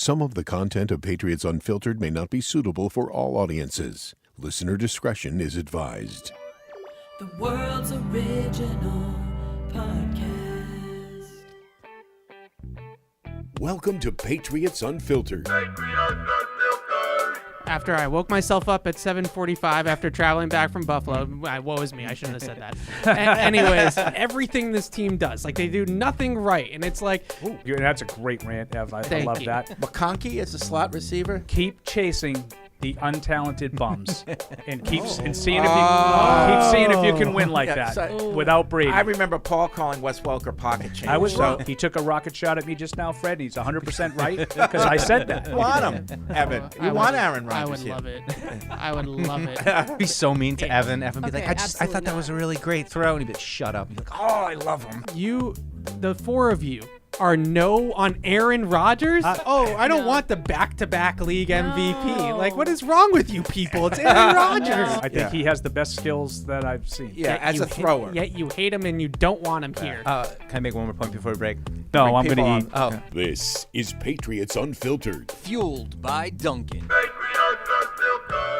Some of the content of Patriots Unfiltered may not be suitable for all audiences. Listener discretion is advised. The world's original podcast. Welcome to Patriots Unfiltered. After I woke myself up at 7:45 after traveling back from Buffalo, woe is me, I shouldn't have said that. Anyways, everything this team does, like they do nothing right, and it's like, Ooh, that's a great rant, Ev. I Thank love you. that. McConkey as a slot receiver. Keep chasing the untalented bums, and keep and seeing if you can win like that so- without Brady. I remember Paul calling Wes Welker pocket change. I was so wrong. He took a rocket shot at me just now, Fred. He's 100% right because I said that. You want him, Evan. I You want would- Aaron I Rodgers would here. love it. I would love it. I'd be so mean to Evan. Evan would be Okay, like, I absolutely thought that was a really great throw. And he'd be like, shut up. He'd be like, oh, I love him. You, the four of you, are no on Aaron Rodgers? I don't want the back-to-back league MVP. No. Like, what is wrong with you people? It's Aaron Rodgers. I think he has the best skills that I've seen. Yeah, as a thrower. Yet you hate him and you don't want him here. Can I make one more point before we break? No, I'm Bring going to people eat. on. Oh, This is Patriots Unfiltered. fueled by Duncan.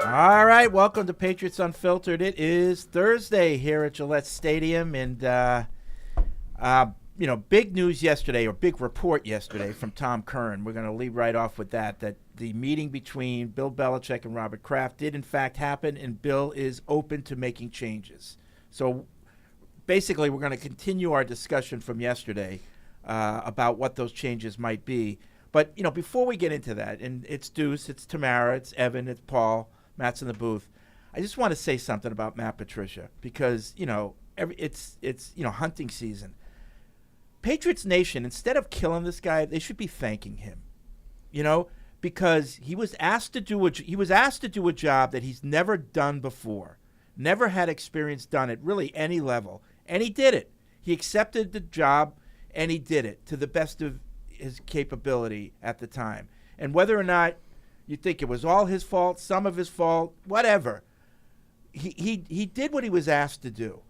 All right, welcome to Patriots Unfiltered. It is Thursday here at Gillette Stadium, and big news yesterday, or big report yesterday from Tom Curran. We're going to lead right off with that the meeting between Bill Belichick and Robert Kraft did in fact happen, and Bill is open to making changes. So basically, we're going to continue our discussion from yesterday about what those changes might be. But, before we get into that, and it's Deuce, it's Tamara, it's Evan, it's Paul, Matt's in the booth, I just want to say something about Matt Patricia because, it's hunting season. Patriots Nation, instead of killing this guy, they should be thanking him, because he was asked to do a job that he's never done before, never had experience done at really any level, and he did it. He accepted the job, and he did it to the best of his capability at the time. And whether or not you think it was all his fault, some of his fault, whatever, he did what he was asked to do.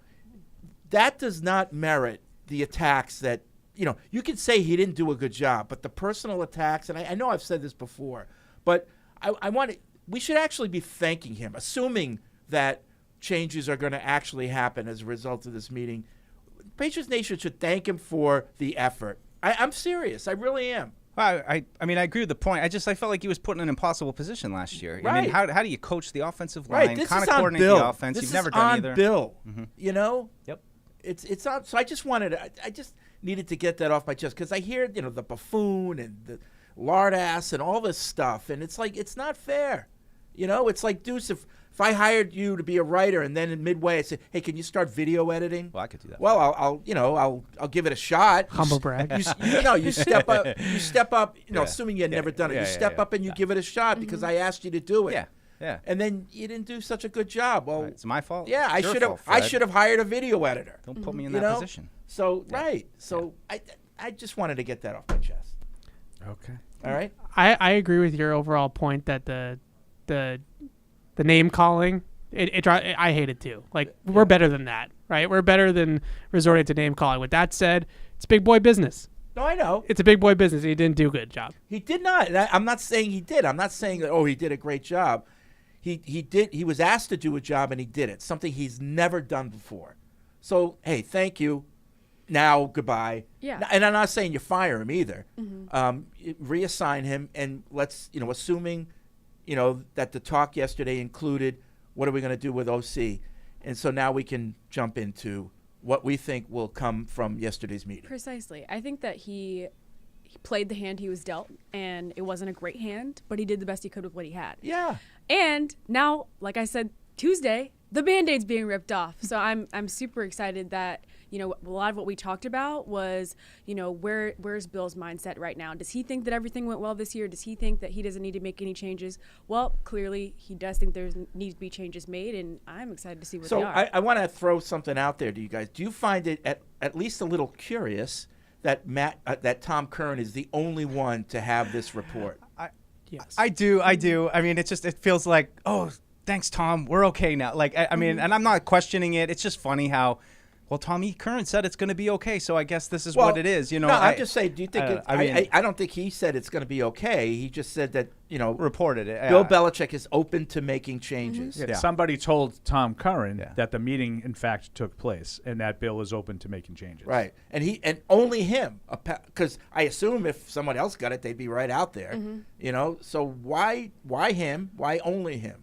That does not merit the attacks that, you can say he didn't do a good job, but the personal attacks, and I know I've said this before, but we should actually be thanking him, assuming that changes are going to actually happen as a result of this meeting. Patriots Nation should thank him for the effort. I'm serious. I really am. Well, I agree with the point. I felt like he was put in an impossible position last year. I mean, Right. how do you coach the offensive Right. line, This kind is of on coordinate Bill. the offense? This You've never is done on either. Bill. Yep. It's on. So I just I just needed to get that off my chest because I hear the buffoon and the lard ass and all this stuff, and it's like it's not fair. It's like, Deuce, if I hired you to be a writer and then in midway I said, hey, can you start video editing? Well, I could do that. Well, I'll give it a shot. Humble brag. You step up. You step up. Yeah. Assuming you had never done it, Yeah, you yeah, step yeah. up and you give it a shot because I asked you to do it. Yeah. And then you didn't do such a good job. Well, It's my fault. yeah, I It's your should have. fault, I Fred. should have hired a video editor. Don't put me in You that know? position. So right. So I just wanted to get that off my chest. Okay. All right. I agree with your overall point that the name calling I hate it too. Like we're better than that, right? We're better than resorting to name calling. With that said, it's big boy business. No, I know. It's a big boy business. He didn't do a good job. He did not. And I'm not saying he did. I'm not saying that. Oh, he did a great job. He did. He was asked to do a job and he did it. Something he's never done before. So hey, thank you. Now goodbye. Yeah. And I'm not saying you fire him either. Reassign him and let's assuming that the talk yesterday included what are we going to do with OC, and so now we can jump into what we think will come from yesterday's meeting. Precisely. I think that he played the hand he was dealt, and it wasn't a great hand, but he did the best he could with what he had. Yeah. And now, like I said, Tuesday, the Band-Aid's being ripped off. So I'm super excited that, a lot of what we talked about was, where's Bill's mindset right now? Does he think that everything went well this year? Does he think that he doesn't need to make any changes? Well, clearly he does think there needs to be changes made, and I'm excited to see what they So are. I want to throw something out there to you guys. Do you find it at least a little curious that that Tom Curran is the only one to have this report? Yes. I do. I mean, it feels like, oh, thanks, Tom. We're okay now. Like, I mean, and I'm not questioning it. It's just funny how Well, Tommy Curran said it's going to be okay, so I guess this is what it is. No, I'm just saying. Do you think? I don't think he said it's going to be okay. He just said that reported it. Bill Belichick is open to making changes. Yeah. Somebody told Tom Curran that the meeting, in fact, took place, and that Bill is open to making changes. Right, and only him, because I assume if someone else got it, they'd be right out there. So why him? Why only him?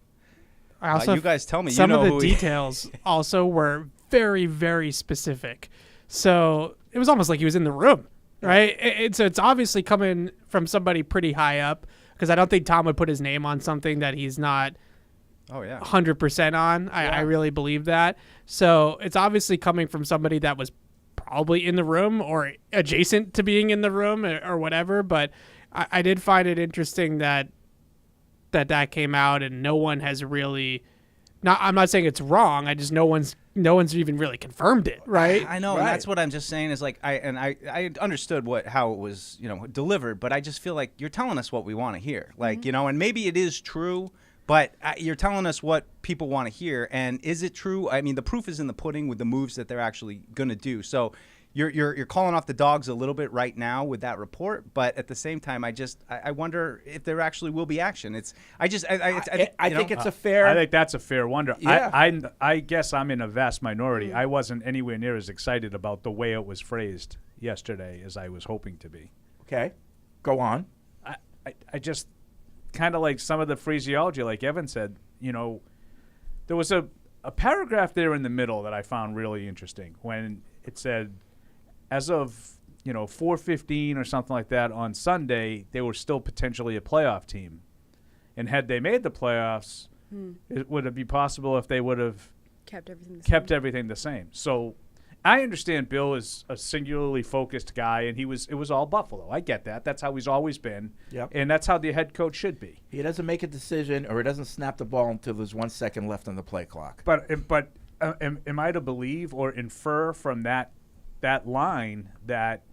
I also, you guys tell me. Some of the details also were very, very specific. So it was almost like he was in the room, right? So it's obviously coming from somebody pretty high up, because I don't think Tom would put his name on something that he's not 100% on. I really believe that. So it's obviously coming from somebody that was probably in the room or adjacent to being in the room or whatever. But I did find it interesting that came out, and no one has really. I'm not saying it's wrong. I just no one's even really confirmed it, right? I know, and that's what I'm just saying is like I understood how it was delivered, but I just feel like you're telling us what we want to hear, like and maybe it is true, but you're telling us what people want to hear, and is it true? I mean, the proof is in the pudding with the moves that they're actually going to do. So. You're calling off the dogs a little bit right now with that report, but at the same time, I wonder if there actually will be action. I think it's a fair. I think that's a fair wonder. Yeah. I guess I'm in a vast minority. I wasn't anywhere near as excited about the way it was phrased yesterday as I was hoping to be. Okay, go on. I just kind of like some of the phraseology, like Evan said. There was a paragraph there in the middle that I found really interesting when it said. As of 4:15 or something like that on Sunday, they were still potentially a playoff team, and had they made the playoffs, would it be possible if they would have kept everything the same? So, I understand Bill is a singularly focused guy, and it was all Buffalo. I get that. That's how he's always been, and that's how the head coach should be. He doesn't make a decision, or he doesn't snap the ball until there's 1 second left on the play clock. But am I to believe or infer from that line that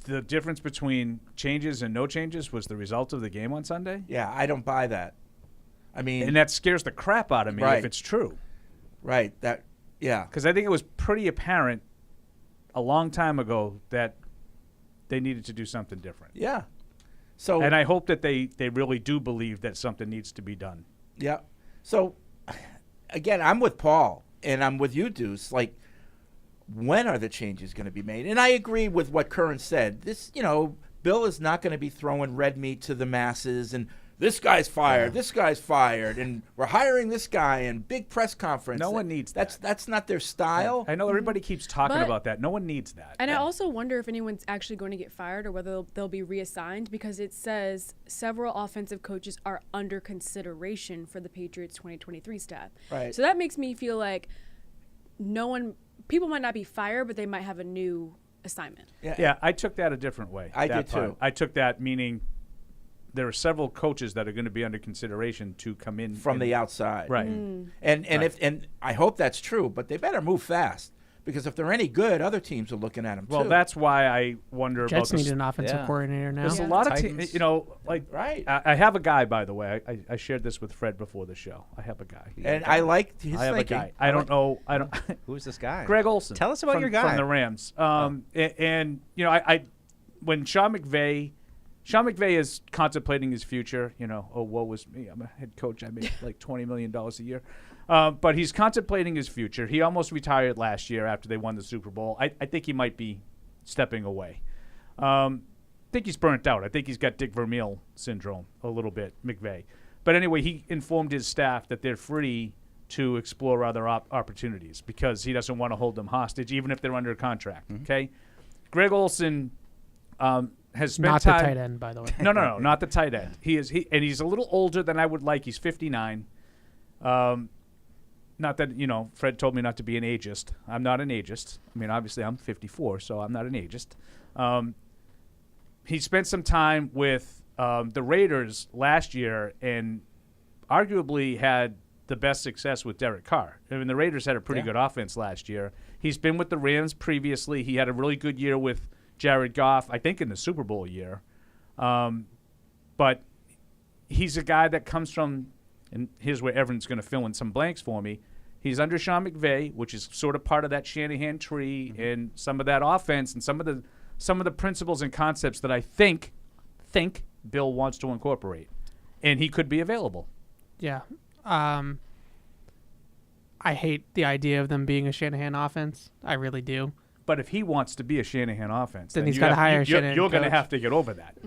the difference between changes and no changes was the result of the game on Sunday? Yeah, I don't buy that. I mean, and that scares the crap out of me if it's true. Right. Because I think it was pretty apparent a long time ago that they needed to do something different. Yeah. So, and I hope that they really do believe that something needs to be done. Yeah. So, again, I'm with Paul, and I'm with you, Deuce. Like, when are the changes going to be made? And I agree with what Curran said. This, Bill is not going to be throwing red meat to the masses and this guy's fired, this guy's fired, and we're hiring this guy and big press conference. No one needs that. That's not their style. I know everybody keeps talking about that. No one needs that. And I also wonder if anyone's actually going to get fired or whether they'll be reassigned, because it says several offensive coaches are under consideration for the Patriots 2023 staff. Right. So that makes me feel like people might not be fired, but they might have a new assignment. Yeah, I took that a different way. I did too. I took that meaning there are several coaches that are going to be under consideration to come in from the outside, right? And I hope that's true, but they better move fast, because if they're any good, other teams are looking at them too. Well, that's why I wonder Jets about need an offensive coordinator now. There's a lot of teams, right. I have a guy, by the way. I shared this with Fred before the show. I have a guy, and I liked his thinking. thinking. A guy. I don't know. Who's this guy? Greg Olson. Tell us about your guy from the Rams. And when Sean McVay is contemplating his future. Woe was me. I'm a head coach. I make like $20 million a year. But he's contemplating his future. He almost retired last year after they won the Super Bowl. I think he might be stepping away. I think he's burnt out. I think he's got Dick Vermeil syndrome a little bit, McVay. But anyway, he informed his staff that they're free to explore other opportunities because he doesn't want to hold them hostage, even if they're under contract. Mm-hmm. Okay? Greg Olson has spent not time. Not the tight end, by the way. No, not the tight end. He's a little older than I would like. He's 59. Not that, Fred told me not to be an ageist. I'm not an ageist. I mean, obviously, I'm 54, so I'm not an ageist. He spent some time with the Raiders last year and arguably had the best success with Derek Carr. I mean, the Raiders had a pretty good offense last year. He's been with the Rams previously. He had a really good year with Jared Goff, I think in the Super Bowl year. But he's a guy that comes from, and here's where Evan's going to fill in some blanks for me, He's under Sean McVay, which is sort of part of that Shanahan tree and some of that offense and some of the principles and concepts that I think Bill wants to incorporate, and he could be available. Yeah. I hate the idea of them being a Shanahan offense. I really do. But if he wants to be a Shanahan offense, Then he's gotta hire a Shanahan You're going to coach. have to get over that.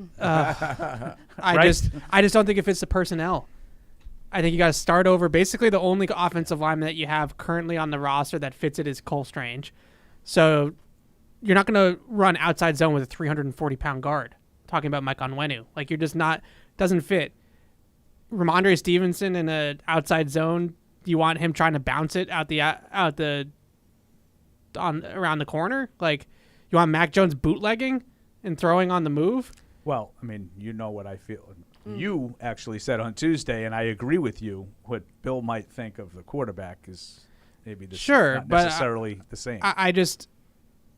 I Right? just don't think it fits the personnel. I think you got to start over. Basically, the only offensive lineman that you have currently on the roster that fits it is Cole Strange. So you're not going to run outside zone with a 340-pound guard. Talking about Mike Onwenu. Like, you're just not – doesn't fit. Ramondre Stevenson in an outside zone, you want him trying to bounce it around the corner? Like, you want Mac Jones bootlegging and throwing on the move? Well, I mean, you know what I feel. You actually said on Tuesday, and I agree with you, what Bill might think of the quarterback is maybe not but necessarily the same. I just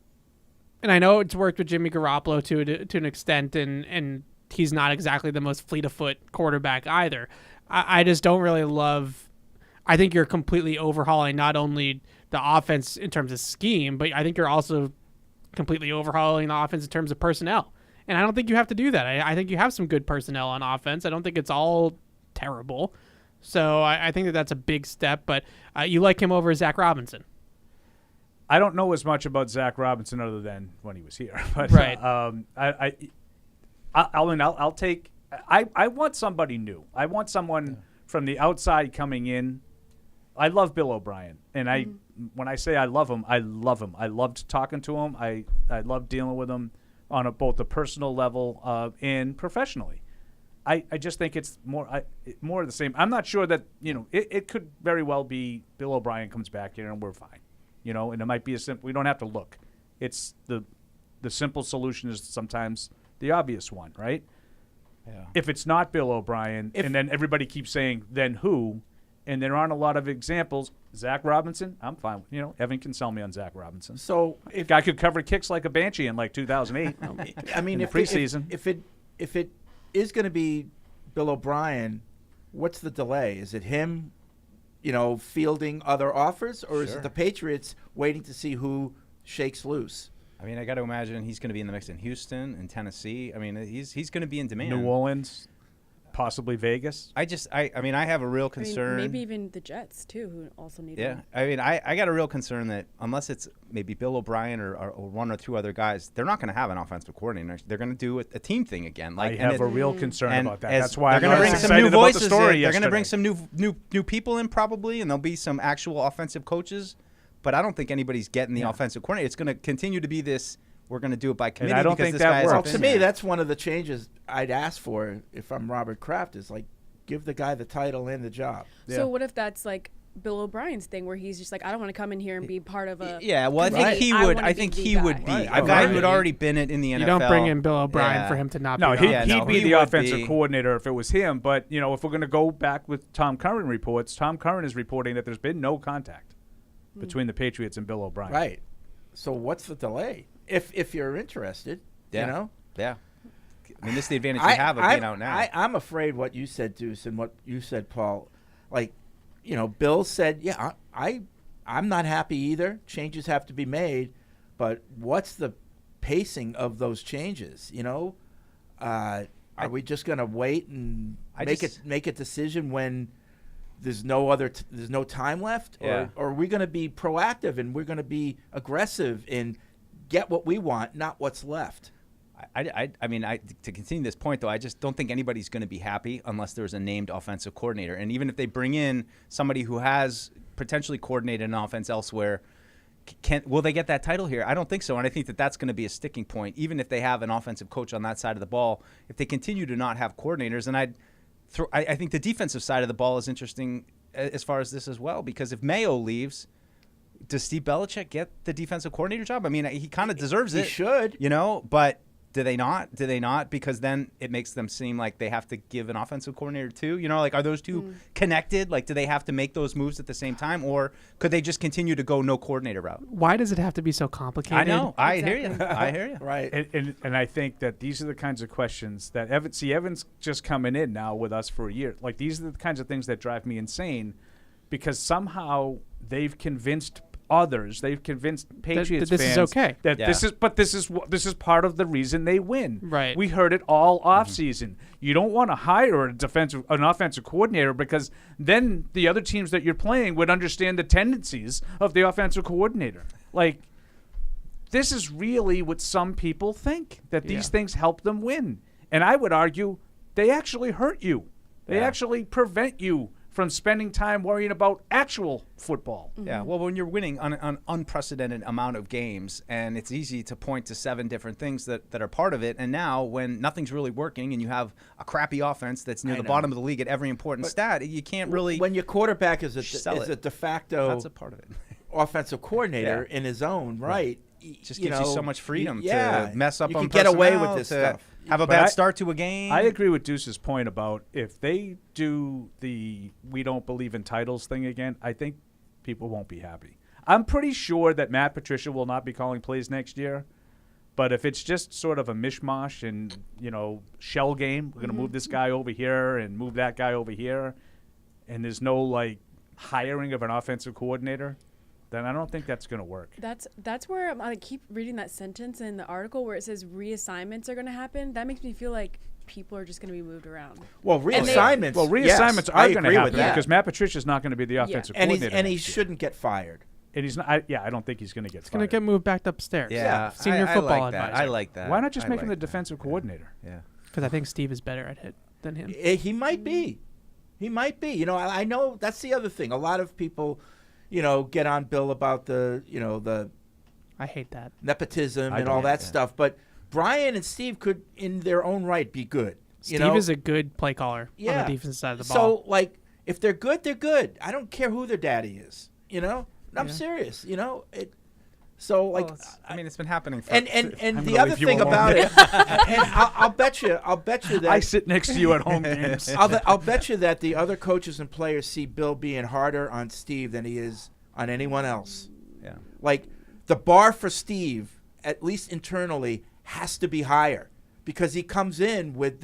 – and I know it's worked with Jimmy Garoppolo to an extent, and he's not exactly the most fleet of foot quarterback either. I just don't really love – I think you're completely overhauling not only the offense in terms of scheme, but I think you're also completely overhauling the offense in terms of personnel. And I don't think you have to do that. I think you have some good personnel on offense. I don't think it's all terrible. So I think that's a big step. But you like him over Zach Robinson. I don't know as much about Zach Robinson other than when he was here. But, Right. I'll take – I want somebody new. I want someone from the outside coming in. I love Bill O'Brien. And when I say I love him, I love him. I loved talking to him. I loved dealing with him on both a personal level and professionally. I just think it's more of the same. I'm not sure that, it could very well be Bill O'Brien comes back here and we're fine. And it might be we don't have to look. It's the simple solution is sometimes the obvious one, right? Yeah. If it's not Bill O'Brien, and then everybody keeps saying, then who? And there aren't a lot of examples. Zach Robinson, I'm fine. Evan can sell me on Zach Robinson. So If guy could cover kicks like a banshee in like 2008. I mean, in preseason. if it is going to be Bill O'Brien, what's the delay? Is it him, fielding other offers, or is it the Patriots waiting to see who shakes loose? I mean, I got to imagine he's going to be in the mix in Houston and Tennessee. I mean, he's going to be in demand. New Orleans, possibly Vegas. I mean, I have a real concern. Maybe even the Jets too, who also need. Yeah, one. I mean, I got a real concern that unless it's maybe Bill O'Brien or one or two other guys, they're not going to have an offensive coordinator. They're going to do a team thing again. I have a real concern about that. as That's why they're I'm going to not bring some new excited about the voices. story They're going to bring yesterday. some new people in probably, and there'll be some actual offensive coaches. But I don't think anybody's getting the offensive coordinator. It's going to continue to be this. We're going to do it by committee. I don't because think this that guy has works. Well, been to me, there. that's one of the changes I'd ask for if I'm Robert Kraft is like, give the guy the title and the job. Yeah. So what if that's like Bill O'Brien's thing, where he's just like, I don't want to come in here and be part of a. Yeah, well, I committee. think he I would. wanna I be think the he guy. would be Right. a guy who had Right. already been in the NFL. You don't bring in Bill O'Brien Yeah. for him to not No, be he'd on. no, be he the would offensive be. coordinator if it was him. But, if we're going to go back with Tom Curran reports, Tom Curran is reporting that there's been no contact between the Patriots and Bill O'Brien. Right. So what's the delay? If you're interested, Yeah. Yeah. I mean, this is the advantage we have of being out now. I'm afraid what you said, Deuce, and what you said, Paul. Like, Bill said, yeah, I'm not happy either. Changes have to be made, but what's the pacing of those changes? Are we just going to wait and make a decision when there's no time left, Yeah. or are we going to be proactive and we're going to be aggressive and get what we want, not what's left? I mean, to continue this point, though, I just don't think anybody's going to be happy unless there's a named offensive coordinator. And even if they bring in somebody who has potentially coordinated an offense elsewhere, will they get that title here? I don't think so. And I think that's going to be a sticking point, even if they have an offensive coach on that side of the ball. If they continue to not have coordinators, and I think the defensive side of the ball is interesting as far as this as well, because if Mayo leaves, does Steve Belichick get the defensive coordinator job? I mean, he kind of deserves it. He should. But do they not? Do they not? Because then it makes them seem like they have to give an offensive coordinator too. Are those two connected? Like, do they have to make those moves at the same time, or could they just continue to go no coordinator route? Why does it have to be so complicated? I know. I hear you. Exactly. I hear you. Right. And I think that these are the kinds of questions that Evan's just coming in now with us for a year. Like, these are the kinds of things that drive me insane because somehow they've convinced others, they've convinced Patriots this fans is okay. that Yeah. this is part of the reason they win. Right. We heard it all off season. You don't want to hire an offensive coordinator because then the other teams that you're playing would understand the tendencies of the offensive coordinator. Like, this is really what some people think, that these things help them win. And I would argue they actually hurt you. They actually prevent you from spending time worrying about actual football. Yeah, well, when you're winning an unprecedented amount of games, and it's easy to point to 7 different things that are part of it, and now when nothing's really working and you have a crappy offense that's near the bottom of the league at every important stat, you can't really When your quarterback is sell a it. de facto That's a part of it. offensive coordinator in his own right, Just gives you so much freedom to mess up you on can get away with personnel, this to stuff. have a But bad start to a game. I agree with Deuce's point about if they do the we don't believe in titles thing again, I think people won't be happy. I'm pretty sure that Matt Patricia will not be calling plays next year. But if it's just sort of a mishmash and, shell game, we're going to move this guy over here and move that guy over here, and there's no, hiring of an offensive coordinator, then I don't think that's going to work. That's where I keep reading that sentence in the article where it says reassignments are going to happen. That makes me feel like people are just going to be moved around. Well, reassignments. Well, reassignments are going to happen because Matt Patricia's not going to be the offensive coordinator. And he shouldn't get fired. And he's not. I don't think he's going to get fired. He's going to get moved back upstairs. Yeah, Senior I football like that. advisor. I like that. Why not just I make him like the that. defensive coordinator? Yeah. Because I think Steve is better at it than him. He might be. He might be. I know that's the other thing. A lot of people, get on Bill about the I hate that. nepotism I and don't all hate that that. stuff. But Brian and Steve could, in their own right, be good. Steve is a good play caller on the defensive side of the ball. So, if they're good, they're good. I don't care who their daddy is. I'm serious. So, it's been happening for and I'm the gonna other leave you thing alone. about it, and I'll bet you that I sit next to you at home games. I'll bet you that the other coaches and players see Bill being harder on Steve than he is on anyone else. Yeah. The bar for Steve, at least internally, has to be higher because he comes in with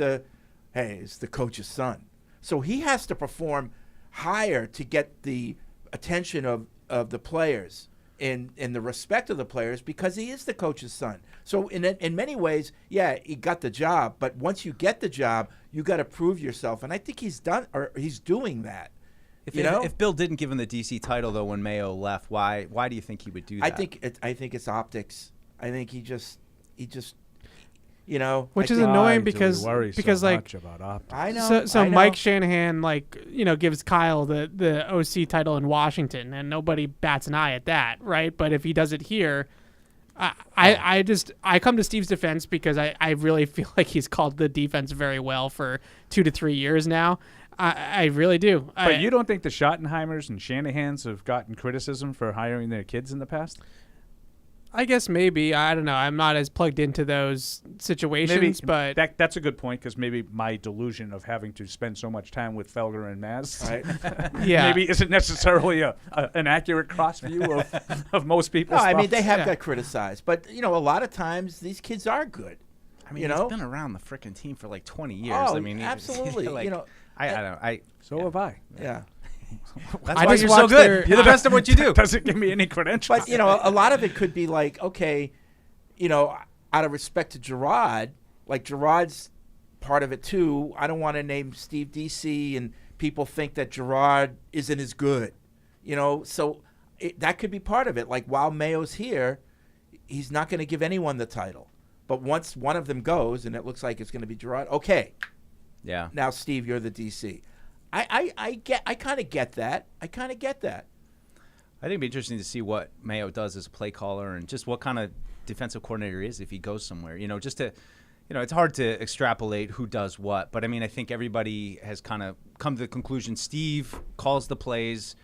it's the coach's son. So he has to perform higher to get the attention of the players and the respect of the players because he is the coach's son. So in many ways, he got the job, but once you get the job, you got to prove yourself. And I think he's doing that. If Bill didn't give him the DC title though when Mayo left, why do you think he would do that? I think it's optics. I think he just Which is I think- annoying Why do we worry because so like much about optics? I know. so I know. Mike Shanahan gives Kyle the OC title in Washington and nobody bats an eye at that, right? But if he does it here, I come to Steve's defense because I really feel like he's called the defense very well for 2 to 3 years now. I really do. But you don't think the Schottenheimers and Shanahans have gotten criticism for hiring their kids in the past? I guess maybe. I don't know. I'm not as plugged into those situations, but that's a good point because maybe my delusion of having to spend so much time with Felger and Maz maybe isn't necessarily an accurate cross view of most people's No, I mean thoughts. they have got criticized, but a lot of times these kids are good. I mean, he's been around the freaking team for 20 years. Oh, I mean, absolutely. So have I. Yeah. That's I why just you're so watched good. You're the best at what you do. Doesn't give me any credentials. But a lot of it could be okay, out of respect to Gerard, Gerard's part of it too. I don't want to name Steve DC, and people think that Gerard isn't as good, So that could be part of it. While Mayo's here, he's not going to give anyone the title. But once one of them goes, and it looks like it's going to be Gerard, okay. Yeah. Now, Steve, you're the DC. I kind of get that. I think it'd be interesting to see what Mayo does as a play caller and just what kind of defensive coordinator he is if he goes somewhere. Just to, it's hard to extrapolate who does what. But, I think everybody has kind of come to the conclusion Steve calls the plays,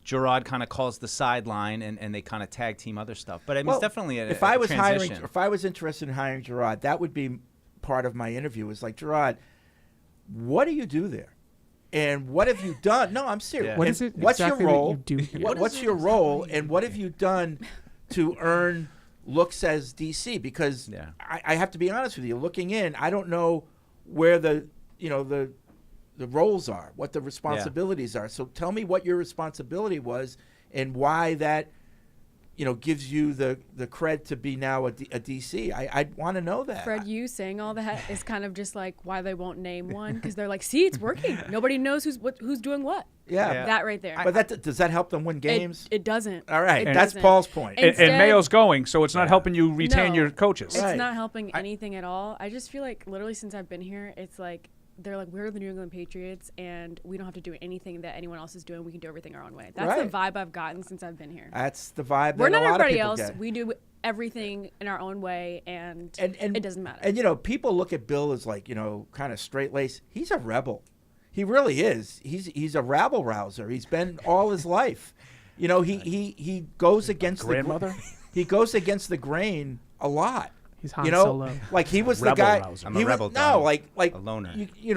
Gerard kind of calls the sideline, and they kind of tag team other stuff. But, it's definitely a transition. If I was interested in hiring Gerard, that would be part of my interview. Is Gerard, what do you do there? And what have you done? No, I'm serious. Yeah. what is it? What's exactly your role? That you do here? What's your role? And what have you done to earn looks as DC? Because I have to be honest with you. Looking in, I don't know where the roles are, what the responsibilities are. So tell me what your responsibility was and why that, gives you the cred to be now a DC. I want to know that. Fred, you saying all that is kind of just like why they won't name one, because they're like, see, it's working. Nobody knows who's doing what. Yeah. That right there. But does that help them win games? It doesn't. All right, It that's doesn't. Paul's point. And Mayo's going, so it's not helping you retain No, your coaches. It's Right. not helping anything at all. I just feel like literally since I've been here, it's like they're like, we're the New England Patriots, and we don't have to do anything that anyone else is doing. We can do everything our own way. That's Right. the vibe I've gotten since I've been here. That's the vibe We're that not a lot of everybody people else. get. We do everything in our own way, and it doesn't matter. And people look at Bill as like, kind of straight laced. He's a rebel. He really is. He's a rabble rouser. He's been all his life. He goes against grandmother. He goes against the grain a lot. He's Han Solo. Like he was the Rebel guy. rouser. I'm a he was- rebel, No, Donald. like A loner.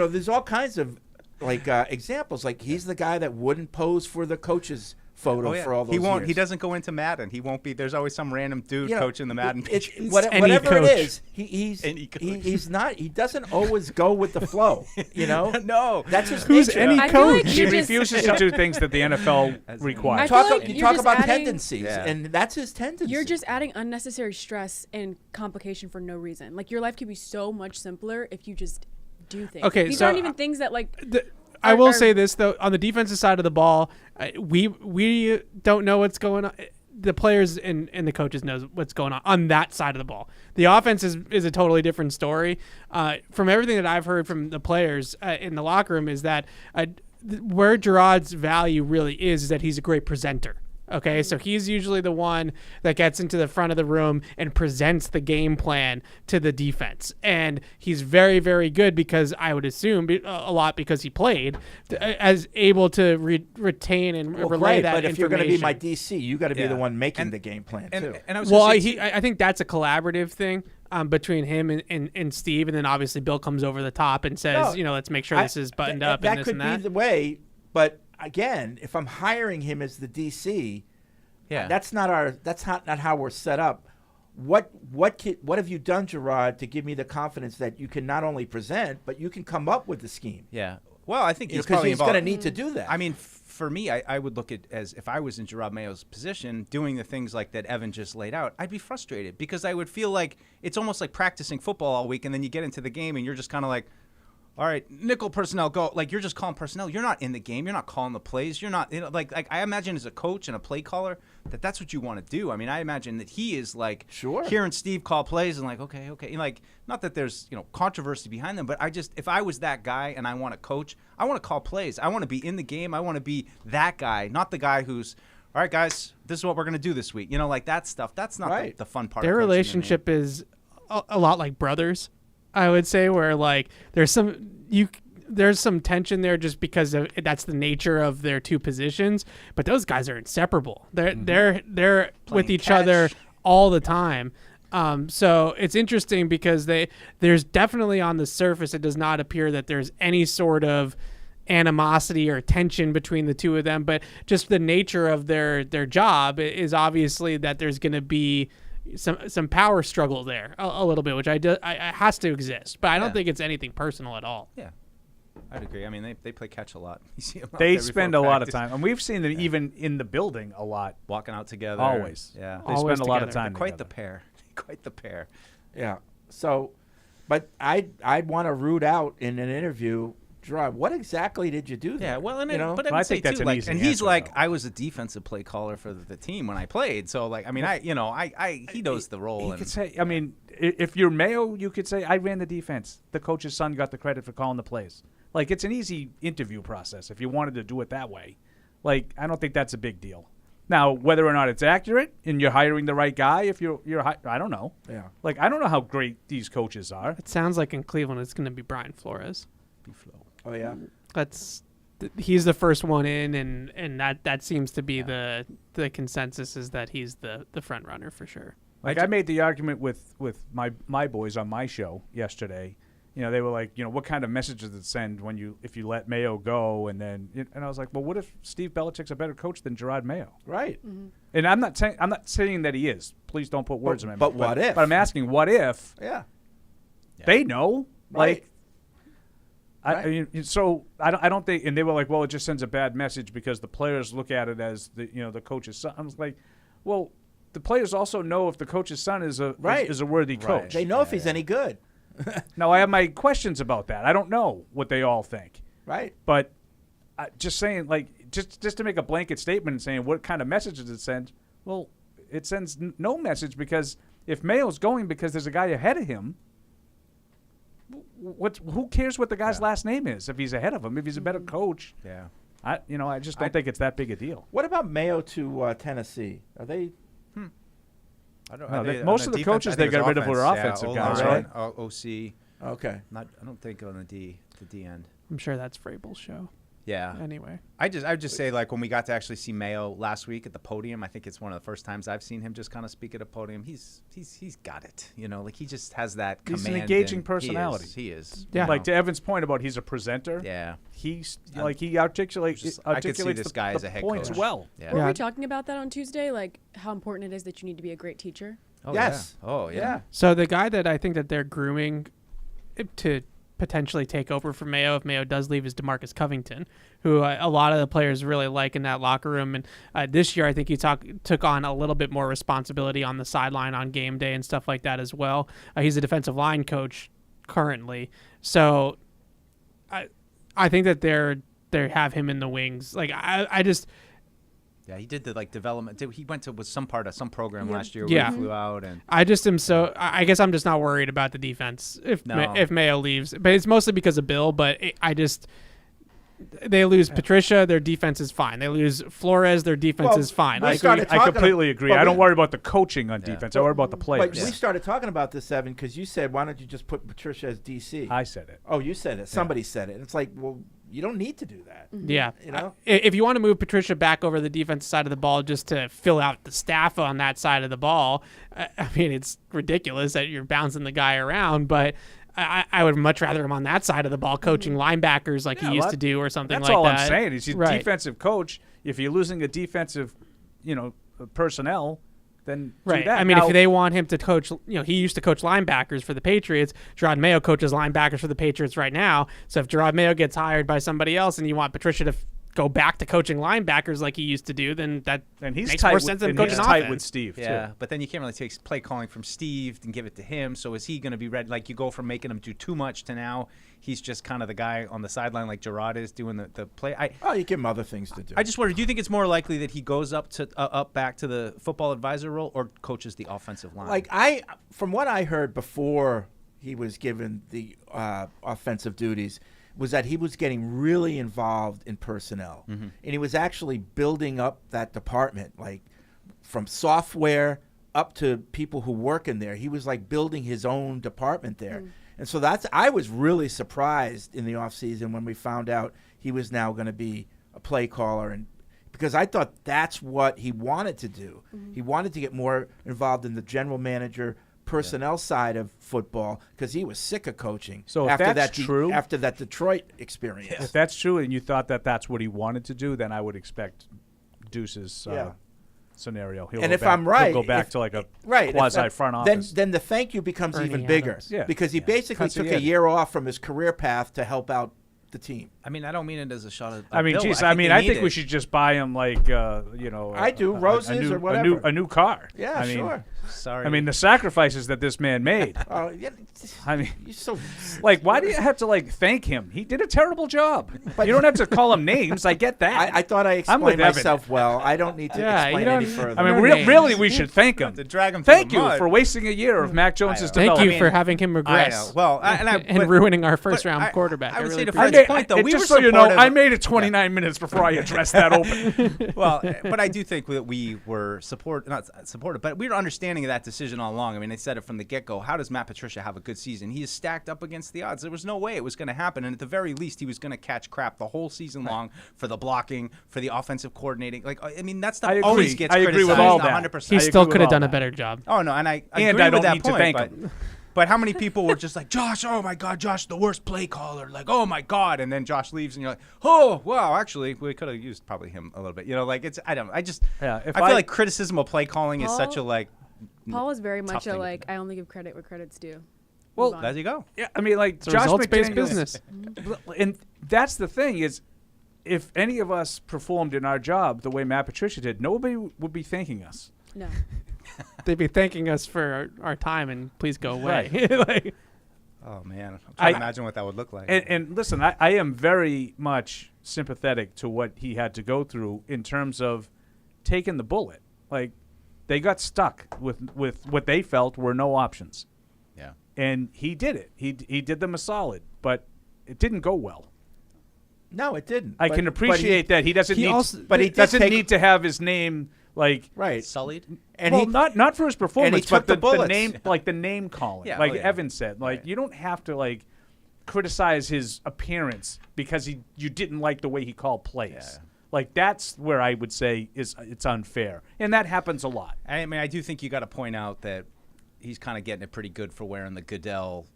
There's all kinds of examples. Like he's the guy that wouldn't pose for the coach's photo for all those he won't. years. He doesn't go into Madden. He won't be. There's always some random dude coaching the Madden. It's Patriots. whatever coach. it is. He's Any coach. he's not. He doesn't always go with the flow. No. That's his Who's nature. any I feel like coach? He you're just- refuses to do things that the NFL requires. I feel Talk, like you you're talk just about adding- tendencies, Yeah. and that's his tendency. You're just adding unnecessary stress and complication for no reason. Like your life could be so much simpler if you just do things. Okay, These so aren't even things that like. I will are- say this though, on the defensive side of the ball, we don't know what's going on. The players and the coaches knows what's going on that side of the ball. The offense is a totally different story. From everything that I've heard from the players in the locker room is that where Gerard's value really is that he's a great presenter. Okay, so he's usually the one that gets into the front of the room and presents the game plan to the defense. And he's very, very good because I would assume a lot because he played as able to retain and relay great, that but if you're information. going to be my DC, you got to be Yeah. the one making And- the game plan and, too. and I was Well, gonna say, I think that's a collaborative thing between him and Steve, and then obviously Bill comes over the top and says, No, let's make sure this is buttoned up That and this could and that. be the way, but again, if I'm hiring him as the DC, yeah. that's not how we're set up. What have you done, Gerard, to give me the confidence that you can not only present, but you can come up with the scheme? Yeah. Well, I think he's Because probably he's going to involved. need to do that. I mean, for me, I would look at as if I was in Gerard Mayo's position, doing the things like that Evan just laid out, I'd be frustrated because I would feel like it's almost like practicing football all week, and then you get into the game and you're just kind of like, all right, nickel personnel, go. Like, you're just calling personnel. You're not in the game. You're not calling the plays. You're not, like I imagine as a coach and a play caller that's what you want to do. I mean, I imagine that he is like Sure. hearing Steve call plays and like, okay. And like, not that there's, controversy behind them, but if I was that guy and I want to coach, I want to call plays. I want to be in the game. I want to be that guy, not the guy who's, all right, guys, this is what we're going to do this week. Like that stuff. That's not Right. the fun part Their of coaching, relationship is a lot like brothers, I would say, where like there's some tension there just because that's the nature of their two positions, but those guys are inseparable. They're with each other all the time. So it's interesting because there's definitely on the surface it does not appear that there's any sort of animosity or tension between the two of them, but just the nature of their job is obviously that there's going to be some power struggle there a little bit, which has to exist, but I don't think it's anything personal at all. Yeah. I'd agree. I mean, they play catch a lot. You see them out They there spend before a lot of practice, time, and we've seen them even in the building a lot. walking out together. Always. Yeah. They Always spend a lot of together. time. Quite the together. pair. Quite the pair. Yeah. So, but I'd want to root out in an interview, Gerard, what exactly did you do there? Yeah, well, and you know? but I Well, I would say think that's too, an like, easy and he's answer, like, though. I was a defensive play caller for the team when I played, so like, I mean, he knows the role. He And could say, I mean, if you're Mayo, you could say, I ran the defense. The coach's son got the credit for calling the plays. Like, it's an easy interview process if you wanted to do it that way. Like, I don't think that's a big deal. Now, whether or not it's accurate and you're hiring the right guy, if you're I don't know. Yeah. Like, I don't know how great these coaches are. It sounds like in Cleveland it's going to be Brian Flores. Oh, yeah. He's the first one in, and that seems to be the consensus is that he's the front runner for sure. Like, I made the argument with my boys on my show yesterday. They were like, what kind of messages does it send if you let Mayo go? And I was like, well, what if Steve Belichick's a better coach than Gerard Mayo? Right. And I'm not saying that he is. Please don't put words in my mouth. But what if? But I'm asking, what if Yeah. they know? Right. Like, I mean, so I don't think, and they were like, well, it just sends a bad message because the players look at it as the coach's son. I was like, well, the players also know if the coach's son is a worthy coach. They know if he's any good. Now I have my questions about that. I don't know what they all think. Right. But just saying, like, just to make a blanket statement and saying what kind of message does it send? Well, it sends no message, because if Mayo's going because there's a guy ahead of him, who cares what the guy's last name is if he's ahead of him? If he's a better coach, I just don't think it's that big a deal. What about Mayo to Tennessee? Are they? I don't. Most of the coaches they got rid of were offensive guys, right? OC. Okay. I don't think on the D end. I'm sure that's Vrabel's show. Yeah. Anyway, I would just say, like, when we got to actually see Mayo last week at the podium, I think it's one of the first times I've seen him just kind of speak at a podium. He's got it, like he just has that command. He's an engaging personality. He is. Yeah. Like to Evan's point about he's a presenter. Yeah. He's like he articulates I could see this guy as a head points coach. well. Yeah. Were we talking about that on Tuesday? Like how important it is that you need to be a great teacher? Oh, Yes. Yeah. Oh yeah. so the guy that I think that they're grooming to potentially take over for Mayo if Mayo does leave is DeMarcus Covington, who a lot of the players really like in that locker room. And this year, I think he took on a little bit more responsibility on the sideline on game day and stuff like that as well. He's a defensive line coach currently, so I think that they have him in the wings. Like I just. Yeah, he did the development. He went to some part of some program last year. Yeah. Where he flew out, and I just am so. I guess I'm just not worried about the defense if Mayo leaves, but it's mostly because of Bill. But they lose Patricia, their defense is fine. They lose Flores, their defense is fine. I completely agree. I don't worry about the coaching on defense. I worry about the players. But we started talking about this, Evan, because you said, why don't you just put Patricia as DC? I said it. Oh, you said it. Somebody said it. And it's like, well, you don't need to do that. Yeah. If you want to move Patricia back over the defensive side of the ball just to fill out the staff on that side of the ball, I mean, it's ridiculous that you're bouncing the guy around, but I would much rather him on that side of the ball coaching linebackers like he used to do or something like that. That's all I'm saying. He's a defensive coach. If you're losing a defensive, personnel, then do that. I mean, if they want him to coach, he used to coach linebackers for the Patriots. Gerard Mayo coaches linebackers for the Patriots right now. So if Gerard Mayo gets hired by somebody else and you want Patricia to go back to coaching linebackers like he used to do, then that makes more sense than coaching tight offense. with Steve, yeah, too. but then you can't really take play calling from Steve and give it to him. So is he going to be ready? Like, you go from making him do too much to now he's just kind of the guy on the sideline like Gerard is doing the play. you give him other things to do. I just wonder, do you think it's more likely that he goes up back to the football advisor role or coaches the offensive line? From what I heard before he was given the offensive duties, was that he was getting really involved in personnel. Mm-hmm. And he was actually building up that department, like from software up to people who work in there. He was like building his own department there. Mm. And so I was really surprised in the offseason when we found out he was now going to be a play caller, and because I thought that's what he wanted to do. Mm-hmm. He wanted to get more involved in the general manager personnel side of football because he was sick of coaching. So if after that's true, after that Detroit experience, if that's true, and you thought that that's what he wanted to do, then I would expect Deuce's scenario. I'm right, he'll go back to like a quasi front office. Then the thank you becomes even bigger because he basically took a year off from his career path to help out the team. I mean, I don't mean it as a shot at I mean, Bill. I think we should just buy him like I do roses or whatever, a new car. Yeah, sure. Sorry. I mean, the sacrifices that this man made. I mean, you're so why do you have to thank him? He did a terrible job. But you don't have to call him names. I get that. I thought I explained myself well. I don't need to explain any further. I mean, really, we should thank him. To drag him thank you for wasting a year of Mac Jones's development. Thank you for having him regress. Well, and ruining our first-round quarterback. I would say to appreciate Fred's point, though, we were so you know, I made it 29 minutes before I addressed that open. Well, but I do think that we were not supportive, but we were understanding of that decision all along. I mean, they said it from the get-go. How does Matt Patricia have a good season? He is stacked up against the odds. There was no way it was going to happen, and at the very least, he was going to catch crap the whole season long for the blocking, for the offensive coordinating. Like, I mean, that stuff always gets criticized. I agree with all that. 100%. He still could have done a better job. Oh no, and I agree I with don't that need point, to thank him. But how many people were just like, Josh, oh my God, Josh, the worst play caller. Like, oh my God. And then Josh leaves and you're like, oh, wow, actually, we could have used probably him a little bit. Like, I feel like criticism of play calling is such a Paul is very much thing. I only give credit where credit's due. Well, on. There you go. Yeah, I mean, like It's a Josh results-based McDaniels- business. And that's the thing is, if any of us performed in our job the way Matt Patricia did, nobody would be thanking us. No. They'd be thanking us for our time and please go away. Like, Oh man, I'm trying to imagine what that would look like. And listen, I am very much sympathetic to what he had to go through in terms of taking the bullet. Like, they got stuck with what they felt were no options. yeah. And he did it. He did them a solid, but it didn't go well. No, it didn't. I can appreciate that he doesn't he need, also- but he did doesn't take- need to have his name like Right. Sullied. And well, he not for his performance, took but the the bullets. name, like the name calling, Yeah, like oh, yeah. Evan said. Like Right. you don't have to like criticize his appearance because you didn't like the way he called plays. Yeah. Like that's where I would say it's unfair, and that happens a lot. I mean, I do think you got to point out that he's kind of getting it pretty good for wearing the Goodell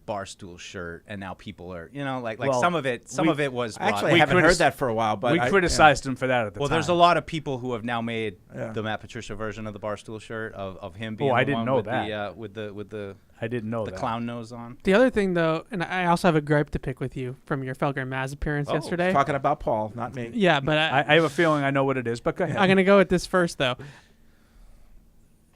Barstool shirt, and now people are, like Well, some of it was. actually we haven't critis- heard that for a while, but we I- criticized him for that at the Well, time. there's a lot of people who have now made Yeah. the Matt Patricia version of the Barstool shirt of him being I the didn't one know with that. with the I didn't know the that. clown nose on. the other thing, though, and I also have a gripe to pick with you from your Felger and Maz appearance Oh, yesterday. Talking about Paul, not me. Yeah, but I have a feeling I know what it is, but go ahead. I'm going to go with this first, though.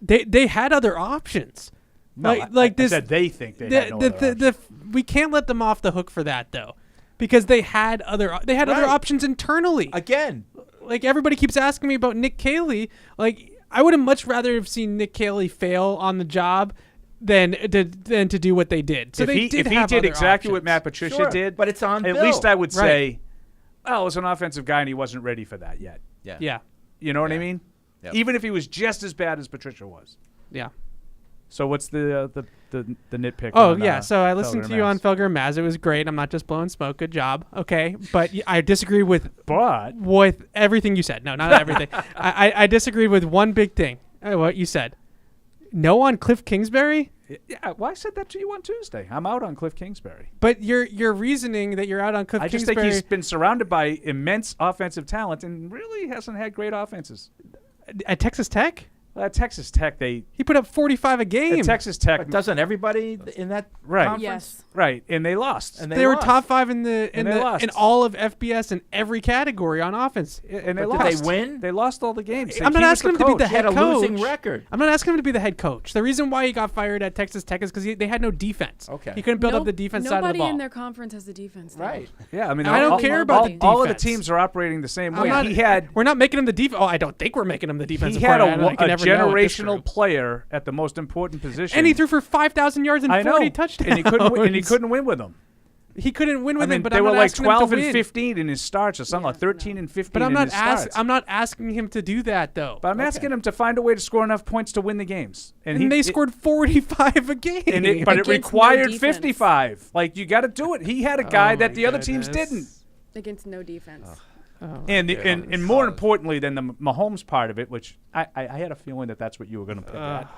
They had other options. No, I said they think they had no other option. We can't let them off the hook for that, though, because they had other other Right. options internally. Again, Like, everybody keeps asking me about Nick Caley. Like, I would have much rather have seen Nick Caley fail on the job than to do what they did. So if they he did if he have did other exactly what options. Matt Patricia Sure, did, but it's on at Bill. least I would Right. say, oh, it was an offensive guy and he wasn't ready for that yet. Yeah, You know what I Yeah. mean? Yep. Even if he was just as bad as Patricia was. yeah. So what's the nitpick? Oh, on, yeah. So I listened Felger to you on Maz? Felger and Maz. It was great. I'm not just blowing smoke. Good job. Okay. But I disagree with But everything you said. No, not everything. I disagreed with one big thing. What you said. No on Cliff Kingsbury? yeah, well, I said that to you on Tuesday. I'm out on Cliff Kingsbury. But your reasoning that you're out on Cliff I just Kingsbury. think he's been surrounded by immense offensive talent and really hasn't had great offenses. At Texas Tech? Well, at Texas Tech, He put up 45 a game. at Texas Tech, but doesn't everybody in that Right. conference? Yes. right, and they lost. And They were lost. top 5 in they lost. in all of FBS in every category on offense. And they But lost. did they win? They lost all the games. I'm not He was asking him to be the He had head a coach. losing record. I'm not asking him to be the head coach. The reason why he got fired at Texas Tech is because they had no defense. Okay. He couldn't build up Nope. the defense side of the Nobody ball. in their conference has the defense. though. Right. Yeah, I mean, I don't all- care all- about all, the all of the defense. teams are operating the same I'm way. not- We're not making him the defense. Oh, I don't think we're making him the defensive he had coordinator. I a can never know with this generational group. player at the most important position, And he threw for 5,000 yards and I 40 know, touchdowns. and he couldn't win with them. He couldn't win with I mean, him, but they I'm were not like asking him 12 to and win. 15 in his starts, or something like 13 and 15 But I'm in not his starts. I'm not asking him to do that though. But I'm asking him to find a way to score enough points to win the games, and they scored 45 a game. but it Against no required defense. 55. Like you got to do it. He had a guy Oh that my the other teams goodness. didn't. Against no defense. Oh, And more importantly than the Mahomes part of it, which I had a feeling that's what you were going to pick at.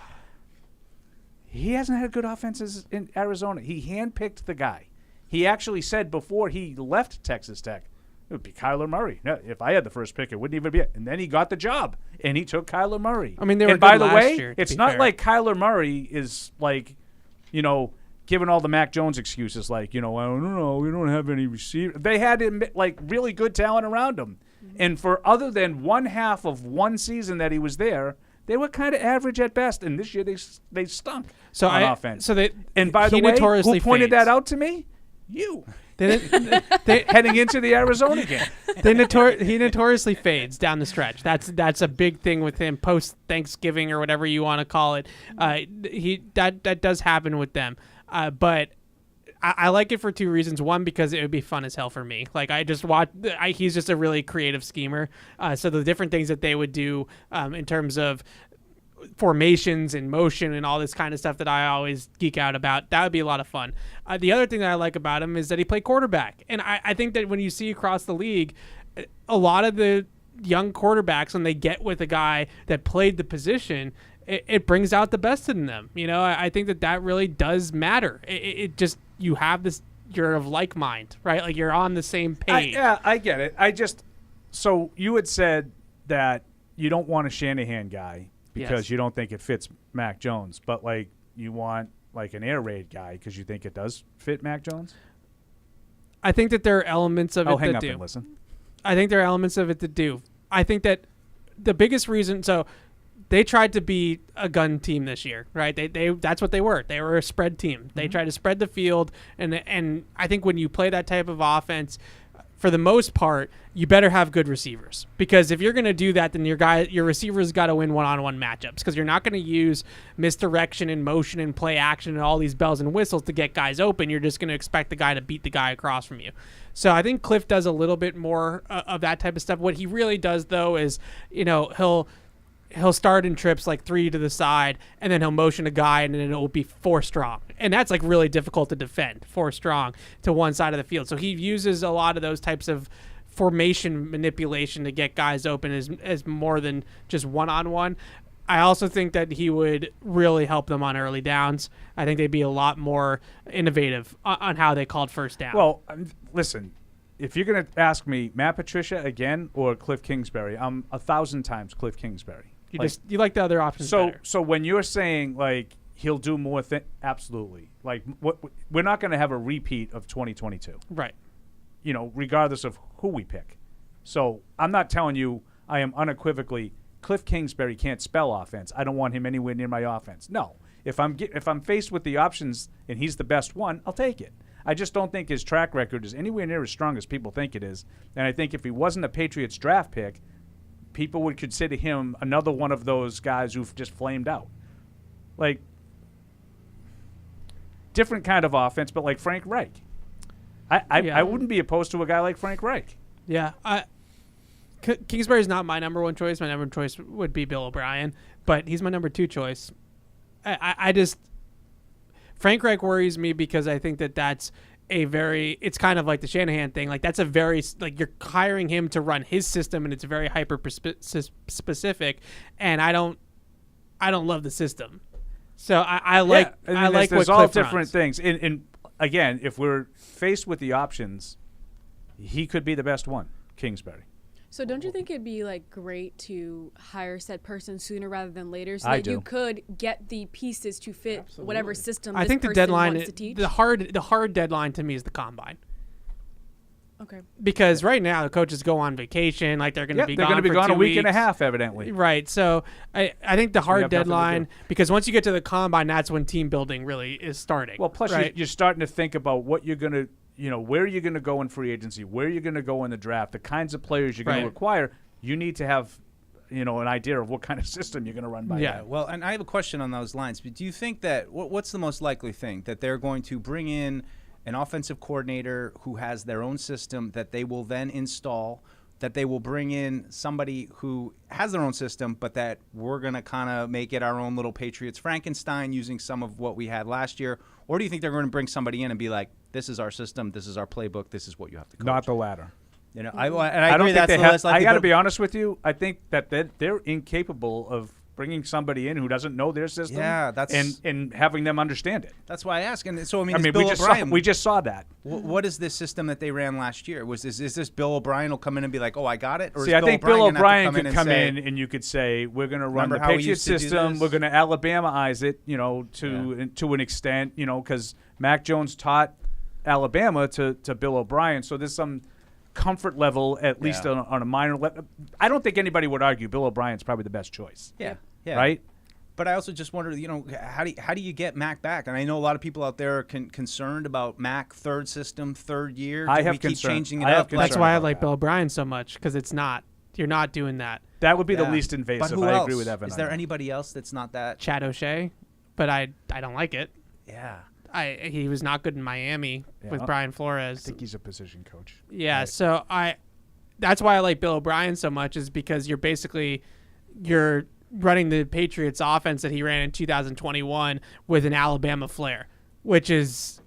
He hasn't had good offenses in Arizona. He handpicked the guy. He actually said before he left Texas Tech, it would be Kyler Murray. No, if I had the first pick, it wouldn't even be it. And then he got the job, and he took Kyler Murray. I mean, they were and by good the last way, year, to it's be not fair. like Kyler Murray is like, giving all the Mac Jones excuses, like, I don't know, we don't have any receiver. They had like really good talent around him, and for other than one half of one season that he was there, they were kind of average at best. And this year they stunk on offense. So and by the he way, notoriously who pointed fades. that out to me? You. They, Heading into the Arizona game. he notoriously fades down the stretch. That's a big thing with him post Thanksgiving or whatever you want to call it. That does happen with them. But I like it for two reasons. One, because it would be fun as hell for me. Like I just watch. He's just a really creative schemer. So the different things that they would do in terms of formations and motion and all this kind of stuff that I always geek out about, that would be a lot of fun. The other thing that I like about him is that he played quarterback. And I think that when you see across the league, a lot of the young quarterbacks, when they get with a guy that played the position, it brings out the best in them. I think that really does matter. It just, you have this, you're of like mind, right? Like you're on the same page. I get it. So you had said that you don't want a Shanahan guy because Yes. you don't think it fits Mac Jones, but like you want like an air raid guy because you think it does fit Mac Jones? I think that there are elements of it hang that up do. and listen. I think there are elements of it that do. I think that the biggest reason, so they tried to be a gun team this year, right? They that's what they were. They were a spread team. They tried to spread the field, and I think when you play that type of offense, for the most part, you better have good receivers, because if you're going to do that, then your receivers got to win one-on-one matchups, because you're not going to use misdirection and motion and play action and all these bells and whistles to get guys open. You're just going to expect the guy to beat the guy across from you. So I think Cliff does a little bit more of that type of stuff. What he really does, though, is he'll start in trips like 3 to the side, and then he'll motion a guy, and then it'll be 4 strong. And that's like really difficult to defend, 4 strong to one side of the field. So he uses a lot of those types of formation manipulation to get guys open as more than just one-on-one. I also think that he would really help them on early downs. I think they'd be a lot more innovative on how they called first down. Well, listen, if you're going to ask me, Matt Patricia again or Cliff Kingsbury, I'm 1,000 times Cliff Kingsbury. You like the other options better. So when you're saying like he'll do more things, absolutely. Like we're not going to have a repeat of 2022, right? Regardless of who we pick. So I'm not telling you I am unequivocally Cliff Kingsbury can't spell offense. I don't want him anywhere near my offense. No, if I'm faced with the options and he's the best one, I'll take it. I just don't think his track record is anywhere near as strong as people think it is. And I think if he wasn't a Patriots draft pick, people would consider him another one of those guys who've just flamed out. Like, different kind of offense, but like Frank Reich. I wouldn't be opposed to a guy like Frank Reich. Yeah. Kingsbury's not my number 1 choice. My number 1 choice would be Bill O'Brien, but he's my number 2 choice. Frank Reich worries me because I think that's it's kind of like the Shanahan thing. Like that's you're hiring him to run his system, and it's very hyper specific, and I don't love the system. So I like there's what all Cliff different runs. things. And again, if we're faced with the options, he could be the best one, Kingsbury. So don't you think it'd be like great to hire said person sooner rather than later, so I that do. you could get the pieces to fit whatever system I this think the person deadline, wants to teach? the hard deadline to me is the combine. Okay. Because right now the coaches go on vacation, like they're going to be they're gone going to be for gone 2 a week and a weeks. half, evidently. Right. So I think the have hard nothing to deadline, do. because once you get to the combine, that's when team building really is starting. Well, plus right? you're starting to think about what you're going to, where you're going to go in free agency, where you're going to go in the draft, the kinds of players you're going to require. You need to have, an idea of what kind of system you're going to run by. Yeah. that. Well, and I have a question on those lines. But do you think that what's the most likely thing, that they're going to bring in an offensive coordinator who has their own system that they will then install, that they will bring in somebody who has their own system, but that we're going to kind of make it our own little Patriots Frankenstein using some of what we had last year? Or do you think they're going to bring somebody in and be like, this is our system, this is our playbook, this is what you have to coach? Not the latter. I don't agree think they have. I got to but be honest with you. I think that they're incapable of bringing somebody in who doesn't know their system. Yeah, and having them understand it. that's why I ask. And so I mean, Bill O'Brien. we just saw that. What is this system that they ran last year? Is this Bill O'Brien will come in and be like, oh, I got it? Or See, is I think Bill gonna have to O'Brien could and come say, in and you could say we're going to run the Remember how we Patriots used to do system. this? We're going to Alabamaize it, to an extent, because Mac Jones taught Alabama to Bill O'Brien. So there's some comfort level, at least on a minor level. I don't think anybody would argue Bill O'Brien's probably the best choice. Yeah. Right? But I also just wonder, how do you get Mac back? And I know a lot of people out there are concerned about Mac third system, third year. I Do have we keep concern. changing it I have up? concern. That's why I about like that. Bill O'Brien so much, because you're not doing that. That would be the Yeah. least But invasive. who I else? agree with Evan. Is on there that. anybody else that's not that? Chad O'Shea, but I don't like it. Yeah. He was not good in Miami with Brian Flores. I think he's a position coach. Yeah, Right. so that's why I like Bill O'Brien so much, is because you're running the Patriots offense that he ran in 2021 with an Alabama flair, which is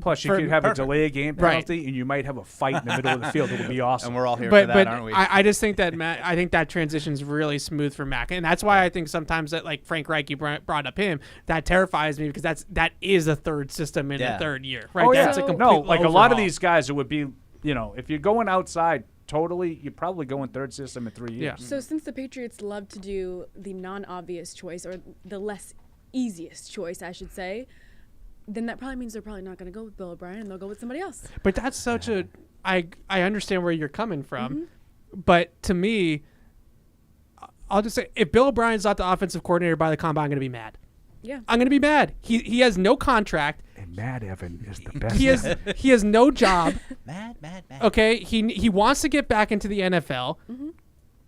Plus, you could have perfect. a delay a game Right. penalty, and you might have a fight in the middle of the field. It'll be awesome. And we're all here but for that, but aren't we? I just think that I think that transition's really smooth for Mac, and that's why I think sometimes that, like Frank Reich, you brought up him, that terrifies me, because that is a third system in the third year, right? Oh, yeah. That's a complete No, like a lot of overhaul. these guys, it would be, if you're going outside totally, you're probably going third system in 3 years. Yeah. So since the Patriots love to do the non-obvious choice, or the less easiest choice, I should say, then that probably means they're probably not going to go with Bill O'Brien and they'll go with somebody else. But that's such a I understand where you're coming from, but to me, I'll just say if Bill O'Brien's not the offensive coordinator by the combine, I'm going to be mad. Yeah. I'm going to be mad. He has no contract. And Matt Evan is the best. He has no job. Mad. Okay, he wants to get back into the NFL,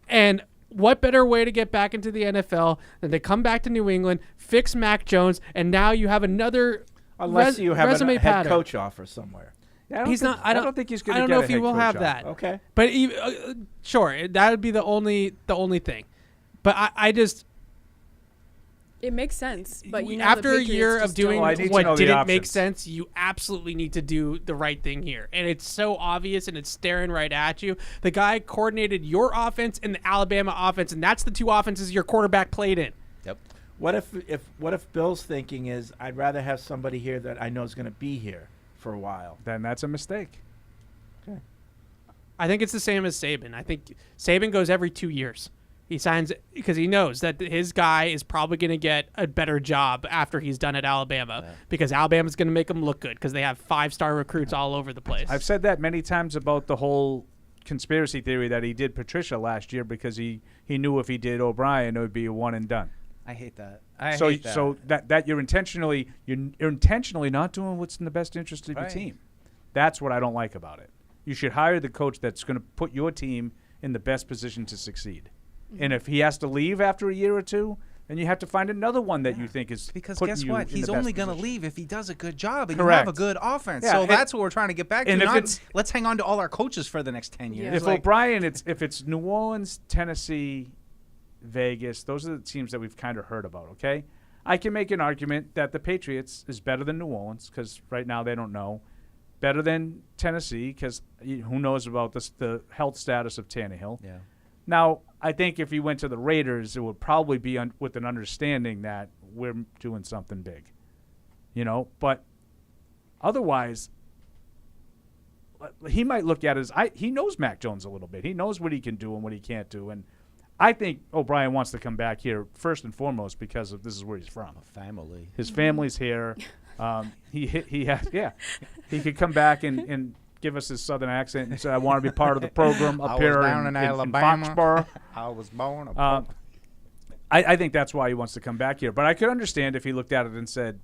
and what better way to get back into the NFL than to come back to New England, fix Mac Jones, and now you have another Unless you have resume a head pattern. coach offer somewhere. Yeah, He's not. I don't think he's going I to don't get know a if he head will coach have job. that. Okay. But sure, that would be the only thing. But I just It makes sense, but you know, after the a Patriots year of just doing don't- Well, I need to what know the didn't make options. sense, you absolutely need to do the right thing here. And it's so obvious and it's staring right at you. The guy coordinated your offense and the Alabama offense, and that's the two offenses your quarterback played in. Yep. What if Bill's thinking is I'd rather have somebody here that I know is going to be here for a while? Then that's a mistake. I think it's the same as Saban. I think Saban goes every 2 years. He signs because he knows that his guy is probably going to get a better job after he's done at Alabama because Alabama's going to make him look good because they have 5-star recruits all over the place. I've said that many times about the whole conspiracy theory that he did Patricia last year because he knew if he did O'Brien, it would be a one and done. I hate that. So that you're intentionally not doing what's in the best interest of your Right. team. That's what I don't like about it. You should hire the coach that's going to put your team in the best position to succeed. And if he has to leave after a year or two, then you have to find another one that you think is Because putting guess you what? in He's the best only going to position. leave if he does a good job and Correct. you have a good offense. Yeah, so and- that's what we're trying to get back to. and if Not, it's- let's hang on to all our coaches for the next 10 years. Yeah. If O'Brien, if it's New Orleans, Tennessee, Vegas, those are the teams that we've kind of heard about, okay? I can make an argument that the Patriots is better than New Orleans because right now they don't know. Better than Tennessee because who knows about the health status of Tannehill. Yeah. Now, I think if you went to the Raiders, it would probably be with an understanding that we're doing something big. But otherwise, he might look at it as he knows Mac Jones a little bit. He knows what he can do and what he can't do. And I think O'Brien wants to come back here first and foremost because this is where he's from. Family. His family's here. He could come back and give us his southern accent and say, I want to be part of the program up here in Alabama. Foxborough. I was born. I think that's why he wants to come back here. But I could understand if he looked at it and said,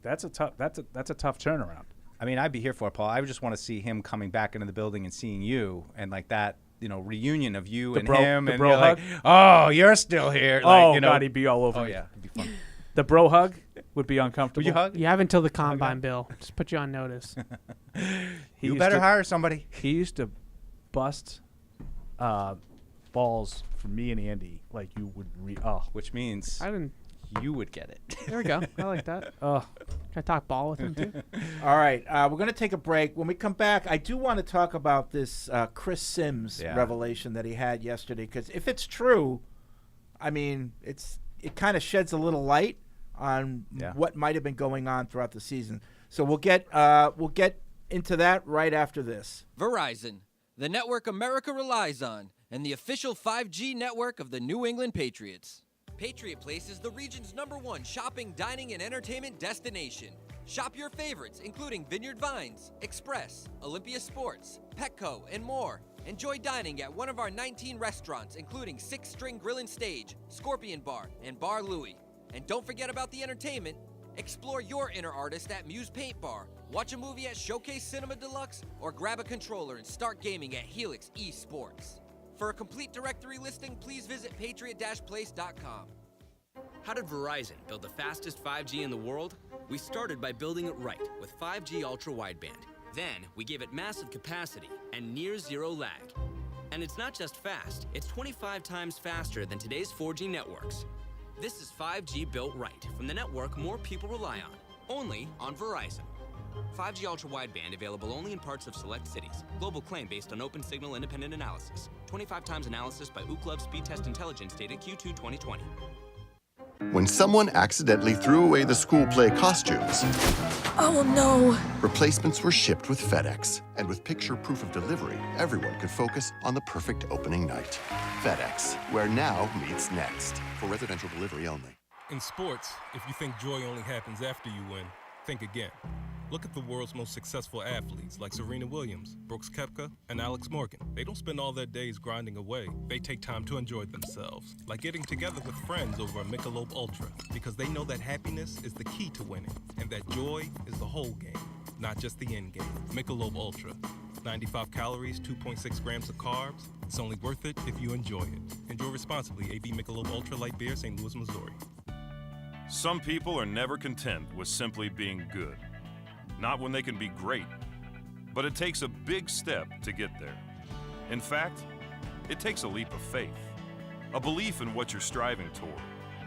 that's a tough turnaround. I mean, I'd be here for it, Paul. I would just want to see him coming back into the building and seeing you and like that, reunion of you and him. The and bro you're like, hug? oh, you're still here. God, he'd be all over Oh, me. yeah. It'd be fun. The bro hug would be uncomfortable. Would you hug? You have until the combine, Bill. Just put you on notice. You better hire somebody. He used to bust balls for me and Andy like you would. Which means I didn't. you would get it. There we go. I like that. Can I talk ball with him too? All right, we're going to take a break. When we come back, I do want to talk about this Chris Sims revelation that he had yesterday, because if it's true, I mean, it kind of sheds a little light on what might have been going on throughout the season. So we'll get into that right after this. Verizon, the network America relies on, and the official 5G network of the New England Patriots. Patriot Place is the region's #1 shopping, dining, and entertainment destination. Shop your favorites, including Vineyard Vines, Express, Olympia Sports, Petco, and more. Enjoy dining at one of our 19 restaurants, including Six String Grill and Stage, Scorpion Bar, and Bar Louie. And don't forget about the entertainment. Explore your inner artist at Muse Paint Bar, watch a movie at Showcase Cinema Deluxe, or grab a controller and start gaming at Helix eSports. For a complete directory listing, please visit patriot-place.com. How did Verizon build the fastest 5G in the world? We started by building it right with 5G Ultra Wideband. Then we gave it massive capacity and near zero lag. And it's not just fast, it's 25 times faster than today's 4G networks. This is 5G built right from the network more people rely on, only on Verizon. 5G Ultra Wideband available only in parts of select cities. Global claim based on open signal independent analysis. 25 times analysis by Ookla Speed Test Intelligence data Q2 2020. When someone accidentally threw away the school play costumes, Oh no! replacements were shipped with FedEx. And with picture proof of delivery, everyone could focus on the perfect opening night. FedEx, where now meets next. For residential delivery only. In sports, if you think joy only happens after you win, think again. Look at the world's most successful athletes like Serena Williams, Brooks Koepka, and Alex Morgan. They don't spend all their days grinding away. They take time to enjoy themselves, like getting together with friends over a Michelob Ultra, because they know that happiness is the key to winning, and that joy is the whole game, not just the end game. Michelob Ultra. 95 calories, 2.6 grams of carbs. It's only worth it if you enjoy it. Enjoy responsibly. AB Michelob Ultra Light Beer, St. Louis, Missouri. Some people are never content with simply being good. Not when they can be great. But it takes a big step to get there. In fact, it takes a leap of faith, a belief in what you're striving toward,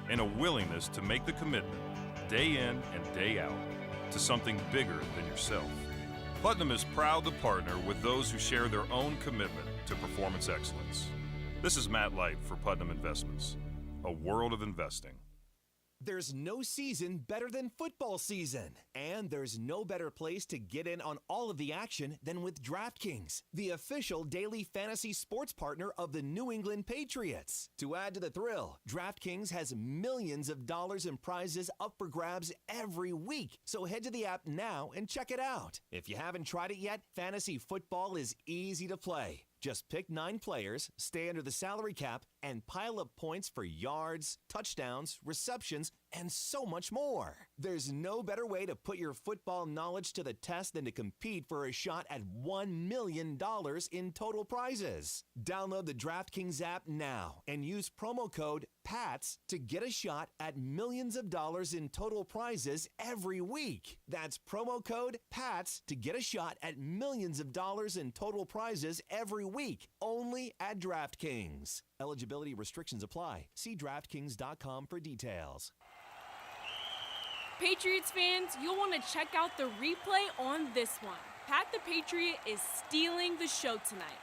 and a willingness to make the commitment, day in and day out, to something bigger than yourself. Putnam is proud to partner with those who share their own commitment to performance excellence. This is Matt Light for Putnam Investments, a world of investing. There's no season better than football season. And there's no better place to get in on all of the action than with DraftKings, the official daily fantasy sports partner of the New England Patriots. To add to the thrill, DraftKings has millions of dollars in prizes up for grabs every week. So head to the app now and check it out. If you haven't tried it yet, fantasy football is easy to play. Just pick 9 players, stay under the salary cap, and pile up points for yards, touchdowns, receptions, and so much more. There's no better way to put your football knowledge to the test than to compete for a shot at $1 million in total prizes. Download the DraftKings app now and use promo code PATS to get a shot at millions of dollars in total prizes every week. That's promo code PATS to get a shot at millions of dollars in total prizes every week, only at DraftKings. Eligibility restrictions apply. See DraftKings.com for details. Patriots fans, you'll want to check out the replay on this one. Pat the Patriot is stealing the show tonight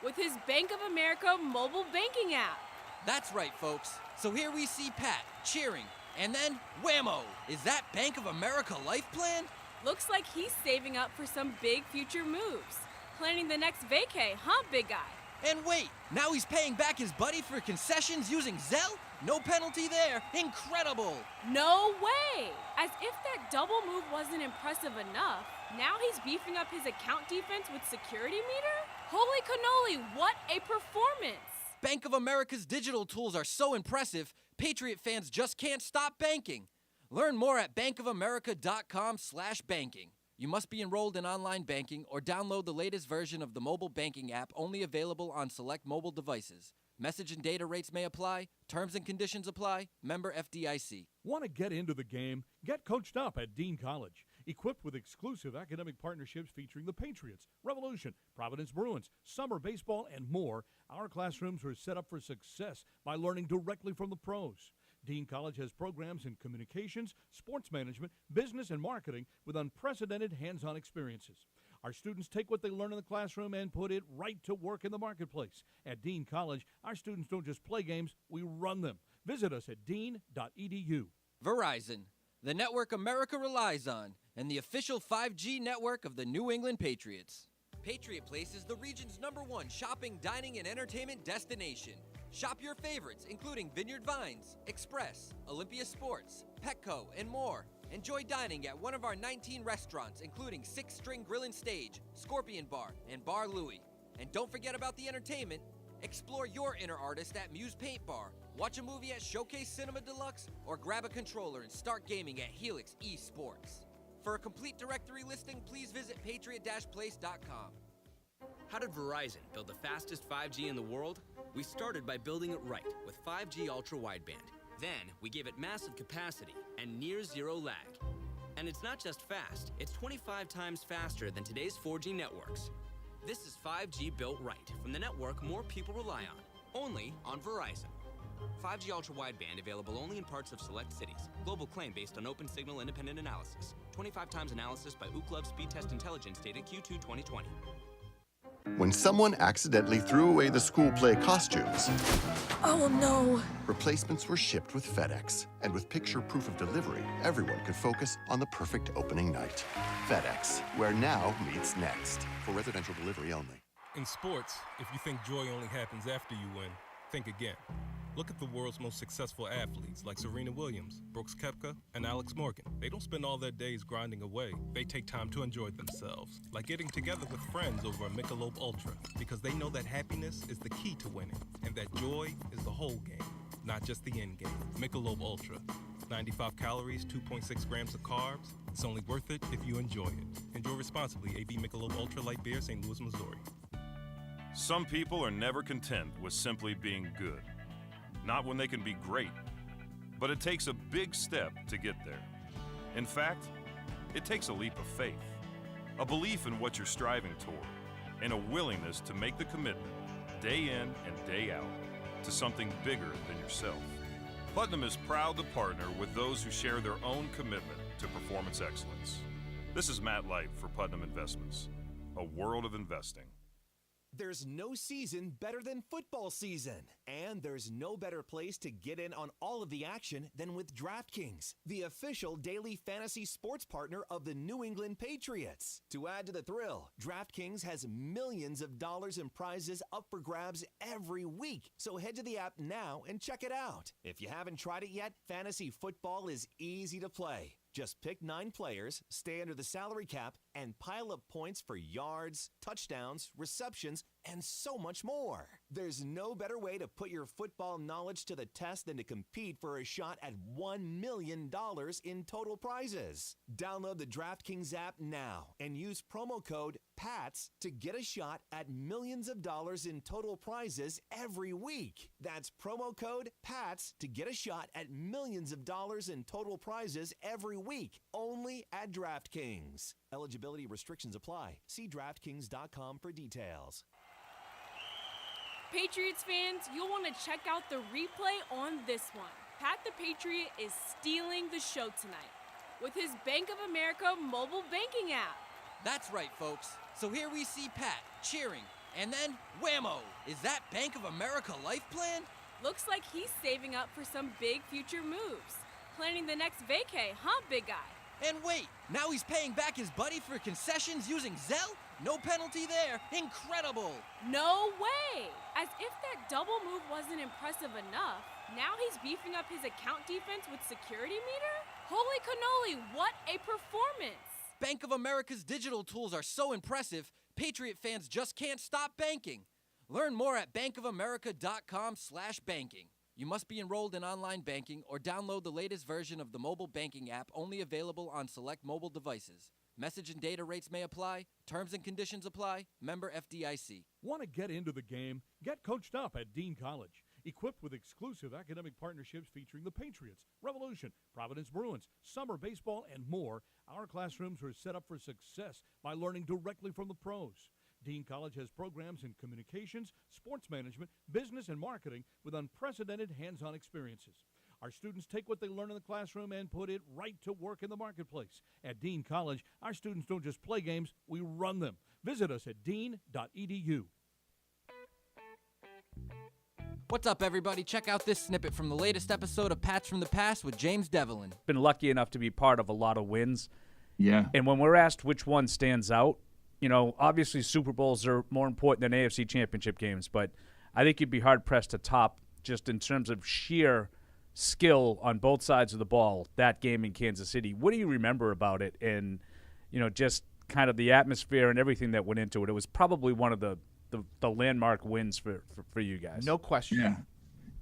with his Bank of America mobile banking app. That's right, folks. So here we see Pat cheering, and then whammo! Is that Bank of America life plan? Looks like he's saving up for some big future moves. Planning the next vacay, huh, big guy? And wait, now he's paying back his buddy for concessions using Zelle? No penalty there. Incredible! No way! As if that double move wasn't impressive enough, now he's beefing up his account defense with security meter? Holy cannoli, what a performance! Bank of America's digital tools are so impressive, Patriot fans just can't stop banking. Learn more at bankofamerica.com/banking. You must be enrolled in online banking or download the latest version of the mobile banking app, only available on select mobile devices. Message and data rates may apply. Terms and conditions apply. Member FDIC. Want to get into the game? Get coached up at Dean College. Equipped with exclusive academic partnerships featuring the Patriots, Revolution, Providence Bruins, summer baseball, and more, our classrooms are set up for success by learning directly from the pros. Dean College has programs in communications, sports management, business, and marketing with unprecedented hands-on experiences. Our students take what they learn in the classroom and put it right to work in the marketplace. At Dean College, our students don't just play games, we run them. Visit us at dean.edu. Verizon, the network America relies on, and the official 5G network of the New England Patriots. Patriot Place is the region's #1 shopping, dining, and entertainment destination. Shop your favorites, including Vineyard Vines, Express, Olympia Sports, Petco, and more. Enjoy dining at one of our 19 restaurants, including 6 String Grill and Stage, Scorpion Bar, and Bar Louie. And don't forget about the entertainment. Explore your inner artist at Muse Paint Bar, watch a movie at Showcase Cinema Deluxe, or grab a controller and start gaming at Helix eSports. For a complete directory listing, please visit patriot-place.com. How did Verizon build the fastest 5G in the world? We started by building it right with 5G ultra wideband. Then we gave it massive capacity and near zero lag. And it's not just fast, it's 25 times faster than today's 4G networks. This is 5G built right from the network more people rely on, only on Verizon. 5G ultra wideband available only in parts of select cities. Global claim based on open signal independent analysis. 25 times analysis by Ookla Speed Test Intelligence data Q2 2020. When someone accidentally threw away the school play costumes, Oh no! replacements were shipped with FedEx. And with picture proof of delivery, everyone could focus on the perfect opening night. FedEx, where now meets next. For residential delivery only. In sports, if you think joy only happens after you win, think again. Look at the world's most successful athletes like Serena Williams, Brooks Koepka, and Alex Morgan. They don't spend all their days grinding away. They take time to enjoy themselves, like getting together with friends over a Michelob Ultra, because they know that happiness is the key to winning, and that joy is the whole game, not just the end game. Michelob Ultra. 95 calories, 2.6 grams of carbs. It's only worth it if you enjoy it. Enjoy responsibly. AB Michelob Ultra Light Beer, St. Louis, Missouri. Some people are never content with simply being good. Not when they can be great. But it takes a big step to get there. In fact, it takes a leap of faith, a belief in what you're striving toward, and a willingness to make the commitment, day in and day out, to something bigger than yourself. Putnam is proud to partner with those who share their own commitment to performance excellence. This is Matt Light for Putnam Investments, a world of investing. There's no season better than football season. And there's no better place to get in on all of the action than with DraftKings, the official daily fantasy sports partner of the New England Patriots. To add to the thrill, DraftKings has millions of dollars in prizes up for grabs every week. So head to the app now and check it out. If you haven't tried it yet, fantasy football is easy to play. Just pick 9 players, stay under the salary cap, and pile up points for yards, touchdowns, receptions, and so much more. There's no better way to put your football knowledge to the test than to compete for a shot at $1 million in total prizes. Download the DraftKings app now and use promo code PATS to get a shot at millions of dollars in total prizes every week. That's promo code PATS to get a shot at millions of dollars in total prizes every week, only at DraftKings. Eligibility restrictions apply. See DraftKings.com for details. Patriots fans, you'll want to check out the replay on this one. Pat the Patriot is stealing the show tonight with his Bank of America mobile banking app. That's right, folks. So here we see Pat cheering, and then whammo! Is that Bank of America life plan? Looks like he's saving up for some big future moves. Planning the next vacay, huh, big guy? And wait, now he's paying back his buddy for concessions using Zelle? No penalty there. Incredible. No way. As if that double move wasn't impressive enough, now he's beefing up his account defense with security meter? Holy cannoli, what a performance. Bank of America's digital tools are so impressive, Patriot fans just can't stop banking. Learn more at bankofamerica.com/banking. You must be enrolled in online banking or download the latest version of the mobile banking app, only available on select mobile devices. Message and data rates may apply. Terms and conditions apply. Member FDIC. Want to get into the game? Get coached up at Dean College. Equipped with exclusive academic partnerships featuring the Patriots, Revolution, Providence Bruins, summer baseball, and more, our classrooms are set up for success by learning directly from the pros. Dean College has programs in communications, sports management, business, and marketing with unprecedented hands-on experiences. Our students take what they learn in the classroom and put it right to work in the marketplace. At Dean College, our students don't just play games, we run them. Visit us at dean.edu. What's up, everybody? Check out this snippet from the latest episode of Pats from the Past with James Devlin. Been lucky enough to be part of a lot of wins. Yeah. And when we're asked which one stands out, you know, obviously Super Bowls are more important than AFC Championship games, but I think you'd be hard-pressed to top, just in terms of sheer skill on both sides of the ball, that game in Kansas City. What do you remember about it and, you know, just kind of the atmosphere and everything that went into it? It was probably one of the landmark wins for you guys. No question.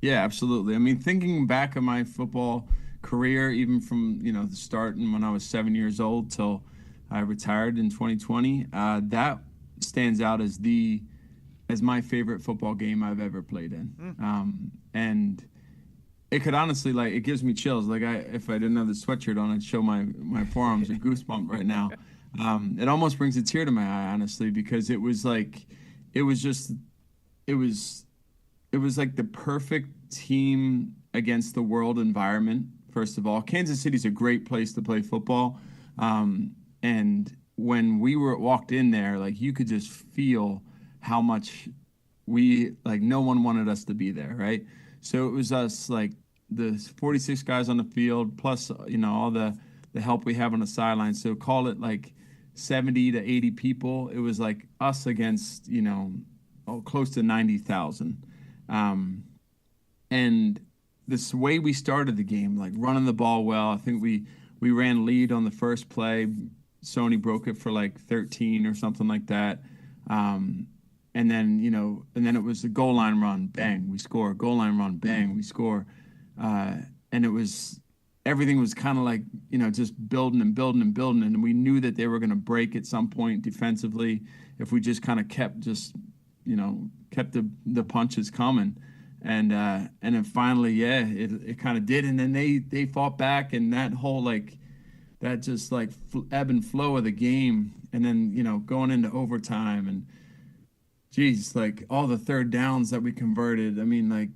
Yeah, absolutely. I mean, thinking back of my football career, even from, you know, the start and when I was 7 years old till I retired in 2020, that stands out as my favorite football game I've ever played in. And it could honestly, like, it gives me chills. Like, if I didn't have the sweatshirt on, I'd show my forearms a goosebump right now. It almost brings a tear to my eye, honestly, because it was like the perfect team against the world environment. First of all, Kansas City's a great place to play football. And when we walked in there, like, you could just feel how much no one wanted us to be there, right? So it was us, like, the 46 guys on the field, plus, you know, all the help we have on the sideline. So call it like 70 to 80 people. It was like us against, you know, close to 90,000. And And this way we started the game, like running the ball well. I think we ran lead on the first play. Sony broke it for like 13 or something like that. And then, it was the goal line run, bang, we score. Goal line run, bang, we score. And everything was kind of like, just building and building and building. And we knew that they were going to break at some point defensively if we just kind of kept the punches coming. And then finally, it kind of did. And then they fought back, and that whole that just ebb and flow of the game. And then, going into overtime and geez, all the third downs that we converted. I mean,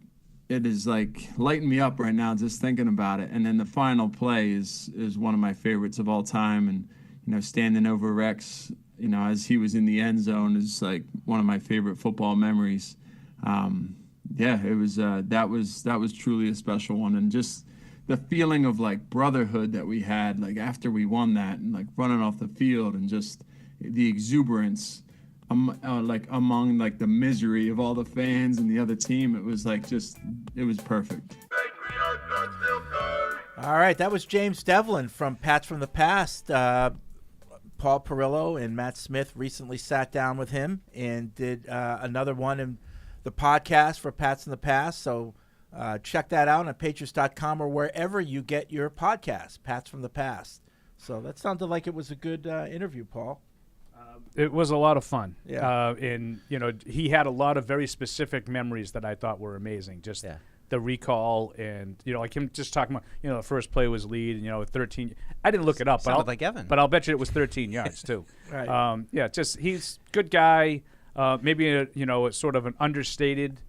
it is lighting me up right now just thinking about it. And then the final play is one of my favorites of all time. And, standing over Rex, as he was in the end zone is one of my favorite football memories. It was, that was truly a special one. And just the feeling of brotherhood that we had, after we won that and running off the field and just the exuberance among the misery of all the fans and the other team. It was it was perfect. All right, that was James Devlin from Pats from the Past. Paul Perillo and Matt Smith recently sat down with him and did another one in the podcast for Pats in the Past. So check that out on Patriots.com or wherever you get your podcast, Pats from the Past. So that sounded like it was a good interview, Paul. It was a lot of fun. Yeah. And, he had a lot of very specific memories that I thought were amazing. Just the recall and, like him just talking about, the first play was lead, 13. I didn't look it up. Sounded like Evan. But I'll bet you it was 13 yards, too. Right. He's a good guy. Maybe, a sort of an understated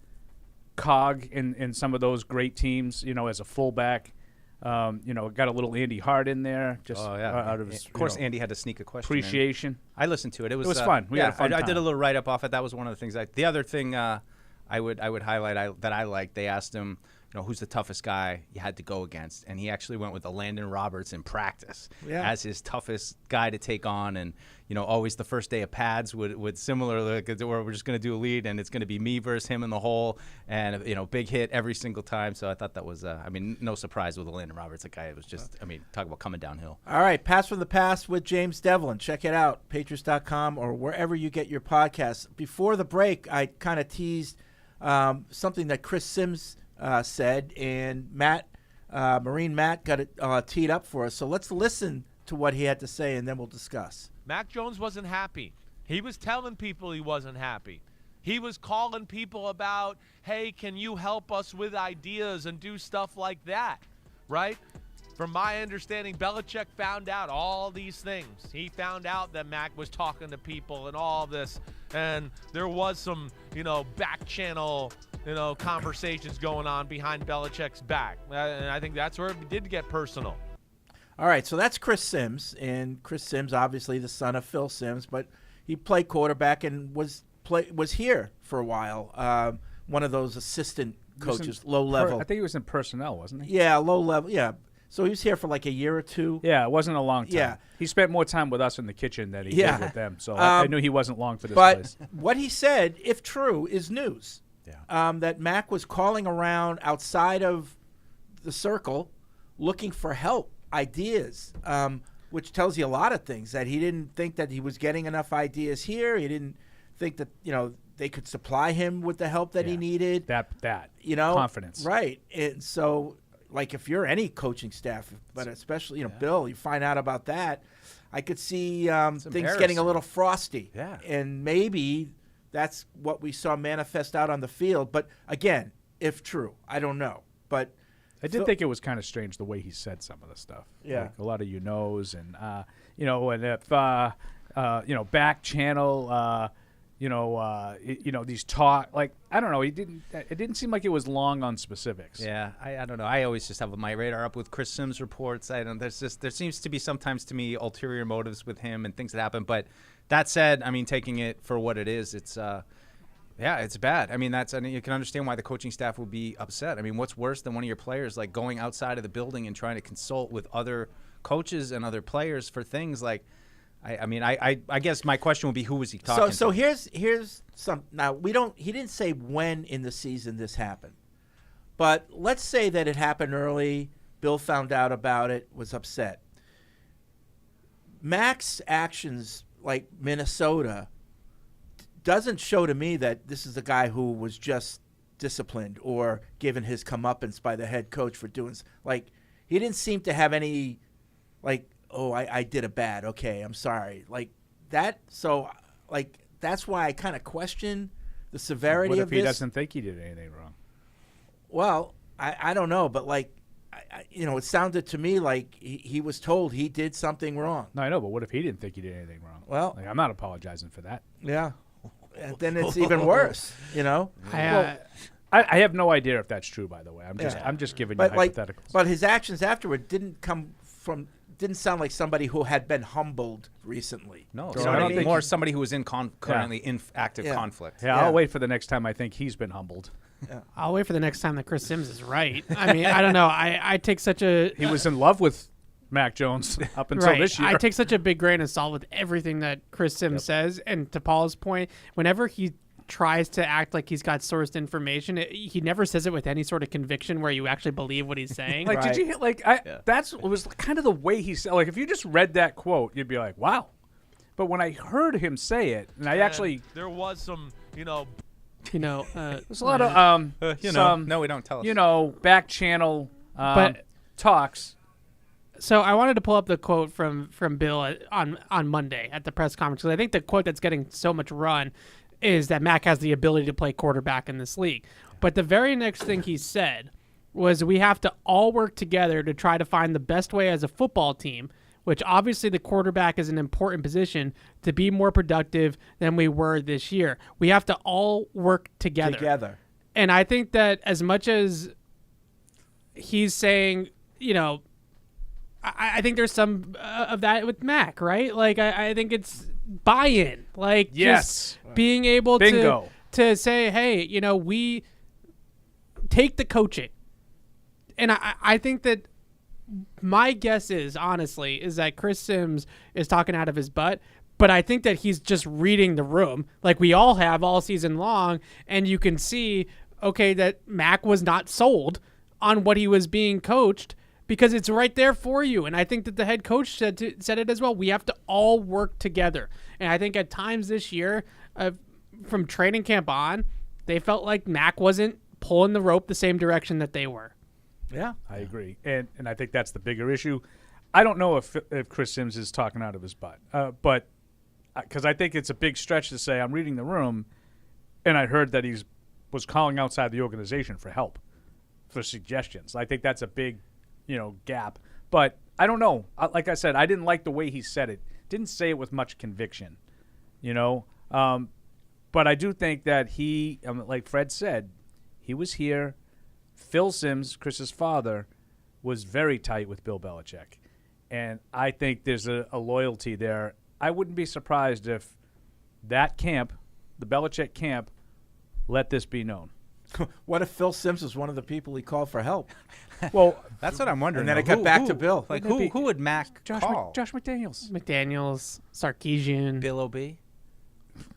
cog in some of those great teams, as a fullback. Got a little Andy Hart in there. Just out of his, of course, Andy had to sneak a question. Appreciation. In. I listened to it. It was fun. We had a fun time. I did a little write up off it. That was one of the things. The other thing I would highlight that I liked. They asked him, who's the toughest guy you had to go against, and he actually went with the Landon Roberts in practice as his toughest guy to take on. And always the first day of pads would similarly, where we're just going to do a lead, and it's going to be me versus him in the hole, and big hit every single time. So I thought that was, no surprise with the Landon Roberts. That guy, it was just, talk about coming downhill. All right, Pats from the Past with James Devlin. Check it out, Patriots.com or wherever you get your podcasts. Before the break, I kind of teased something that Chris Sims said, and Marine Matt got it teed up for us. So let's listen to what he had to say, and then we'll discuss. Mac Jones wasn't happy. He was telling people he wasn't happy. He was calling people about, hey, can you help us with ideas and do stuff like that, right? From my understanding, Belichick found out all these things. He found out that Mac was talking to people and all this, and there was some, back channel, conversations going on behind Belichick's back. And I think that's where it did get personal. All right, so that's Chris Sims, and Chris Sims, obviously the son of Phil Sims, but he played quarterback and was here for a while. One of those assistant coaches, low level. I think he was in personnel, wasn't he? Yeah, low level. Yeah. So he was here for a year or two. Yeah, it wasn't a long time. Yeah. He spent more time with us in the kitchen than he did with them. So I knew he wasn't long for this but place. What he said, if true, is news. Yeah. That Mac was calling around outside of the circle looking for help, ideas, which tells you a lot of things, that he didn't think that he was getting enough ideas here. He didn't think that, they could supply him with the help that he needed. That confidence. Right. And so, if you're any coaching staff, but especially, Bill, you find out about that, I could see things getting a little frosty. Yeah. And maybe that's what we saw manifest out on the field. But, again, if true, I don't know. But I did think it was kind of strange the way he said some of the stuff. Yeah. A lot of and, and if, back channel, these talk, I don't know. It didn't seem like it was long on specifics. Yeah, I don't know. I always just have my radar up with Chris Sims reports. There seems to be sometimes to me ulterior motives with him and things that happen. But that said, taking it for what it is, it's bad. You can understand why the coaching staff would be upset. What's worse than one of your players going outside of the building and trying to consult with other coaches and other players for things like. I guess my question would be, who was he talking to? So here's some. Now he didn't say when in the season this happened, But let's say that it happened early. Bill found out about it, was upset. Mac's actions, like Minnesota, doesn't show to me that this is a guy who was just disciplined or given his comeuppance by the head coach for doing. Like, he didn't seem to have any, like, oh, I did a bad. Okay, I'm sorry. Like that. So, like, that's why I kind of question the severity of this. What if he doesn't think he did anything wrong? Well, I don't know, but like, it sounded to me like he was told he did something wrong. No, I know, but what if he didn't think he did anything wrong? Well, like, I'm not apologizing for that. Yeah. And then it's even worse, I have no idea if that's true, by the way. I'm just giving you hypotheticals. But his actions afterward didn't sound like somebody who had been humbled recently. No, you know what I mean? More somebody who was currently in active conflict. Yeah, I'll wait for the next time I think he's been humbled. Yeah. I'll wait for the next time that Chris Sims is right. I mean, I don't know. I take such a... He was in love with Mac Jones up until this year. I take such a big grain of salt with everything that Chris Sims says. And to Paul's point, whenever he tries to act like he's got sourced information, he never says it with any sort of conviction where you actually believe what he's saying. Like, did you that's was kind of the way he said. Like, if you just read that quote, you'd be like, wow. But when I heard him say it, and there was some, there's a lot of no, we don't tell us. Back channel talks. So I wanted to pull up the quote from Bill on Monday at the press conference, because I think the quote that's getting so much run is that Mac has the ability to play quarterback in this league. But the very next thing he said was, we have to all work together to try to find the best way as a football team, which obviously the quarterback is an important position, to be more productive than we were this year. We have to all work together. And I think that as much as he's saying, I think there's some of that with Mac, right? Like, I think it's buy-in. Like, just being able to say, hey, we take the coaching. And I think that my guess is, honestly, is that Chris Sims is talking out of his butt, but I think that he's just reading the room like we all have all season long, and you can see, okay, that Mac was not sold on what he was being coached, because it's right there for you. And I think that the head coach said it as well. We have to all work together. And I think at times this year, from training camp on, they felt like Mac wasn't pulling the rope the same direction that they were. Yeah, I agree. And I think that's the bigger issue. I don't know if Chris Sims is talking out of his butt, but because I think it's a big stretch to say I'm reading the room, and I heard that he was calling outside the organization for help, for suggestions. I think that's a big gap. But I don't know. Like I said, I didn't like the way he said it. Didn't say it with much conviction, But I do think that he, like Fred said, he was here. Phil Sims, Chris's father, was very tight with Bill Belichick. And I think there's a loyalty there. I wouldn't be surprised if that camp, the Belichick camp, let this be known. What if Phil Sims was one of the people he called for help? Well, that's what I'm wondering. And then it got back to Bill. Like, who would Mac call? Josh McDaniels. Sarkisian. Bill O.B.?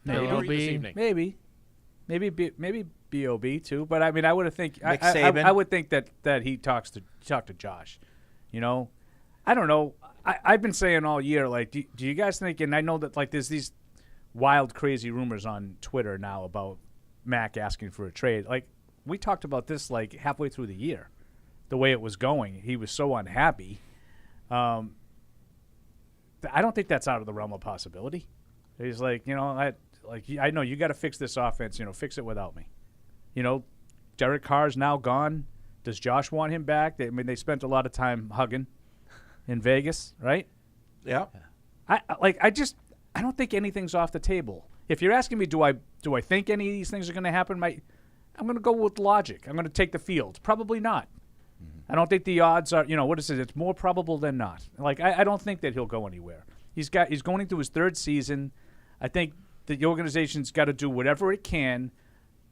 Maybe B.O.B. too. But I mean, I would have think I would think that he talked to Josh. I don't know. I've been saying all year, like, do you guys think? And I know that, like, there's these wild, crazy rumors on Twitter now about Mac asking for a trade. Like, we talked about this like halfway through the year, the way it was going. He was so unhappy. I don't think that's out of the realm of possibility. He's like, I know you got to fix this offense. Fix it without me. Derek Carr's now gone. Does Josh want him back? They spent a lot of time hugging in Vegas, right? Yeah. I don't think anything's off the table. If you're asking me, do I think any of these things are going to happen? I'm going to go with logic. I'm going to take the field. Probably not. I don't think the odds are, what is it? It's more probable than not. Like, I don't think that he'll go anywhere. He's going into his third season. I think the organization's got to do whatever it can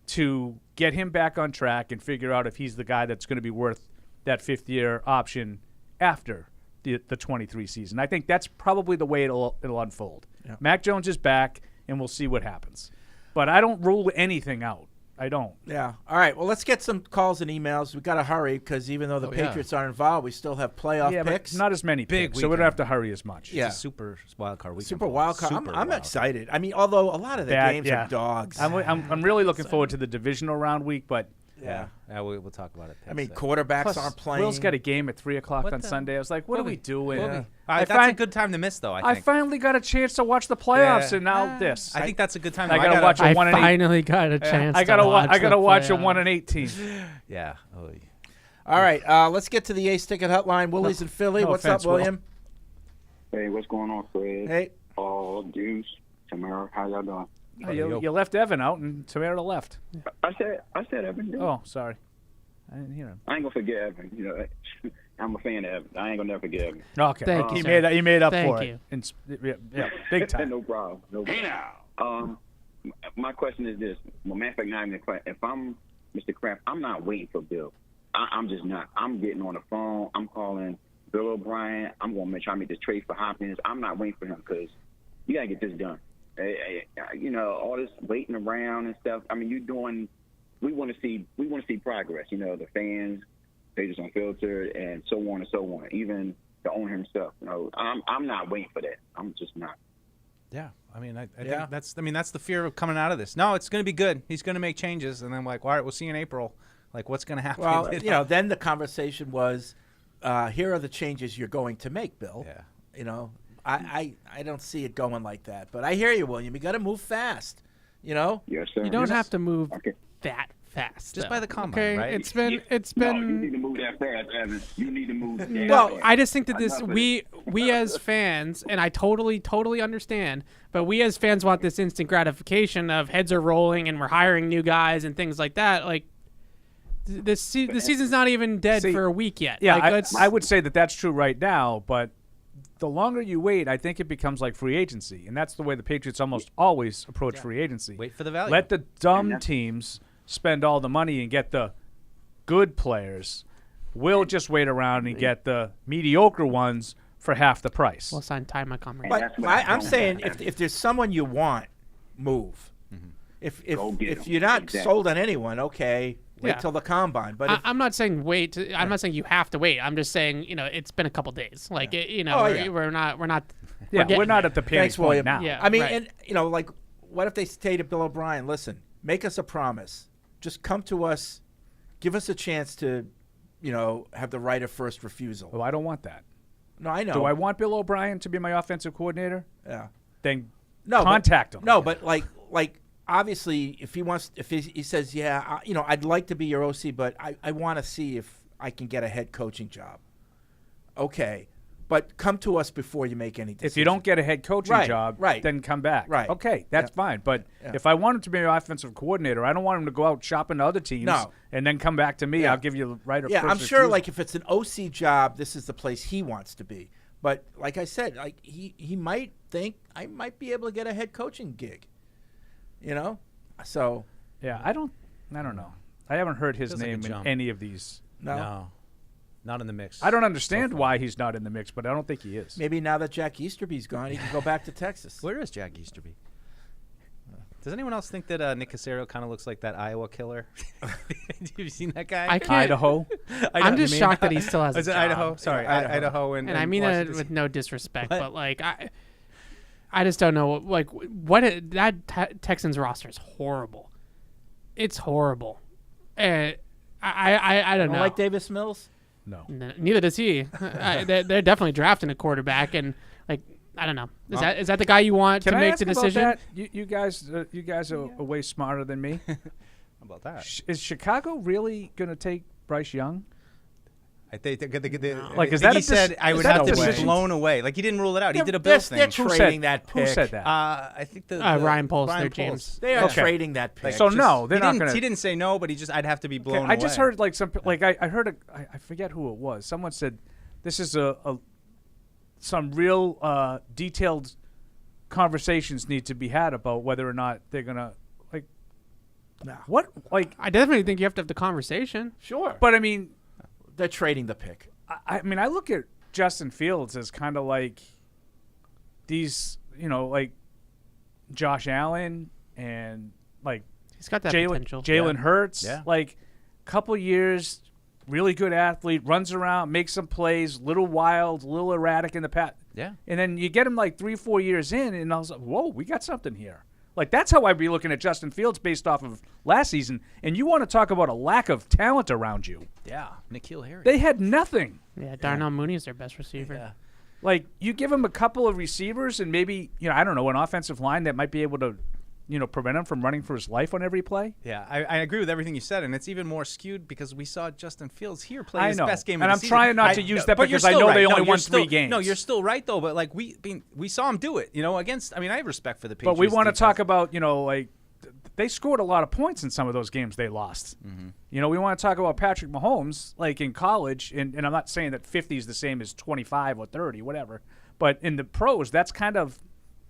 to get him back on track and figure out if he's the guy that's going to be worth that fifth-year option after the 23 season. I think that's probably the way it'll unfold. Yeah. Mac Jones is back, and we'll see what happens. But I don't rule anything out. I don't. Yeah. All right. Well, let's get some calls and emails. We got to hurry because even though the Patriots aren't involved, we still have playoff picks. But not as many Big picks, so we don't have to hurry as much. It's a super wild card weekend. Super wild card. I'm excited. I mean, although a lot of the games are dogs. I'm really looking forward to the divisional round week, but yeah, we'll talk about it. I mean, quarterbacks aren't playing. Will's got a game at 3 o'clock on Sunday. I was like, what are we doing? That's a good time to miss, though. I think. I finally got a chance to watch the playoffs, and now this. I think that's a good time. I got to watch a 1 and 8. I finally got a chance. I got to watch a 1 and 18. Yeah. All right. Let's get to the Ace Ticket Hotline. Willie's in Philly. What's up, William? Hey, what's going on, Fred? Hey. Paul, Deuce, Tamara, how y'all doing? You left Evan out, and Tamara left. I said Evan. Oh, sorry. I didn't hear him. I ain't gonna forget Evan. You know, I'm a fan of Evan. I ain't gonna never forget Evan. Okay. Thank you. He made up Thank for you. it. Yeah, big time. No problem. Hey now. My question is this. Well, matter of fact, not even if I'm Mr. Kraft, I'm not waiting for Bill. I'm just not. I'm getting on the phone. I'm calling Bill O'Brien. I'm gonna make sure I make this trade for Hopkins. I'm not waiting for him because you gotta get this done. You know, all this waiting around and stuff. I mean, we want to see progress. You know, the fans, Patriots Unfiltered, and so on and so on. Even the owner himself. You know, I'm not waiting for that. I'm just not. Yeah, I mean, I think that's the fear of coming out of this. No, it's going to be good. He's going to make changes, and then like, all right, we'll see you in April. Like, what's going to happen? Well, you know, then the conversation was, here are the changes you're going to make, Bill. Yeah. You know, I don't see it going like that. But I hear you, William. You got to move fast. You know. Yes, sir. You don't have to move that fast. Just though. by the combine, okay? right? It's been. No, you need to move that fast, Evan. You need to move that Well, fast. I just think that Enough of we as fans, and I totally understand, but we as fans want this instant gratification of heads are rolling and we're hiring new guys and things like that. Like the season's not even dead for a week yet. Yeah, like, I would say that's true right now, but the longer you wait, I think it becomes like free agency, and that's the way the Patriots almost always approach free agency. Wait for the value. Let the dumb teams spend all the money and get the good players. We'll just wait around and get the mediocre ones for half the price. We'll sign Ty Montgomery. But I'm saying if there's someone you want, move. If you're not sold on anyone, okay, wait till the combine. But I'm not saying wait. I'm not saying you have to wait. I'm just saying it's been a couple days. Like we're not. We're not at the pinch point now. Yeah, I mean, right. and like, what if they say to Bill O'Brien, listen, make us a promise. Just come to us, give us a chance to, have the right of first refusal. Well, I don't want that. No, I know. Do I want Bill O'Brien to be my offensive coordinator? Yeah. Then contact him. No, but like obviously, if he says, yeah, I'd like to be your OC, but I want to see if I can get a head coaching job. Okay. But come to us before you make any decisions. If you don't get a head coaching job, then come back. Right. Okay, that's fine. But if I want him to be an offensive coordinator, I don't want him to go out shopping to other teams and then come back to me. I'll give you the right of first I'm sure, refusal. like, if it's an OC job, this is the place he wants to be. But like I said, like he might think I might be able to get a head coaching gig. So yeah, I don't know. I haven't heard his Feels like a name in jump. any of these. No. Not in the mix. I don't understand why he's not in the mix, but I don't think he is. Maybe now that Jack Easterby's gone, he can go back to Texas. Where is Jack Easterby? Does anyone else think that Nick Caserio kind of looks like that Iowa killer? Have you seen that guy? I can't- Idaho. I'm just shocked that he still has a Is it job. Idaho? Sorry, Idaho and I mean that Washington with State. no disrespect, What? but like I just don't know. Like Texans roster is horrible. It's horrible. I don't know. Like Davis Mills? No. Neither does he. They're definitely drafting a quarterback, and like I don't know. Is that the guy you want to Can I make ask the about decision? that? You guys are way smarter than me. How about that? Is Chicago really going to take Bryce Young? I think Like, is I that think he a said I is would that have a to be decision? blown away. Like he didn't rule it out. He did a they're Bills thing. trading that pick. Who said that? I think the Ryan Poles, Ryan their Poles. James. They are Okay. trading that pick. So no, they're he not didn't- going to. He didn't say no, but I'd have to be blown away. I just heard like I heard I forget who it was. Someone said this is some real detailed conversations need to be had about whether or not they're gonna like. What like? I definitely think you have to have the conversation. Sure. But I mean, they're trading the pick. I mean, I look at Justin Fields as kind of like these, like Josh Allen and like He's got that potential. Jalen Hurts, Yeah. like couple years, really good athlete, runs around, makes some plays, little wild, little erratic in the pass. Yeah. And then you get him like 3-4 years in, and I was like, whoa, we got something here. Like, that's how I'd be looking at Justin Fields based off of last season. And you want to talk about a lack of talent around you. Yeah. N'Keal Harry. They had nothing. Yeah, Darnell Mooney is their best receiver. Yeah. Like, you give him a couple of receivers and maybe, I don't know, an offensive line that might be able to, prevent him from running for his life on every play. Yeah, I agree with everything you said, and it's even more skewed because we saw Justin Fields here play his know. best game And of I'm the season. trying not to use that but because you're I still know they right. only you're won still- 3 games. No, you're still right, though, but, like, we saw him do it, against – I mean, I have respect for the Patriots. But we want to defense. talk about, like, they scored a lot of points in some of those games they lost. Mm-hmm. We want to talk about Patrick Mahomes, like in college, and I'm not saying that 50 is the same as 25 or 30, whatever. But in the pros, that's kind of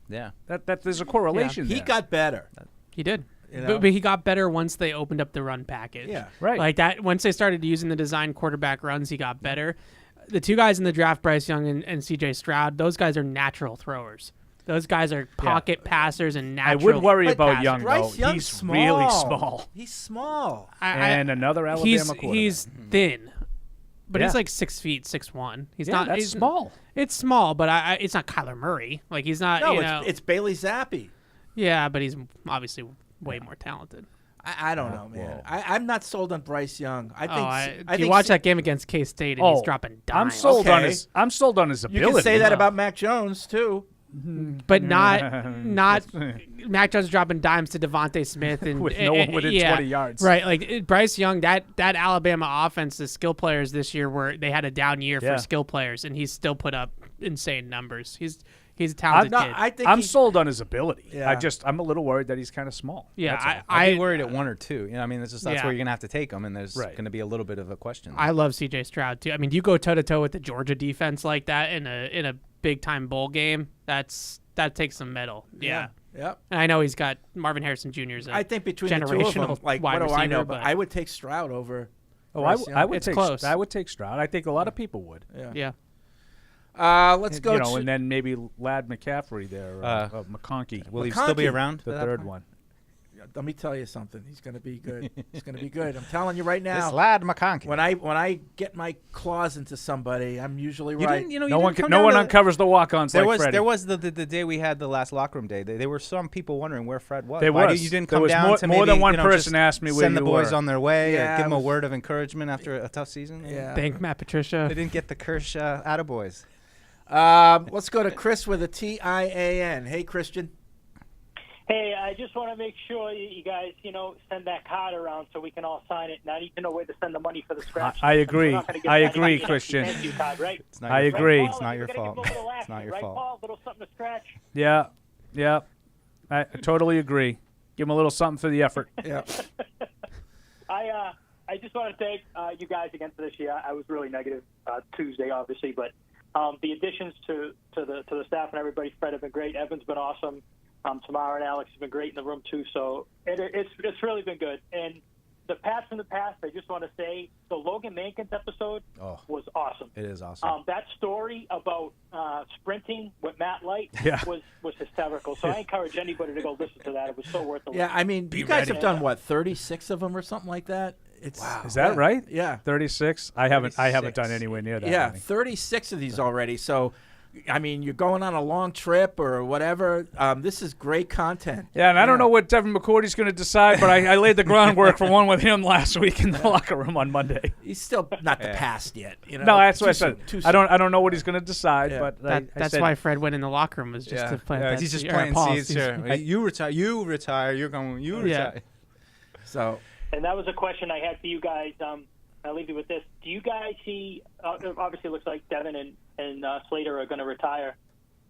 that there's a correlation. He there. got better. He did. You know? But he got better once they opened up the run package. Yeah. Right. Like that, once they started using the design quarterback runs, he got better. The 2 guys in the draft, Bryce Young and C.J. Stroud, those guys are natural throwers. Those guys are pocket passers and natural. I would worry But about Young, Bryce though. Young's He's small. really small. He's small. And another Alabama quarterback. He's thin. But he's Yeah. like 6 feet, 6'1". He's Yeah, not. that's he's, small. It's small, but it's not Kyler Murray. Like he's not. No, it's Bailey Zappi. Yeah, but he's obviously way more talented. I don't know, man. I'm not sold on Bryce Young. I think you watch that game against K-State and he's dropping dimes. I'm sold on his. I'm sold on his ability. You can say that about Mac Jones too. But not Mac Jones dropping dimes to Devontae Smith and With no one within 20 yards. Right, like Bryce Young, that Alabama offense, the skill players this year they had a down year for skill players, and he's still put up insane numbers. He's a talented kid. I'm sold on his ability. Yeah. I'm a little worried that he's kind of small. Yeah, I'd be worried at 1 or 2. I mean, that's where you're gonna have to take him, and there's Right. gonna be a little bit of a question. I love C.J. Stroud too. I mean, you go toe to toe with the Georgia defense like that in a big time bowl game. That takes some mettle. Yeah. Yep. And I know he's got Marvin Harrison Jr. as a I think between the two of them, generational like wide what do I know? receiver, But I would take Stroud over. Oh, Bryce Young. I would It's take. close. I would take Stroud. I think a lot of people would. Yeah. Let's go. And then maybe Lad McCaffrey there, McConkey. Will he still be McConkey, around? The at that third point? one. Let me tell you something. He's going to be good. He's going to be good. I'm telling you right now. This lad McConkey. When I get my claws into somebody, I'm usually right. No one uncovers the walk-ons like Freddie. There was the day we had the last locker room day. There were some people wondering where Fred was. There Why was. you didn't There come was down more- to more maybe, than one just person asked me where send the you boys were. on their way, Yeah, give them I a was- word of encouragement after a tough season. Yeah. Thank Matt Patricia. They didn't get the Kirsch attaboys. Let's go to Chris with a TIAN. Hey, Christian. Hey, I just want to make sure you guys, send that card around so we can all sign it. And I need to know where to send the money for the scratch. I agree. We're not gonna get I that agree, money Christian. thank you card, right? It's not I your fault. agree. Paul, It's not you're your gonna fault. give a little It's not your right, fault. Paul? A little something to scratch. Yeah. I totally agree. Give him a little something for the effort. Yeah. I just want to thank you guys again for this year. I was really negative Tuesday, obviously, but the additions to the staff and everybody, Fred, have been great. Evan's been awesome. Tamara and Alex have been great in the room too. So it's really been good. And the Pats in the past, I just want to say the Logan Mankins episode was awesome. It is awesome. That story about sprinting with Matt Light was hysterical. So I encourage anybody to go listen to that. It was so worth the Yeah, I mean, you guys have done what, 36 of them or something like that? Wow. Is that right? Yeah. 36? I haven't 36. done anywhere near that. Yeah, many. 36 of these already. So, I mean, you're going on a long trip or whatever. This is great content. Yeah, and I don't know what Devin McCourty's going to decide, but I laid the groundwork for one with him last week in the locker room on Monday. He's still not the past yet. No, that's what I said. Too I don't know what he's going to decide, Yeah. but That's said, why Fred went in the locker room was just to plant that he's just seed- or planting Paul, seeds he's- here. You retire. You retire. You're going. You Yeah. retire. So. And that was a question I had for you guys. I'll leave you with this. Do you guys see, obviously it looks like Devin and Slater are going to retire.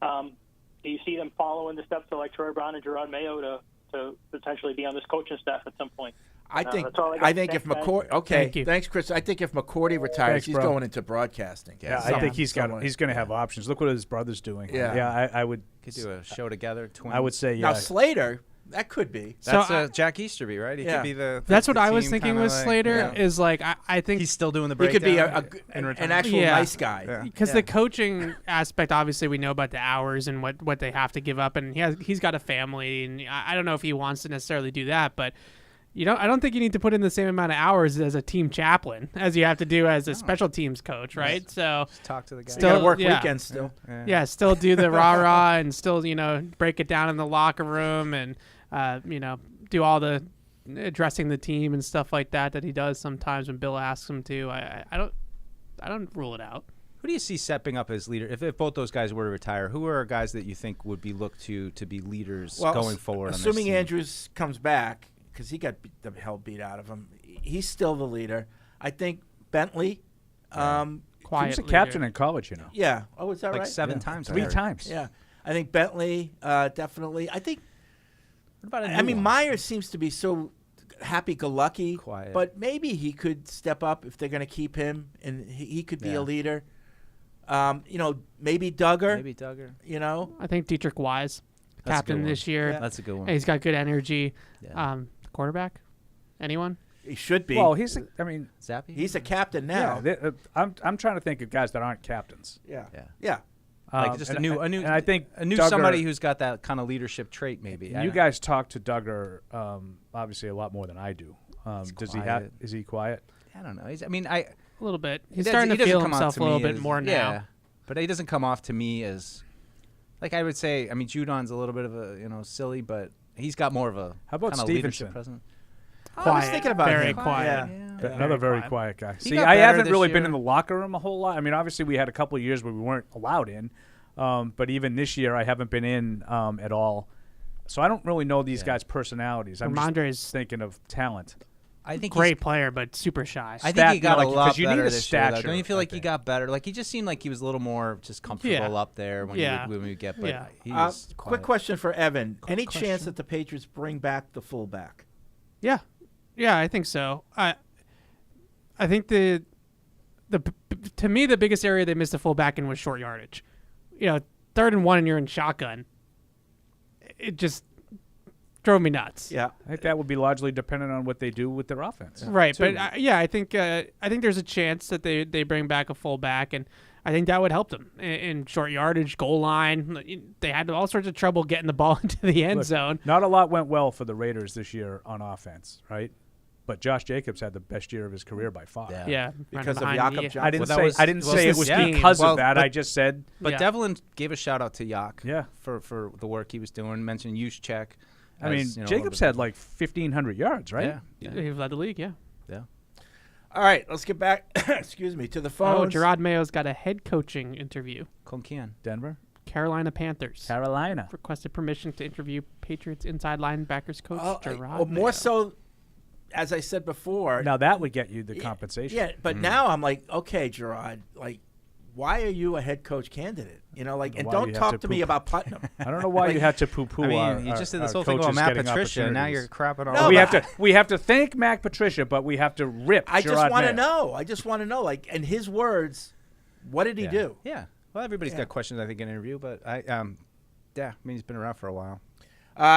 Do you see them following the steps of like Troy Brown and Gerard Mayo to potentially be on this coaching staff at some point? I think that's all I got. if Thanks, guys. McCourty. Okay, thanks, Chris. I think if McCourty retires, Thanks, he's bro. going into broadcasting. Yeah, I think he's going to have options. Look what his brother's doing. Yeah. I would. Could do a show together. Twins. I would say Now Slater, that could be. That's Jack Easterby, right? He Yeah. could be the. That's what the I was team thinking kinda with like- Slater yeah. is like I think He's still doing the He breakdown. could be in an retirement. actual Yeah. nice guy. because the coaching aspect, obviously, we know about the hours and what they have to give up, and he's got a family, and I don't know if he wants to necessarily do that, but I don't think you need to put in the same amount of hours as a team chaplain as you have to do as a special teams coach, right? So Just talk to the guy. still You gotta work yeah. weekends still. Yeah, still do the rah-rah and still, break it down in the locker room and, do all the addressing the team and stuff like that he does sometimes when Bill asks him to. I don't rule it out. Who do you see stepping up as leader? If both those guys were to retire, who are guys that you think would be looked to be leaders going forward? Assuming on this team? Andrews comes back, because he got the hell beat out of him, he's still the leader. I think Bentley. He was a captain in college, Yeah. Oh, is that Like right? 7 times. I 3 heard. times. Yeah. I think Bentley, definitely. I think. What about a I new mean, one? Myers seems to be so happy-go-lucky, Quiet. but maybe he could step up if they're going to keep him, and he could be a leader. Maybe Duggar. Maybe Duggar. I think Dietrich Wise, That's a good captain one. this year. Yeah. That's a good one. And he's got good energy. Yeah. Quarterback? Anyone? He should be. Well, Zappy? He's a captain now. Yeah, I'm trying to think of guys that aren't captains. Yeah. Yeah. Yeah. Like just a new, and I think Duggar, somebody Duggar- who's got that kind of leadership trait, maybe. You guys talk to Duggar obviously a lot more than I do. Does he have? quiet. Is he quiet? I don't know. A little bit. He's He starting to doesn't feel come off himself to a little me bit as- more now. Yeah, but he doesn't come off to me as, like I would say. I mean, Judon's a little bit of a silly, but he's got more of a How about kind of leadership Stevenson? presence. I was thinking about very him. quiet. Yeah. Another very quiet guy. He See, got I better haven't this really been year. in the locker room a whole lot. I mean, obviously we had a couple of years where we weren't allowed in, but even this year I haven't been in at all. So I don't really know these guys' personalities. I'm Ramondre's just thinking of talent. I think great player, but super shy. I think he got like, a 'cause lot you need better a this year, though. stature, Don't you feel I like he think. got better? Like he just seemed like he was a little more just comfortable up there when we get. But he was Quick quiet. question for Evan. Any chance question. that the Patriots bring back the fullback? Yeah, I think so. I think to me the biggest area they missed a fullback in was short yardage. 3rd and 1 and you're in shotgun. It just drove me nuts. Yeah, I think that would be largely dependent on what they do with their offense. Right, too. but I think there's a chance that they bring back a fullback, and I think that would help them in short yardage, goal line. They had all sorts of trouble getting the ball into the end Look, zone. Not a lot went well for the Raiders this year on offense, right? But Josh Jacobs had the best year of his career by far. Yeah, because of behind Jakob the- Johnson. I didn't Well, say that was- I didn't well, say it it's was the scheme. because Well, of that. but- I just said But Yeah. Devlin gave a shout out to Yak. Yeah. For the work he was doing. Mentioned Juszczyk. I mean, Jacobs had like 1,500 yards, right? Yeah. He led the league. Yeah. Yeah. All right, let's get back. Excuse me, to the Oh, phones. Gerard Mayo's got a head coaching interview. Con quien? Denver, Carolina Panthers Carolina. requested permission to interview Patriots inside linebackers coach Gerard more Mayo. so, as I said before. Now that would get you the compensation. Yeah, but now I'm like, okay, Gerard, like, why are you a head coach candidate? And why don't you have talk to to me poop. about Putnam. I don't know why you had to poo-poo. I mean, our, you just did our this whole thing about coaches Matt getting Patricia, and now you're opportunities. crapping No, on. We have to thank Mac Patricia, but we have to rip. I just Gerard want to Mayo. know. I just want to know, like, in his words, what did he do? Yeah. Well, everybody's got questions, I think, in an interview, but I mean, he's been around for a while.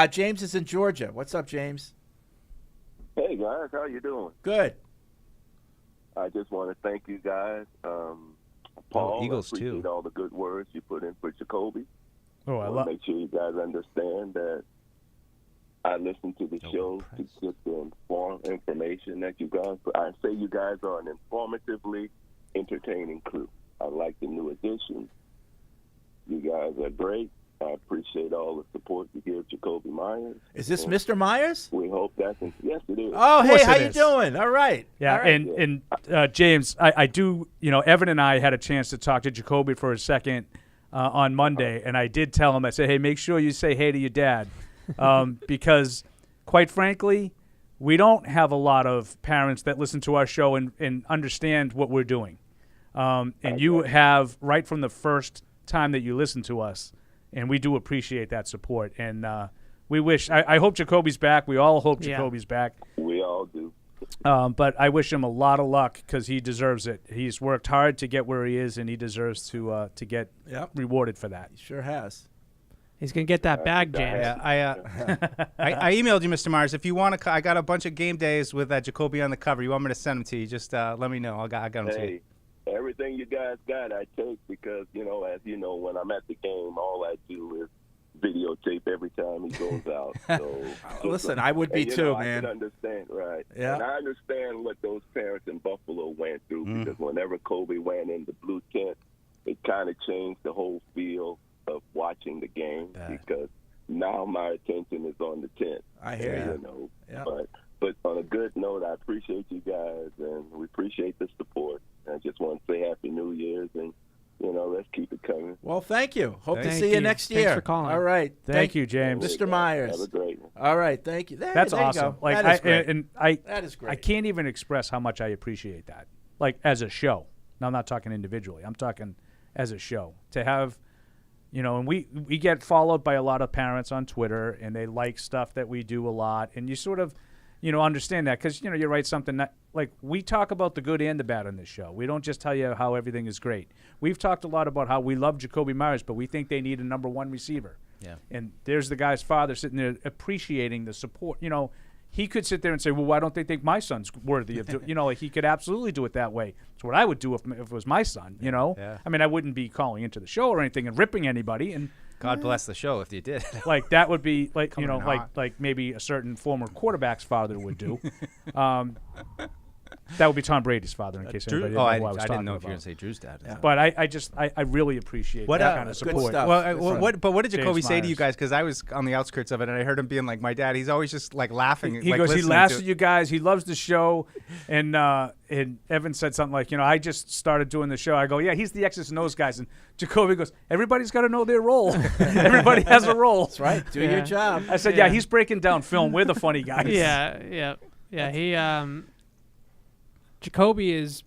James is in Georgia. What's up, James? Hey guys, how you doing? Good. I just want to thank you guys. Paul, Eagles, I appreciate too. all the good words you put in for Jakobi. Oh, I want love. to make sure you guys understand that I listen to the show to get the information that you guys. I say you guys are an informatively entertaining crew. I like the new additions. You guys are great. I appreciate all the support you give Jakobi Meyers. Is this Mr. Myers? We hope that's yes, it is. Oh, hey, course how it you is. doing? All right. Yeah, All right. and James, I do. Evan and I had a chance to talk to Jakobi for a second on Monday, and I did tell him. I said, "Hey, make sure you say hey to your dad," because, quite frankly, we don't have a lot of parents that listen to our show and understand what we're doing. And you have right from the first time that you listen to us, and we do appreciate that support. And we wish. I hope Jacoby's back. We all hope Jacoby's back. We all do. But I wish him a lot of luck because he deserves it. He's worked hard to get where he is, and he deserves to get rewarded for that. He sure has. He's gonna get that bag, James. Yeah, I emailed you, Mr. Myers. If you want to, I got a bunch of game days with Jakobi on the cover. You want me to send them to you? Just let me know. I got them to you. Everything you guys got, I take because, as you know, when I'm at the game, all I do is videotape every time he goes out. So Listen, I would be and, too, I man. can understand, right? Yeah. And I understand what those parents in Buffalo went through because whenever Kobe went in the blue tent, it kind of changed the whole feel of watching the game because now my attention is on the tent. I hear you. You know, Yep. but on a good note, I appreciate you guys and we appreciate the support. I just want to say Happy New Year's and let's keep it coming. Well, thank you. Hope to Thank see you you. next Thanks year. for calling. All right. Thank you, James. Mr. Myers. Have a great one. All right. Thank you. That's there you awesome. go. Like that is great. that is great. I can't even express how much I appreciate that. Like as a show. Now I'm not talking individually. I'm talking as a show. To have, and we get followed by a lot of parents on Twitter, and they like stuff that we do a lot, and you sort of, understand that because you write something that like we talk about the good and the bad on this show. We don't just tell you how everything is great. We've talked a lot about how we love Jakobi Meyers, but we think they need a number one receiver. Yeah. And there's the guy's father sitting there appreciating the support. He could sit there and say, well, why don't they think my son's worthy of like he could absolutely do it that way. It's what I would do if it was my son, Yeah. I mean, I wouldn't be calling into the show or anything and ripping anybody. And God bless the show if you did. like that would be like, Coming in hot. like maybe a certain former quarterback's father would do. That would be Tom Brady's father, in case anybody didn't know who I was talking didn't know if you were about. going to say Drew's dad. Yeah. But I really appreciate that kind of good support. stuff. Well, what did Jakobi James say to you Myers. guys? Because I was on the outskirts of it, and I heard him being like, my dad, he's always just like laughing. He like, goes, he listening laughs to at you guys. He loves the show. And Evan said something like, I just started doing the show. I go, yeah, he's the X's and O's guys. And Jakobi goes, everybody's got to know their role. Everybody has a role. That's right. Do your job. I said, yeah, he's breaking down film. We're the funny guys. Yeah. He Jakobi is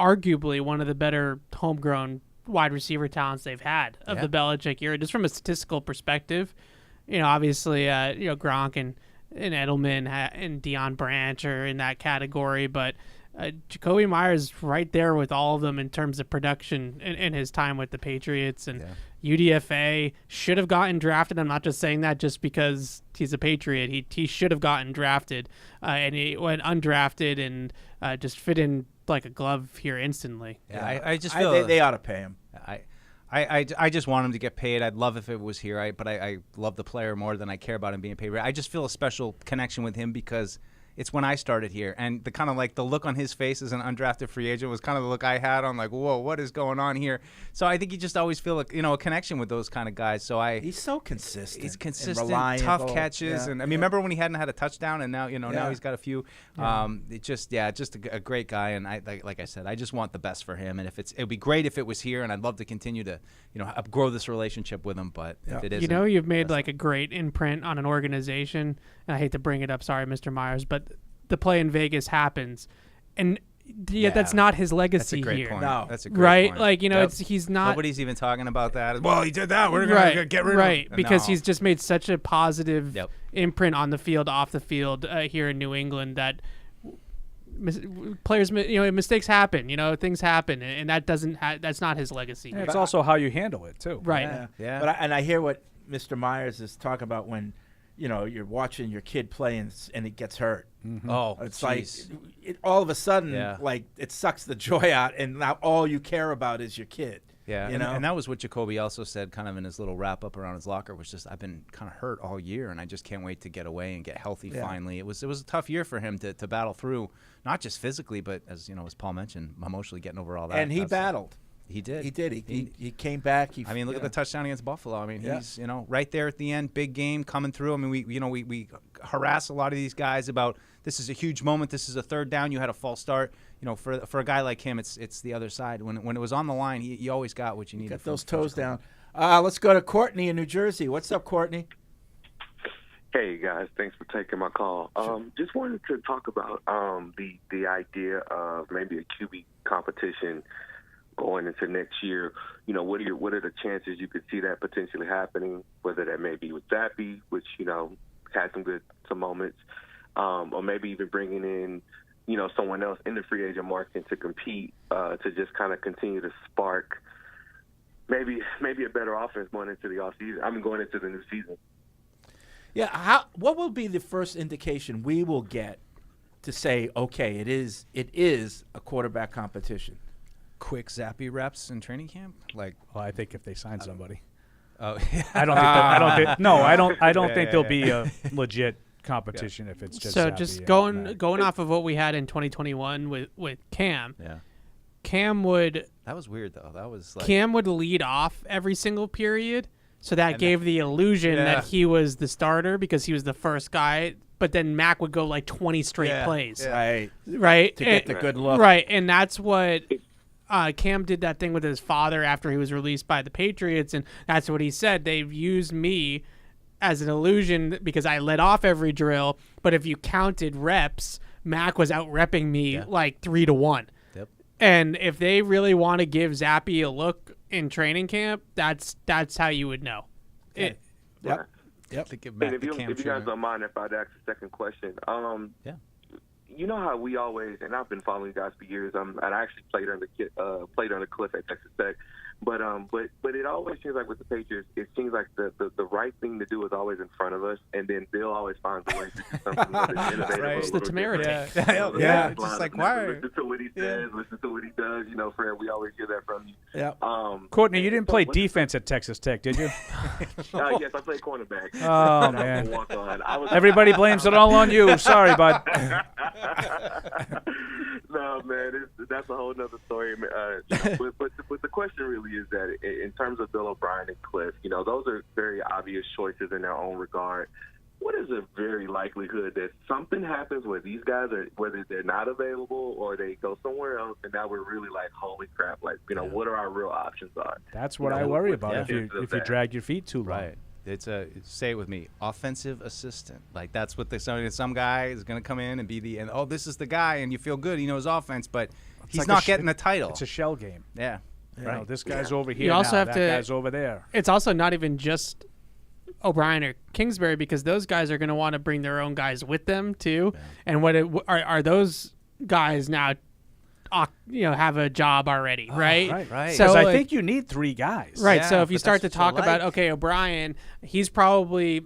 arguably one of the better homegrown wide receiver talents they've had of the Belichick era, just from a statistical perspective. Obviously, Gronk and Edelman and Deion Branch are in that category, but Jakobi Meyers right there with all of them in terms of production in his time with the Patriots and UDFA. Should have gotten drafted. I'm not just saying that just because he's a Patriot. He should have gotten drafted, and he went undrafted and just fit in like a glove here instantly. Yeah, I just feel they ought to pay him. I just want him to get paid. I'd love if it was here, but I love the player more than I care about him being paid. I just feel a special connection with him because it's when I started here, and the kind of like the look on his face as an undrafted free agent was kind of the look I had on like, whoa, what is going on here? So I think you just always feel a connection with those kind of guys. So he's so consistent. He's consistent, reliable. tough catches, and I mean, remember when he hadn't had a touchdown, and now now he's got a few. It just a great guy, and like I said, I just want the best for him. And it'd be great if it was here, and I'd love to continue to grow this relationship with him. But if it isn't, you've made like a great imprint on an organization, and I hate to bring it up, sorry, Mr. Myers, but the play in Vegas happens, and yet that's not his legacy that's a great here. point. No. That's a great right? point. Like Yep. he's not. Nobody's even talking about that. Well, he did that. We're gonna get rid of him. Right, because No. he's just made such a positive imprint on the field, off the field here in New England that players, mistakes happen. Things happen, and that doesn't. That's not his legacy. And it's also how you handle it too. Right. Yeah. But I hear what Mr. Myers is talking about when you're watching your kid play and it gets hurt. Mm-hmm. Oh, it's geez. like all of a sudden, like it sucks the joy out, and now all you care about is your kid. Yeah, and that was what Jakobi also said, kind of in his little wrap up around his locker, was just I've been kind of hurt all year, and I just can't wait to get away and get healthy finally. It was a tough year for him to battle through, not just physically, but as Paul mentioned, emotionally getting over all that. And he battled. He did. He did. He came back. Look at the touchdown against Buffalo. I mean, he's right there at the end, big game coming through. I mean, we harass a lot of these guys about this is a huge moment. This is a third down. You had a false start. For a guy like him, it's the other side. When it was on the line, you always got what you needed. Got those toes down. Let's go to Courtney in New Jersey. What's up, Courtney? Hey guys, thanks for taking my call. Just wanted to talk about the idea of maybe a QB competition going into next year. What are the chances you could see that potentially happening? Whether that may be with Zappy, which had some moments, or maybe even bringing in someone else in the free agent market to compete to just kind of continue to spark maybe a better offense going into the offseason. Going into the new season. Yeah, what will be the first indication we will get to say, okay, it is a quarterback competition? Quick Zappy reps in training camp? I think if they sign somebody. Oh, I don't think there'll be a legit competition if it's just so. Zappe Just and going Mac. off of what we had in 2021 with Cam. Yeah. Cam would. That was weird though. That was like Cam would lead off every single period, so that And gave the illusion Yeah. that he was the starter because he was the first guy. But then Mac would go like 20 straight plays. Right. To get the good look. Right. And that's what Cam did that thing with his father after he was released by the Patriots. And that's what he said. They've used me as an illusion because I led off every drill. But if you counted reps, Mac was out repping me like 3-1. Yep. And if they really want to give Zappe a look in training camp, that's how you would know. Yep. To give And Mac if the you Cam guys treatment. don't mind if I'd ask a second question. Yeah. You know how we always, and I've been following you guys for years. And I actually played under Cliff at Texas Tech, but it always seems like with the Patriots, it seems like the right thing to do is always in front of us, and then Bill always finds a way to do something that's innovative. It's the temerity. Yeah. Just like why? Listen to what he says. Listen to what he does. You know, Fred, we always hear that from you. Yeah. Courtney, you didn't play defense at Texas Tech, did you? Yes, I played cornerback. Oh, And I was man. a walk-on. I was- Everybody blames it all on you. Sorry, bud. No, man, that's a whole nother story. But the question really is that in terms of Bill O'Brien and Cliff, you know, those are very obvious choices in their own regard. What is a very likelihood that something happens where these guys are, whether they're not available or they go somewhere else, and now we're really like, holy crap, like, you know, what are our real options are? That's what I worry about if you that. drag your feet too long. Right. It's say it with me, offensive assistant. Like that's what some guy is going to come in and be this is the guy, and you feel good, he knows offense, but he's like not getting the title. It's a shell game. Yeah. You Right. know, this guy's over here. You also now, have that to. guy's over there. It's also not even just O'Brien or Kingsbury because those guys are going to want to bring their own guys with them too. And are those guys now? Have a job already, right? Right. So Because I think you need 3 guys. right. Yeah, So if you but start to that's what you talk about like. O'Brien, he's probably.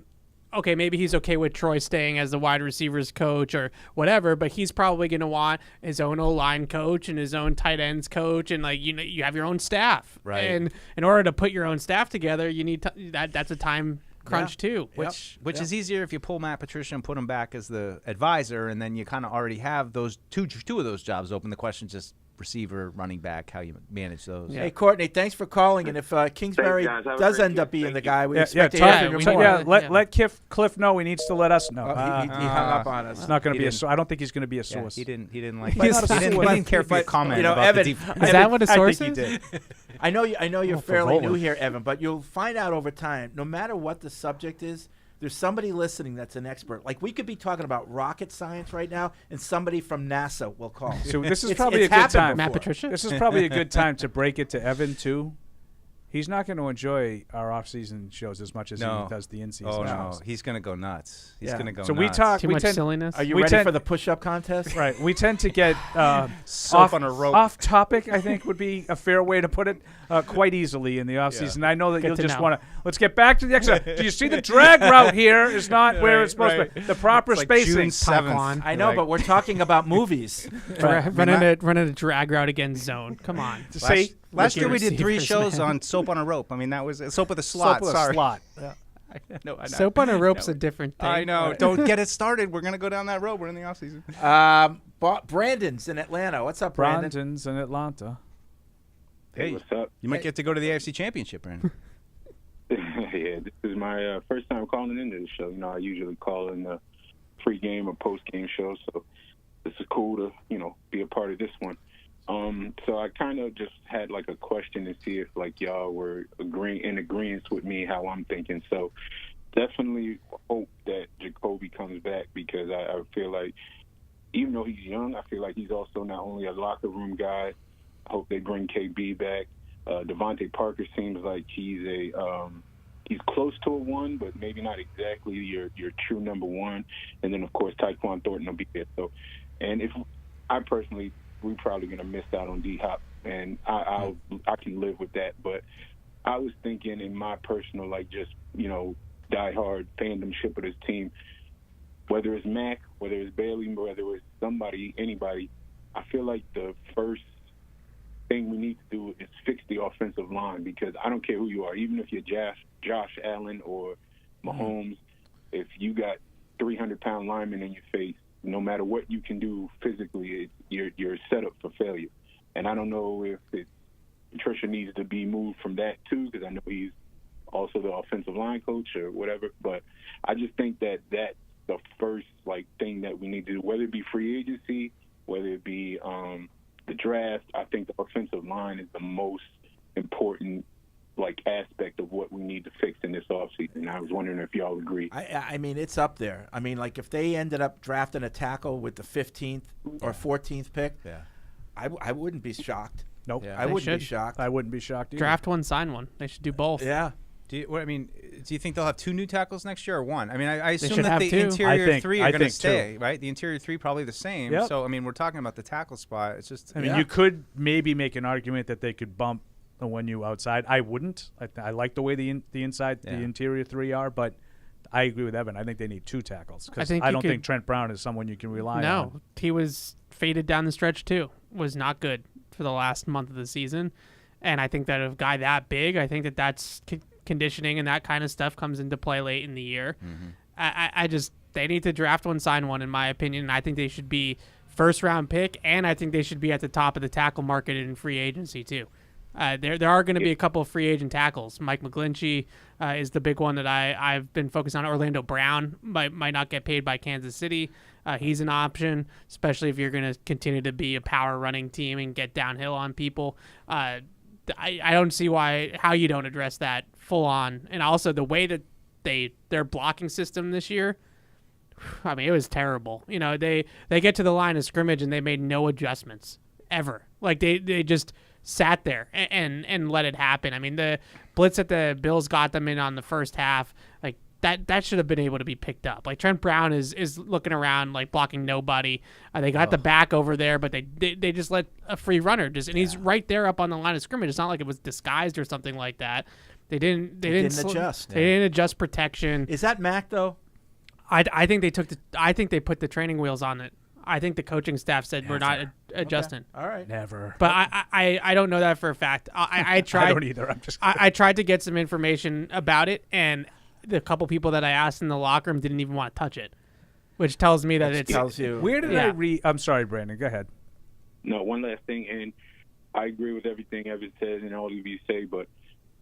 Okay, maybe he's okay with Troy staying as the wide receivers coach or whatever, but he's probably going to want his own O-line coach and his own tight ends coach, and you have your own staff. Right. And in order to put your own staff together, you need that's a time crunch too. Which is easier if you pull Matt Patricia and put him back as the advisor, and then you kind of already have those two of those jobs open. The question is just receiver, running back, how you manage those. Hey, Courtney, thanks for calling. And if Kingsbury Thanks, guys. Have a does great end up day. being the Thank guy, we Yeah, expect to talk- hear from you we more. want- let Cliff know he needs to let us know. Oh, he hung up on us. It's not going to He be didn't. I don't think he's going to be a Yeah, source. he didn't like. He He didn't care for your comment. You know, about Evan, the defense. Is that what a I source think he is? did. I know you're for fairly new Roland. here, Evan, but you'll find out over time, no matter what the subject is, there's somebody listening that's an expert. Like we could be talking about rocket science right now, and somebody from NASA will call. So this is It's- probably it's a good happened time. Matt before. Patricia? This is probably a good time to break it to Evan too. He's not going to enjoy our off-season shows as much as he does the in-season Oh no, shows. he's gonna go nuts. He's Yeah. gonna go. So nuts. we talk. Too we much tend, silliness. Are you We ready tend- for the push-up contest? Right. We tend to get Soap on a rope. off topic, I think would be a fair way to put it, quite easily in the off season. I know that Good you'll to just know. want to. Let's get back to the exercise. Do you see the drag route here is not where it's supposed to be? The proper It's like spacing. June 7th. I know, but we're talking about movies. Running a drag route against zone. Come on. Last year we did 3 receivers, shows man. on Soap on a Rope. I mean, that was Soap with a Slot. Soap with a Sorry. slot. I know. Soap on a rope's a different thing. I know. Don't get it started. We're gonna go down that road. We're in the off season. Brandon's in Atlanta. What's up, Brandon? Brandon's in Atlanta. Hey, what's up? You might get to go to the AFC Championship, Brandon. Yeah, this is my first time calling into the show. You know, I usually call in the pre-game or post-game show, so this is cool to, be a part of this one. So I kind of just had like a question to see if like y'all were in agreement with me how I'm thinking. So definitely hope that Jakobi comes back because I feel like even though he's young, I feel like he's also not only a locker room guy. I hope they bring KB back. Devontae Parker seems like he's close to a 1, but maybe not exactly your true number 1. And then of course Tyquan Thornton will be there. So, and if I personally, we're probably going to miss out on D-Hop, and I can live with that. But I was thinking in my personal, diehard fandomship of this team, whether it's Mac, whether it's Bailey, whether it's somebody, anybody, I feel like the first thing we need to do is fix the offensive line, because I don't care who you are, even if you're Josh Allen or Mahomes, if you got 300-pound linemen in your face, no matter what you can do physically, you're set up for failure. And I don't know if Patricia needs to be moved from that too, because I know he's also the offensive line coach or whatever. But I just think that that's the first thing that we need to do, whether it be free agency, whether it be the draft. I think the offensive line is the most important aspect of what we need to fix in this offseason. I was wondering if y'all agree. I mean, it's up there. I mean, if they ended up drafting a tackle with the 15th or 14th pick, I wouldn't be shocked. Nope. Yeah. I wouldn't be shocked. I wouldn't be shocked either. Draft one, sign one. They should do both. Yeah. Do you think they'll have 2 new tackles next year or 1? I mean, I assume should that have the 2. interior 3 are going to 2. stay, right? The interior 3 probably the same. Yep. So, I mean, we're talking about the tackle spot. It's just, I mean, you could maybe make an argument that they could bump the one you outside. I wouldn't. I like the way the inside, the interior 3 are, but I agree with Evan. I think they need 2 tackles, because I don't think Trent Brown is someone you can rely on. No, he was faded down the stretch too. Was not good for the last month of the season, and I think that a guy that big, I think that's conditioning and that kind of stuff comes into play late in the year. I just, they need to draft one, sign one, in my opinion. And I think they should be first round pick, and I think they should be at the top of the tackle market in free agency too. There are going to be a couple of free agent tackles. Mike McGlinchey is the big one that I've been focused on. Orlando Brown might not get paid by Kansas City. He's an option, especially if you're going to continue to be a power running team and get downhill on people. I don't see how you don't address that full on. And also the way that their blocking system this year, I mean, it was terrible. You know, they get to the line of scrimmage and they made no adjustments ever. They just sat there and let it happen. I mean, the blitz that the Bills got them in on the first half, that should have been able to be picked up. Trent Brown is looking around blocking nobody. They got the back over there, but they just let a free runner and he's right there up on the line of scrimmage. It's not like it was disguised or something like that. They didn't adjust. They didn't adjust protection. Is that Mac though? I think they put the training wheels on it. I think the coaching staff said we're not adjusting. Okay. All right. Never. But I don't know that for a fact. I tried. I don't either. I'm just kidding. I tried to get some information about it, and the couple people that I asked in the locker room didn't even want to touch it, which tells me that it tells you. Where did I read? I'm sorry, Brandon. Go ahead. No, one last thing, and I agree with everything Evan says and all of you say, but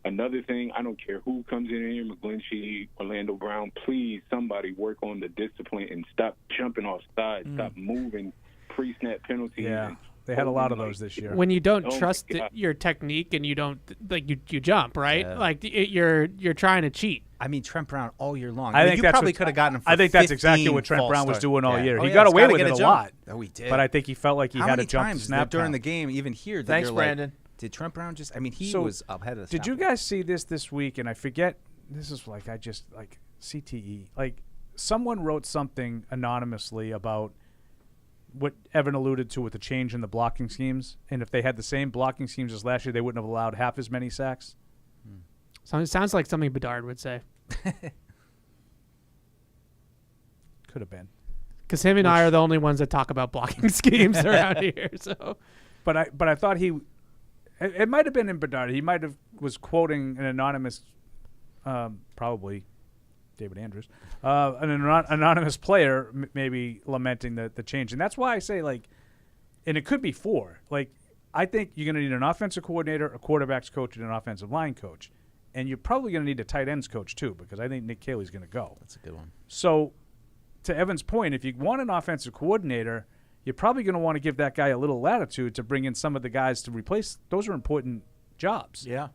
another thing, I don't care who comes in here, McGlinchey, Orlando Brown, please, somebody work on the discipline and stop jumping off sides, stop moving pre-snap penalties. Yeah, they had a lot of those this year. When you don't trust your technique and you don't you jump, right? Yeah. You're trying to cheat. I mean, Trent Brown all year long. I think you probably could have gotten him for I think that's 15 exactly what Trent false Brown was starts. doing all year. Oh, He yeah, got he's away gotta with get it a a jump. lot. Oh, he did. But I think he felt like he How had many to jump times the snap during count. the game, even here, that Thanks, you're Brandon. Did Trent Brown just? I mean, he So, was ahead of the snap Did you count. guys see this week? And I forget. This is CTE. Someone wrote something anonymously about what Evan alluded to with the change in the blocking schemes, and if they had the same blocking schemes as last year, they wouldn't have allowed half as many sacks. So it sounds like something Bedard would say. Could have been. Because him and I are the only ones that talk about blocking schemes around here. So, but I thought it might have been in Bedard. He might have was quoting an anonymous, probably David Andrews, an anonymous player maybe lamenting the change, and that's why I say and it could be 4. I think you're going to need an offensive coordinator, a quarterbacks coach, and an offensive line coach, and you're probably going to need a tight ends coach too, because I think Nick Caley's going to go. That's a good one. So, to Evan's point, if you want an offensive coordinator, you're probably going to want to give that guy a little latitude to bring in some of the guys to replace. Those are important jobs. Yeah.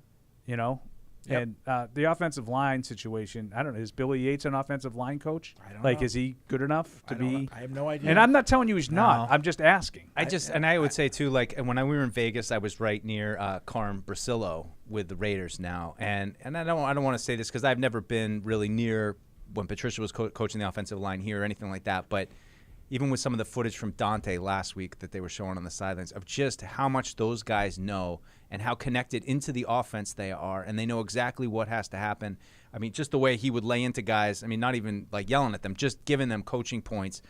You know? Yep. And the offensive line situation, I don't know. Is Billy Yates an offensive line coach? I don't know. Is he good enough to be? I have no idea. And I'm not telling you he's not. I'm just asking. I would say too, when we were in Vegas, I was right near Carm Brasillo with the Raiders now, and I don't want to say this because I've never been really near when Patricia was coaching the offensive line here or anything like that, but even with some of the footage from Dante last week that they were showing on the sidelines of just how much those guys know and how connected into the offense they are, and they know exactly what has to happen. I mean, just the way he would lay into guys, I mean, not even yelling at them, just giving them coaching points.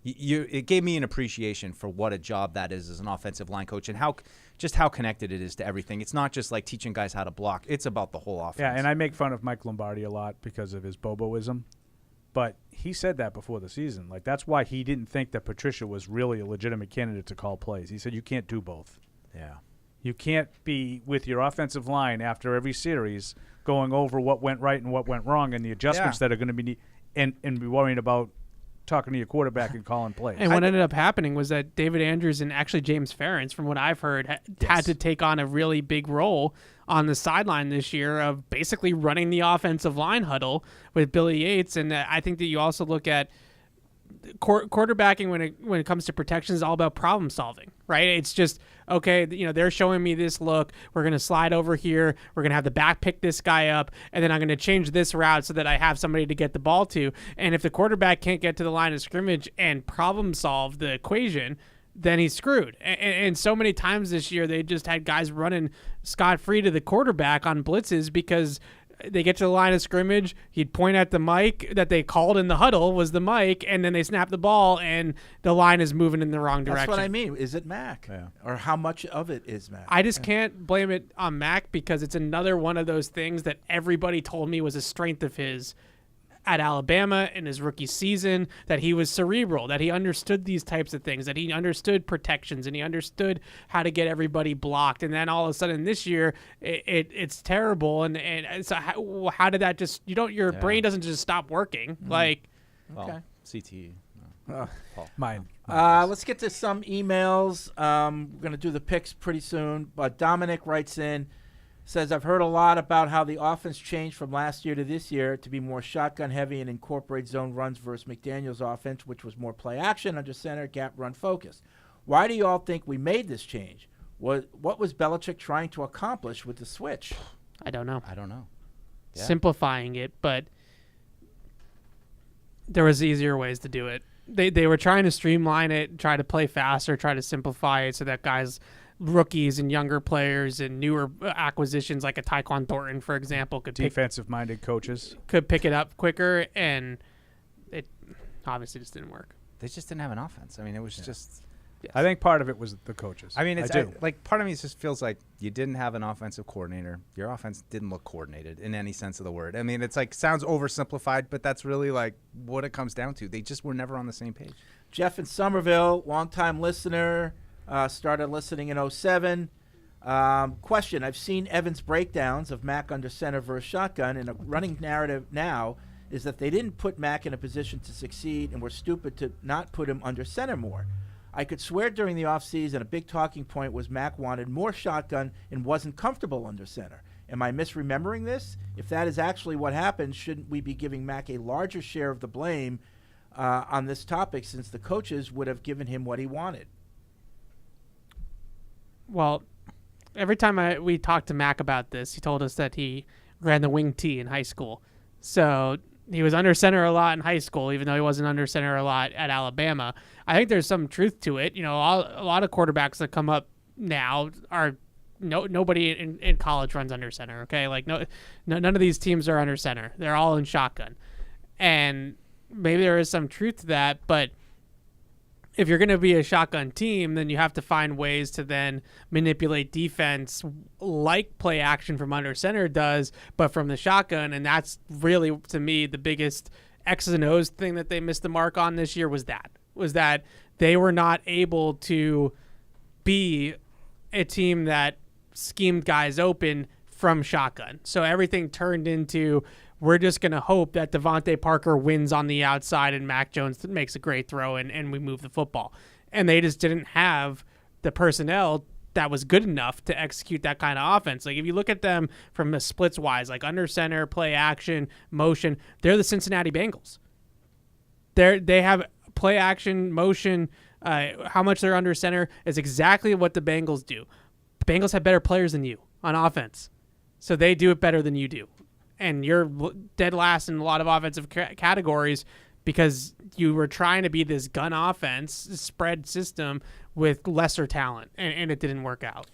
it gave me an appreciation for what a job that is as an offensive line coach and how connected it is to everything. It's not just like teaching guys how to block. It's about the whole offense. Yeah, and I make fun of Mike Lombardi a lot because of his Boboism. But he said that before the season. Like, that's why he didn't think that Patricia was really a legitimate candidate to call plays. He said, you can't do both. Yeah. You can't be with your offensive line after every series going over what went right and what went wrong and the adjustments that are going to be and be worrying about talking to your quarterback and calling plays. And what ended up happening was that David Andrews and actually James Ferentz, from what I've heard, had to take on a really big role on the sideline this year of basically running the offensive line huddle with Billy Yates. And I think that you also look at quarterbacking when it comes to protection is all about problem solving, right? It's just, okay, they're showing me this look. We're going to slide over here. We're going to have the back pick this guy up, and then I'm going to change this route so that I have somebody to get the ball to. And if the quarterback can't get to the line of scrimmage and problem solve the equation, then he's screwed. And so many times this year, they just had guys running scot-free to the quarterback on blitzes because they get to the line of scrimmage, he'd point at the mic that they called in the huddle was the mic, and then they snap the ball, and the line is moving in the wrong direction. That's what I mean. Is it Mac? Yeah. Or how much of it is Mac? I just can't blame it on Mac because it's another one of those things that everybody told me was a strength of his at Alabama in his rookie season, that he was cerebral, that he understood these types of things, that he understood protections, and he understood how to get everybody blocked. And then all of a sudden this year, it's terrible. And so how did that just, your brain doesn't just stop working. Like, well, CTE. Mine. Let's get to some emails. We're going to do the picks pretty soon. But Dominic writes in, says, I've heard a lot about how the offense changed from last year to this year to be more shotgun heavy and incorporate zone runs versus McDaniel's offense, which was more play action, under center, gap run focused. Why do you all think we made this change? What was Belichick trying to accomplish with the switch? I don't know. Yeah. Simplifying it, but there was easier ways to do it. They were trying to streamline it, try to play faster, try to simplify it so that guys, rookies and younger players and newer acquisitions like a Tyquan Thornton, for example, defensive-minded coaches could pick it up quicker, and it obviously just didn't work. They just didn't have an offense. I mean, it was just. Yes. I think part of it was the coaches. I mean, part of me just feels like you didn't have an offensive coordinator. Your offense didn't look coordinated in any sense of the word. I mean, it's like sounds oversimplified, but that's really like what it comes down to. They just were never on the same page. Jeff in Somerville, longtime listener. Started listening in 2007. Question, I've seen Evans' breakdowns of Mac under center versus shotgun, and a running narrative now is that they didn't put Mac in a position to succeed and were stupid to not put him under center more. I could swear during the offseason a big talking point was Mac wanted more shotgun and wasn't comfortable under center. Am I misremembering this? If that is actually what happened, shouldn't we be giving Mac a larger share of the blame on this topic, since the coaches would have given him what he wanted? Well, every time we talked to Mac about this, he told us that he ran the wing T in high school. So he was under center a lot in high school, even though he wasn't under center a lot at Alabama. I think there's some truth to it. A lot of quarterbacks that come up now are nobody in college runs under center. Okay, like none of these teams are under center. They're all in shotgun, and maybe there is some truth to that, but if you're going to be a shotgun team, then you have to find ways to then manipulate defense like play action from under center does, but from the shotgun. And that's really, to me, the biggest X's and O's thing that they missed the mark on this year was that they were not able to be a team that schemed guys open from shotgun. So everything turned into, we're just going to hope that Devontae Parker wins on the outside and Mac Jones makes a great throw and we move the football. And they just didn't have the personnel that was good enough to execute that kind of offense. Like if you look at them from the splits wise, like under center, play action, motion, they're the Cincinnati Bengals. They have play action, motion, how much they're under center is exactly what the Bengals do. The Bengals have better players than you on offense. So they do it better than you do. And you're dead last in a lot of offensive categories because you were trying to be this gun offense spread system with lesser talent, and it didn't work out.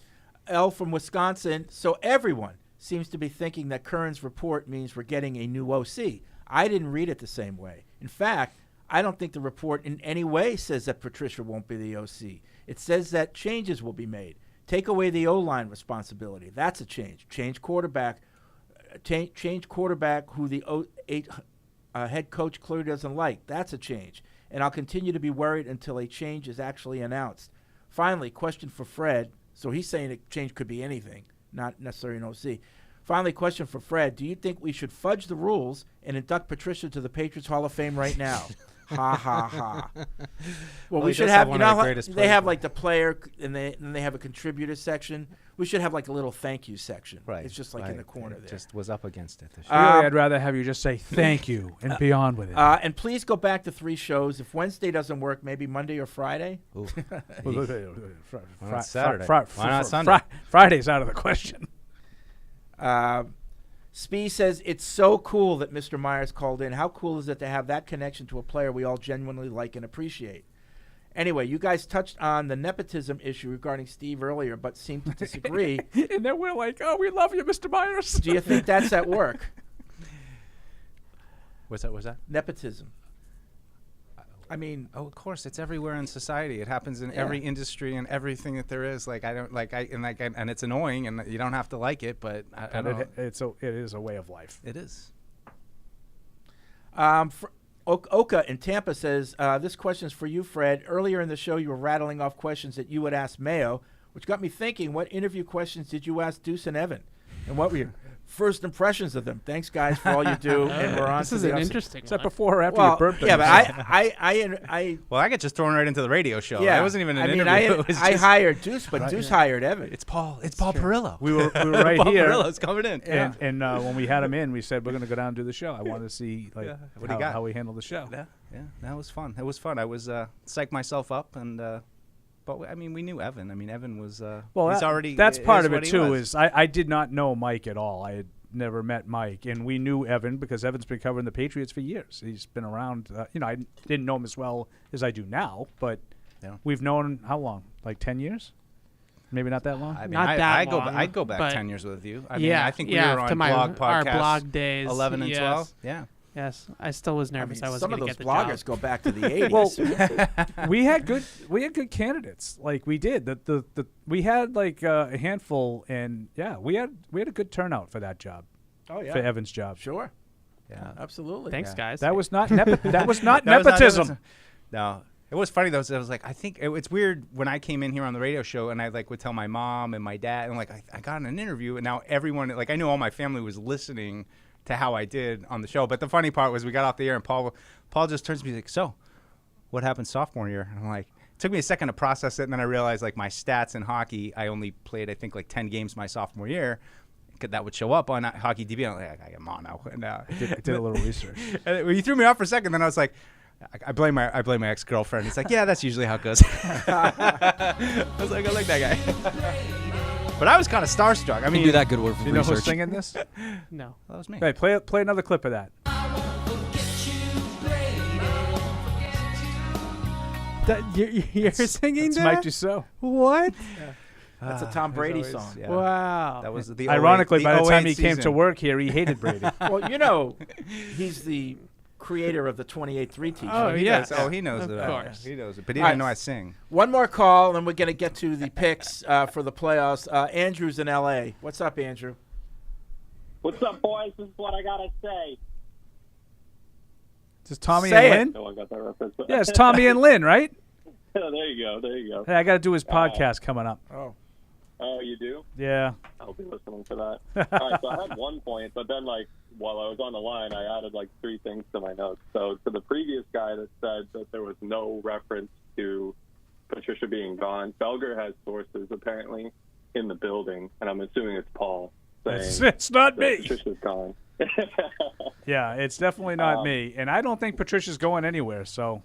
L from Wisconsin. So everyone seems to be thinking that Curran's report means we're getting a new OC. I didn't read it the same way. In fact, I don't think the report in any way says that Patricia won't be the OC. It says that changes will be made. Take away the O-line responsibility. That's a change. Change quarterback. Change quarterback who the head coach clearly doesn't like. That's a change. And I'll continue to be worried until a change is actually announced. Finally, question for Fred. So he's saying a change could be anything, not necessarily an OC. Finally, question for Fred. Do you think we should fudge the rules and induct Patricia to the Patriots Hall of Fame right now? Ha, ha, ha. Well, we should have, they have like the player, and they have a contributor section. We should have like a little thank you section. Right. It's just like in the corner there. Just was up against it this year. Really, I'd rather have you just say thank you and be on with it. And please go back to 3 shows. If Wednesday doesn't work, maybe Monday or Friday. Why not Saturday? Why not Sunday? Friday's out of the question. Spee says, it's so cool that Mr. Meyers called in. How cool is it to have that connection to a player we all genuinely like and appreciate? Anyway, you guys touched on the nepotism issue regarding Steve earlier, but seemed to disagree. And then we're like, oh, we love you, Mr. Meyers. Do you think that's at work? What's that? Nepotism. I mean, of course, it's everywhere in society. It happens in every industry and everything that there is. Like and it's annoying, and you don't have to like it, but it is a way of life. It is. Oka in Tampa says, this question is for you, Fred. Earlier in the show, you were rattling off questions that you would ask Mayo, which got me thinking, what interview questions did you ask Deuce and Evan? And what were your first impressions of them? Thanks, guys, for all you do. And we're on this to is the an upside. interesting Is that one. before or after your birthday? Yeah, but I well, I got just thrown right into the radio show. Yeah, it wasn't even an interview. I hired Deuce, but Deuce hired Evan. It's Paul Perillo. We were right Paul here. Perillo's coming in. And when we had him in, we said we're going to go down and do the show. I wanted to see how we handle the show. Yeah, that was fun. It was fun. I was psyched myself up, and but I mean, we knew Evan. I mean, Evan was he's already. That's part of it what he too. was. Is I did not know Mike at all. I had never met Mike, and we knew Evan because Evan's been covering the Patriots for years. He's been around. I didn't know him as well as I do now, but we've known him how long? Like 10 years? Maybe not that long. I mean, Not that long, I'd go back but 10 years with you. I yeah, mean, I think we yeah, were on to my, blog our podcasts, blog days, 11 and yes. 12. Yeah. Yes, I still was nervous. I wasn't some of going those to get the bloggers job. go back to the 80s. Well, we had good candidates. Like we did. We had like a handful, and we had a good turnout for that job. Oh yeah, for Evan's job. Sure. Yeah, absolutely. Thanks, guys. That was not that was not nepotism. No. It was funny though. I was like, I think it's weird when I came in here on the radio show and I would tell my mom and my dad and I got an interview and now everyone I knew all my family was listening to how I did on the show. But the funny part was we got off the air and Paul just turns to me like, so what happened sophomore year? And I'm like, it took me a second to process it and then I realized my stats in hockey, I only played I think 10 games my sophomore year. That would show up on Hockey DB. I'm like, I got mono. And I did a little research. And you threw me off for a second. Then I was like, I blame my ex-girlfriend. He's like, yeah, that's usually how it goes. I was like, I like that guy. But I was kind of starstruck. I mean, do that good work for you know research. who's singing this? No, that was me. Hey, play another clip of that. You're singing That's that? Mike Dussault. What? That's a Tom Brady song. Yeah. Wow. That was the Ironically, by the time 08 he came to season. work here, he hated Brady. Well, he's the creator of the 28-3 t-shirt. Oh, he yeah. does. Oh, he knows Of it. course. He knows it. But he All didn't right. know I sing. One more call, and then we're going to get to the picks for the playoffs. Andrew's in L.A. What's up, Andrew? What's up, boys? This is what I got to say. Is this Tommy Say and it. Lynn? No one got that reference. Yeah, it's Tommy and Lynn, right? There you go. There you go. Hey, I got to do his podcast coming up. Oh, you do? Yeah. I'll be listening to that. All right, so I had 1 point, but then, while I was on the line, I added, 3 things to my notes. So, to the previous guy that said that there was no reference to Patricia being gone, Felger has sources, apparently, in the building, and I'm assuming it's Paul saying It's not that me. Patricia's gone. Yeah, it's definitely not me. And I don't think Patricia's going anywhere, so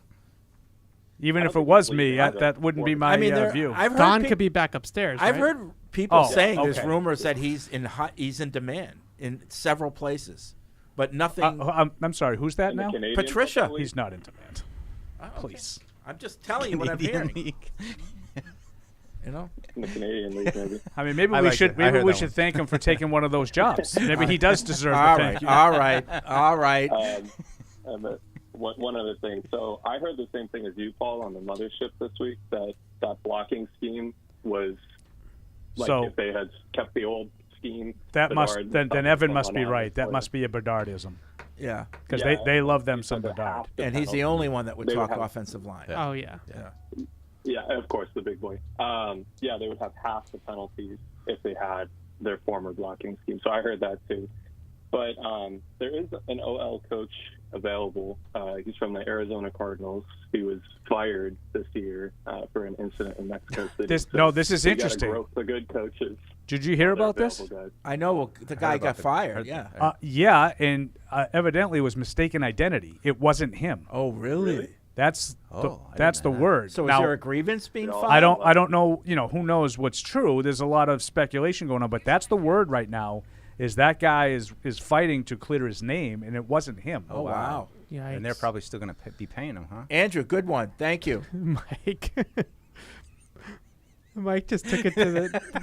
even if it was me, that wouldn't be my view. Don could be back upstairs. I've right? heard people saying there's okay. rumors that he's in demand in several places, but nothing. I'm sorry, who's that now? Patricia. He's not in demand. Please. I'm just telling you what I'm Canadian hearing. League. You know, In the Canadian League, maybe. I mean, maybe I we liked should it. I heard that one. thank him for taking one of those jobs. Maybe he does deserve all the right, thank you. all right, all right. But one other thing. So I heard the same thing as you, Paul, on the mothership this week, that blocking scheme was like So- if they had kept the old scheme. That must Bedard then stuff Evan was must be going on right. That before. must be a Bedardism. Yeah. Because Yeah, they love them some Bedard. And he's the only one that would They would talk have- offensive line. Oh, yeah. Yeah, of course, the big boy. Yeah, they would have half the penalties if they had their former blocking scheme. So I heard that too. But there is an OL coach available. He's from the Arizona Cardinals. He was fired this year for an incident in Mexico City. This is we gotta interesting. grow the good coaches. Did you hear about this? Guys. I know. Well, the guy got fired. Yeah. Yeah, and evidently it was mistaken identity. It wasn't him. Oh, really? That's Oh, that's the word. So is Now, there a grievance being filed? I don't know. You know, who knows what's true? There's a lot of speculation going on, but that's the word right now. Is that guy is fighting to clear his name, and it wasn't him. Oh, wow. And they're probably still going to be paying him, huh? Andrew, good one. Thank you. Mike. Mike just took it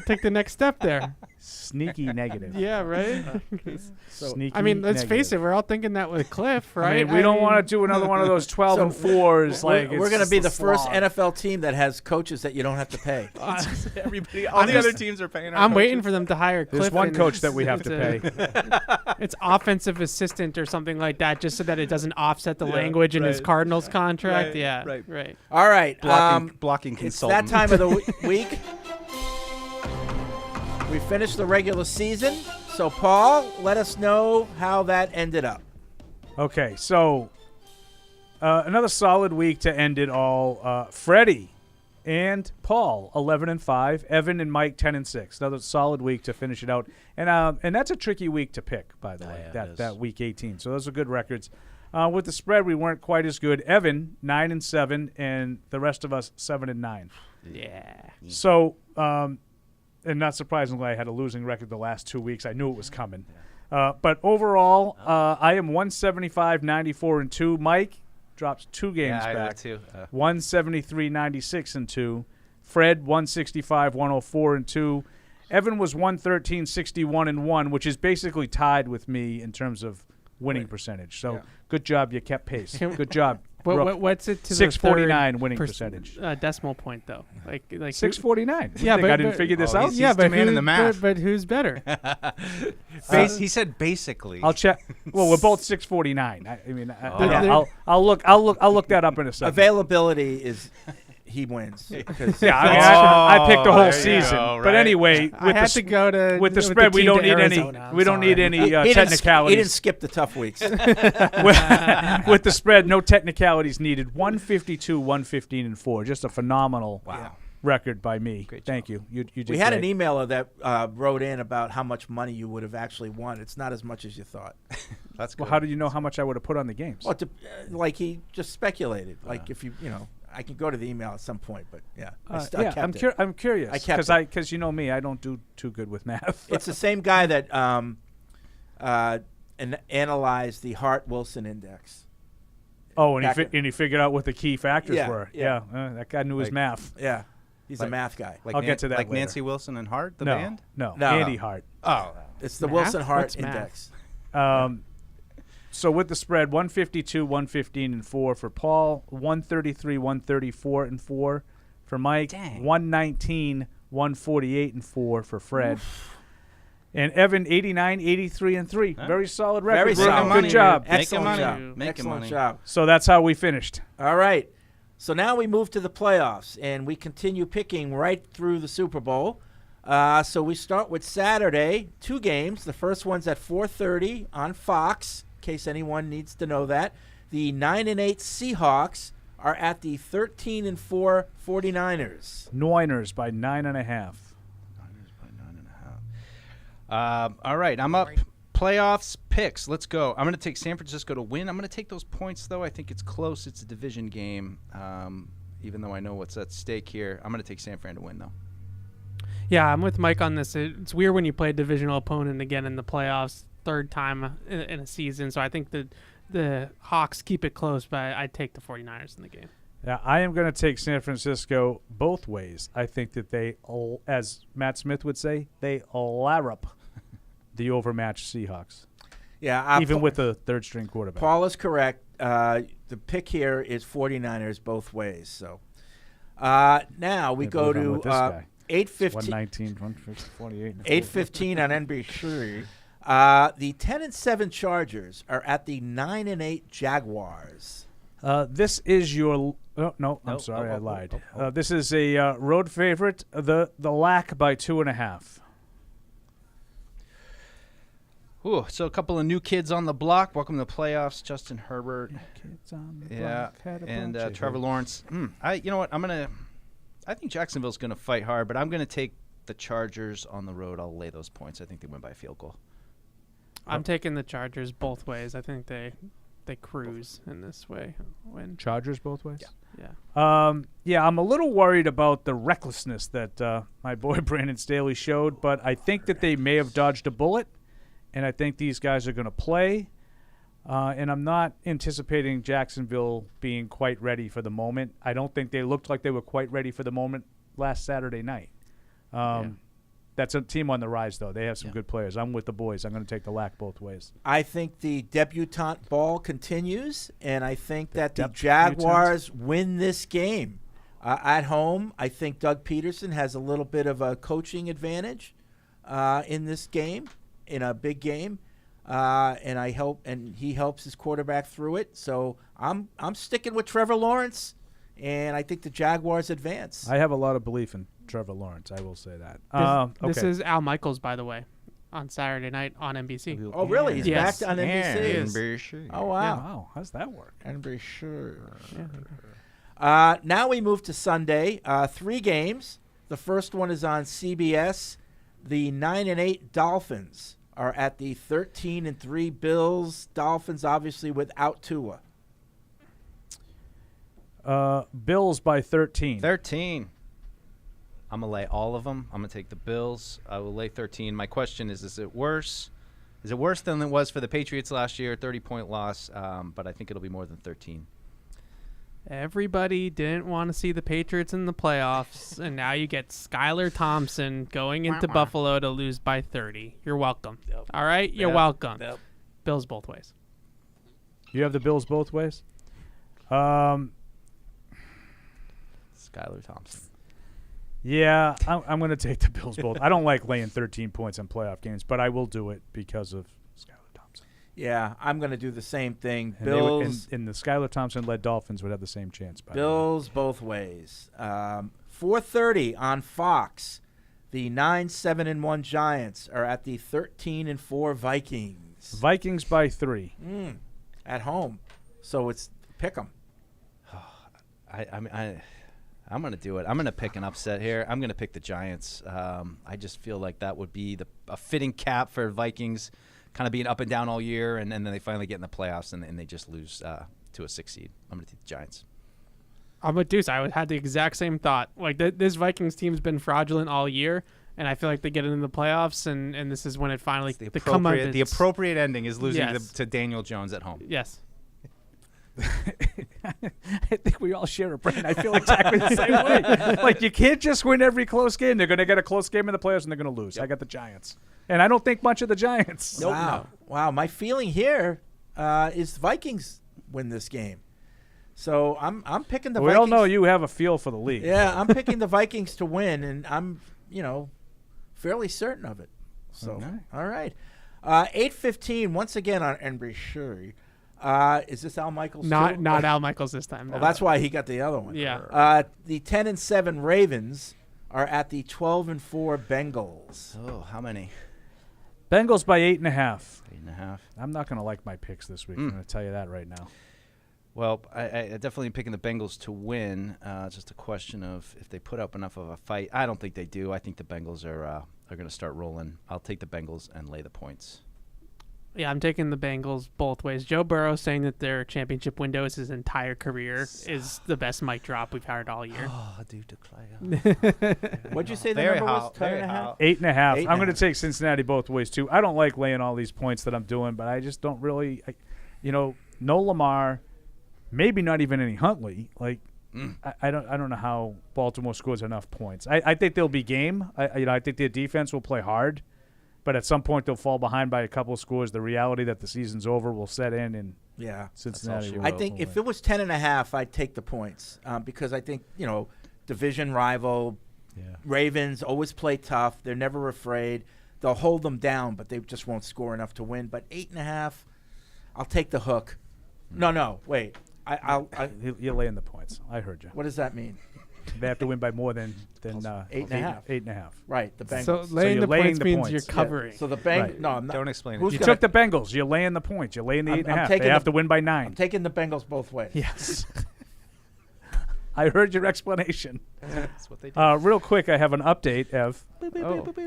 took the next step there. Sneaky negative. Yeah, right. Sneaky I mean, let's negative. face it. We're all thinking that with Cliff, right? I mean, we don't want to do another one of those 12 and 4s. Like we're going to be the first NFL team that has coaches that you don't have to pay. Everybody, all the other teams are paying. I'm waiting for them to hire Cliff. There's one and coach that we have to pay. It's offensive assistant or something like that, just so that it doesn't offset the language in his right. Cardinals contract. Right, Yeah, right. All right. Blocking It's consultant. that time of the week. We finished the regular season. So, Paul, let us know how that ended up. Okay, so another solid week to end it all. Freddie and Paul 11-5, Evan and Mike 10-6. Another solid week to finish it out, and that's a tricky week to pick, by the way. That week 18. So those are good records. With the spread, we weren't quite as good. Evan 9-7, and the rest of us 7-9. Yeah. So. And not surprisingly, I had a losing record the last 2 weeks. I knew it was coming. But overall, I am 175, 94, and 2. Mike drops 2 games I back. got too. 173, 96, and 2. Fred 165, 104, and 2. Evan was 113, 61, and 1, which is basically tied with me in terms of winning percentage. So good job, you kept pace. Good job. What's it to 649 the third winning percentage. Decimal point though? Like 649. Yeah, but I didn't figure this out. Yeah, but demanding the math. But who's better? He said basically. I'll check. Well, we're both 649. I mean, I'll look that up in a second. Availability is he wins. Yeah, I picked the whole season. But anyway, with the spread, we don't need any. We don't need any technicalities. He didn't skip the tough weeks. With the spread, no technicalities needed. 152, 115, and 4. Just a phenomenal record by me. Thank you. You did We had great. an emailer that wrote in about how much money you would have actually won. It's not as much as you thought. That's good. Well, how do you know how much I would have put on the games? Well, like he just speculated. Like if you know. I can go to the email at some point, but yeah, I kept it. I'm curious. I kept it. Because you know me, I don't do too good with math. It's the same guy that analyzed the Hart-Wilson index. Oh, and he figured out what the key factors were. Yeah. That guy knew his math. Yeah, he's a math guy. I'll get to that Like later. Nancy Wilson and Hart, the no, band? No, Andy Hart. Oh. It's the Wilson-Hart index. So with the spread, 152, 115, and 4 for Paul, 133, 134, and 4 for Mike, 119, 148, and 4 for Fred. And Evan, 89, 83, and 3. Very solid record. Very solid. Good job. Excellent job. Making Excellent money. job. So that's how we finished. All right. So now we move to the playoffs, and we continue picking right through the Super Bowl. So we start with Saturday, 2 games. The first one's at 4:30 on Fox. In case anyone needs to know that. The 9-8 Seahawks are at the 13-4 49ers. Niners by 9.5. All right, I'm up. Playoffs picks. Let's go. I'm going to take San Francisco to win. I'm going to take those points, though. I think it's close. It's a division game. Even though I know what's at stake here, I'm going to take San Fran to win, though. Yeah, I'm with Mike on this. It's weird when you play a divisional opponent again in the playoffs, third time in a season. So I think the Hawks keep it close, but I'd take the 49ers in the game. Yeah, I am going to take San Francisco both ways. I think that they, as Matt Smith would say, they larrup the overmatched Seahawks. Yeah, even with the third-string quarterback. Paul is correct. the pick here is 49ers both ways. So now we go to 8:15. 119, 148. 8:15 on NBC. The 10-7 Chargers are at the 9-8 Jaguars. This is your. No, I'm sorry, I lied. This is a road favorite. The Lack by 2.5. Ooh, so a couple of new kids on the block. Welcome to the playoffs, Justin Herbert. Kids on the block. And Trevor hits. Lawrence. You know what? I think Jacksonville's gonna fight hard, but I'm gonna take the Chargers on the road. I'll lay those points. I think they win by a field goal. I'm taking the Chargers both ways. I think they cruise in this way. Win. Chargers both ways? Yeah. I'm a little worried about the recklessness that my boy Brandon Staley showed, but I think that they may have dodged a bullet, and I think these guys are going to play. And I'm not anticipating Jacksonville being quite ready for the moment. I don't think they looked like they were quite ready for the moment last Saturday night. That's a team on the rise, though. They have some good players. I'm with the boys. I'm going to take the Lack both ways. I think the debutante ball continues, and I think that the Jaguars win this game. At home, I think Doug Peterson has a little bit of a coaching advantage in this game, in a big game, and he helps his quarterback through it. So I'm sticking with Trevor Lawrence, and I think the Jaguars advance. I have a lot of belief in Trevor Lawrence. I will say that. This is Al Michaels, by the way, on Saturday night on NBC. Oh, really? He's Yes. back on NBC? NBC. Oh, wow. Yeah. Wow. How's that work? NBC. Now we move to Sunday. 3 games. The first one is on CBS. The 9-8 Dolphins are at the 13-3 Bills. Dolphins, obviously, without Tua. Bills by 13. 13. I'm going to lay all of them. I'm going to take the Bills. I will lay 13. My question is it worse? Is it worse than it was for the Patriots last year, 30-point loss? But I think it'll be more than 13. Everybody didn't want to see the Patriots in the playoffs, and now you get Skylar Thompson going into Buffalo to lose by 30. You're welcome. Yep. All right? You're Yep. welcome. Yep. Bills both ways. You have the Bills both ways? Skylar Thompson. Yeah, I'm going to take the Bills both. I don't like laying 13 points in playoff games, but I will do it because of Skylar Thompson. Yeah, I'm going to do the same thing. And Bills. and the Skylar Thompson-led Dolphins would have the same chance. Bills both ways. 4:30 on Fox. The 9-7-1 Giants are at the 13-4 Vikings. Vikings by 3. At home. So it's pick 'em. I'm going to do it. I'm going to pick an upset here. I'm going to pick the Giants. I just feel like that would be a fitting cap for Vikings, kind of being up and down all year, and then they finally get in the playoffs and they just lose to a 6 seed. I'm going to take the Giants. I'm with Deuce. I had the exact same thought. Like this Vikings team's been fraudulent all year, and I feel like they get into the playoffs, and this is when it finally the appropriate ending is losing to Daniel Jones at home. Yes. I think we all share a brain. I feel exactly the same way. Like, you can't just win every close game. They're going to get a close game in the playoffs, and they're going to lose. Yep. I got the Giants. And I don't think much of the Giants. Nope. Wow. My feeling here is the Vikings win this game. So I'm picking the Vikings. We all know you have a feel for the league. Yeah, I'm picking the Vikings to win, and I'm, fairly certain of it. So, all right. 8:15, once again on NBC. Is this Al Michaels? Not Al Michaels this time. Well, that's why he got the other one. Yeah. The 10-7 Ravens are at the 12-4 Bengals. Oh, how many? Bengals by 8.5. 8.5. I'm not going to like my picks this week. I'm going to tell you that right now. Well, I definitely am picking the Bengals to win. It's just a question of if they put up enough of a fight. I don't think they do. I think the Bengals are going to start rolling. I'll take the Bengals and lay the points. Yeah, I'm taking the Bengals both ways. Joe Burrow saying that their championship window is his entire career is the best mic drop we've heard all year. Oh, I do declare. What'd you say the number was? 10.5? 8.5. I'm going to take Cincinnati both ways, too. I don't like laying all these points that I'm doing, but I just don't really, no Lamar, maybe not even any Huntley. Like, I don't know how Baltimore scores enough points. I think they'll be game. I think their defense will play hard. But at some point, they'll fall behind by a couple of scores. The reality that the season's over will set in, and Cincinnati will. I think if it was 10.5, I'd take the points because I think, division rival, Ravens always play tough. They're never afraid. They'll hold them down, but they just won't score enough to win. But 8.5, I'll take the hook. No, wait. You're laying the points. I heard you. What does that mean? They have to win by more than 8.5. 8.5. Right, the Bengals. So laying the points means you're covering. Yeah. So the Bengals. Right. No, I'm not. Don't explain You took the Bengals. You're laying the points. You're laying the 8.5. They have to win by 9. I'm taking the Bengals both ways. Yes. I heard your explanation. That's what they do. Real quick, I have an update, Ev.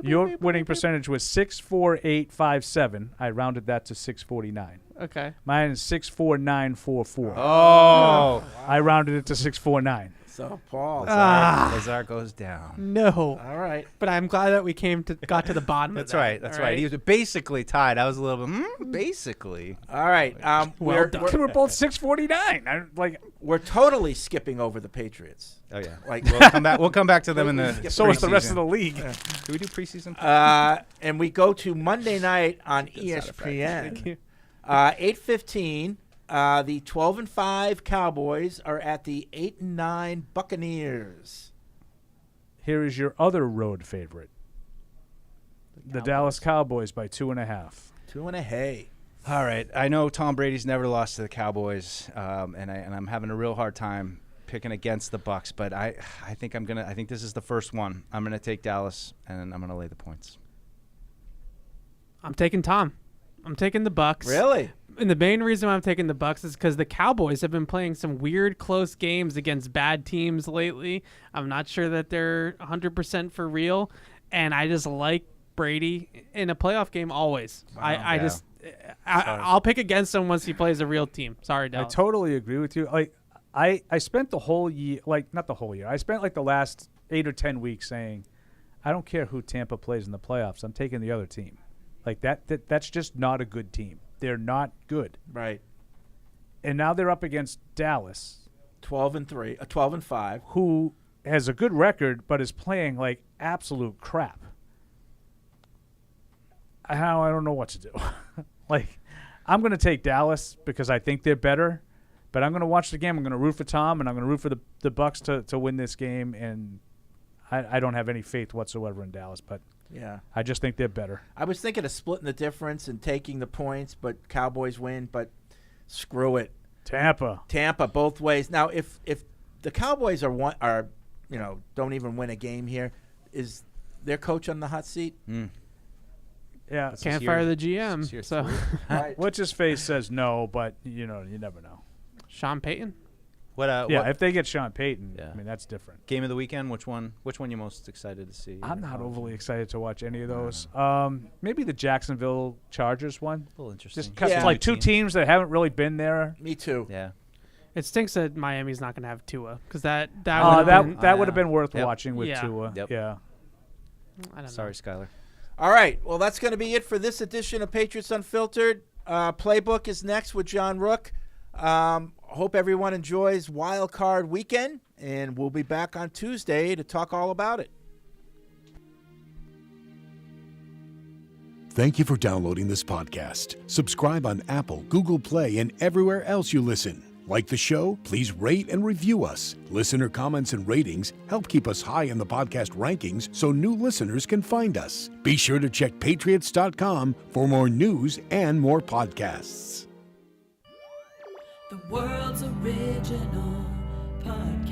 Your winning percentage was 64857. I rounded that to 649. Okay. Mine is 64944. Oh. I rounded it to 649. So Paul, Lazar goes down. No. All right. But I'm glad that we got to the bottom That's of that. right. That's right. He was basically tied. I was a little bit, basically. All right. We're both 649. We're totally skipping over the Patriots. Oh yeah. Like we'll come back to them in the. So is the rest of the league. Yeah. Do we do preseason? And we go to Monday night on ESPN. 8:15. The 12-5 Cowboys are at the 8-9 Buccaneers. Here is your other road favorite. The Dallas Cowboys by 2.5. 2.5. All right. I know Tom Brady's never lost to the Cowboys, and I'm having a real hard time picking against the Bucs. But I think I think this is the first one. I'm gonna take Dallas, and I'm gonna lay the points. I'm taking Tom. I'm taking the Bucs. Really? And the main reason why I'm taking the Bucs is because the Cowboys have been playing some weird close games against bad teams lately. I'm not sure that they're 100% for real, and I just like Brady in a playoff game always. I'll pick against him once he plays a real team. Sorry, Dallas. I totally agree with you. I spent the whole year, not the whole year. I spent the last 8 or 10 weeks saying, I don't care who Tampa plays in the playoffs. I'm taking the other team. That's just not a good team. They're not good. Right. And now they're up against Dallas, 12-5, who has a good record but is playing like absolute crap. I don't know what to do. I'm going to take Dallas because I think they're better, but I'm going to watch the game. I'm going to root for Tom, and I'm going to root for the Bucs to win this game. And I don't have any faith whatsoever in Dallas, but yeah, I just think they're better. I was thinking of splitting the difference and taking the points, but Cowboys win. But screw it, Tampa both ways. Now, if the Cowboys are don't even win a game here, is their coach on the hot seat? Yeah, can't fire the GM. So, what's his face says no, but you never know. Sean Payton. If they get Sean Payton, I mean that's different. Game of the weekend. Which one you most excited to see? I'm not overly excited to watch any of those. Maybe the Jacksonville Chargers one. A little interesting. Just two teams that haven't really been there. Me too. Yeah. It stinks that Miami's not going to have Tua because that would have been worth watching with Tua. Yep. Yeah. I don't Sorry, know. Skyler. All right. Well, that's going to be it for this edition of Patriots Unfiltered. Playbook is next with John Rook. Hope everyone enjoys Wild Card Weekend, and we'll be back on Tuesday to talk all about it. Thank you for downloading this podcast. Subscribe on Apple, Google Play, and everywhere else you listen. Like the show? Please rate and review us. Listener comments and ratings help keep us high in the podcast rankings so new listeners can find us. Be sure to check patriots.com for more news and more podcasts. The world's original podcast.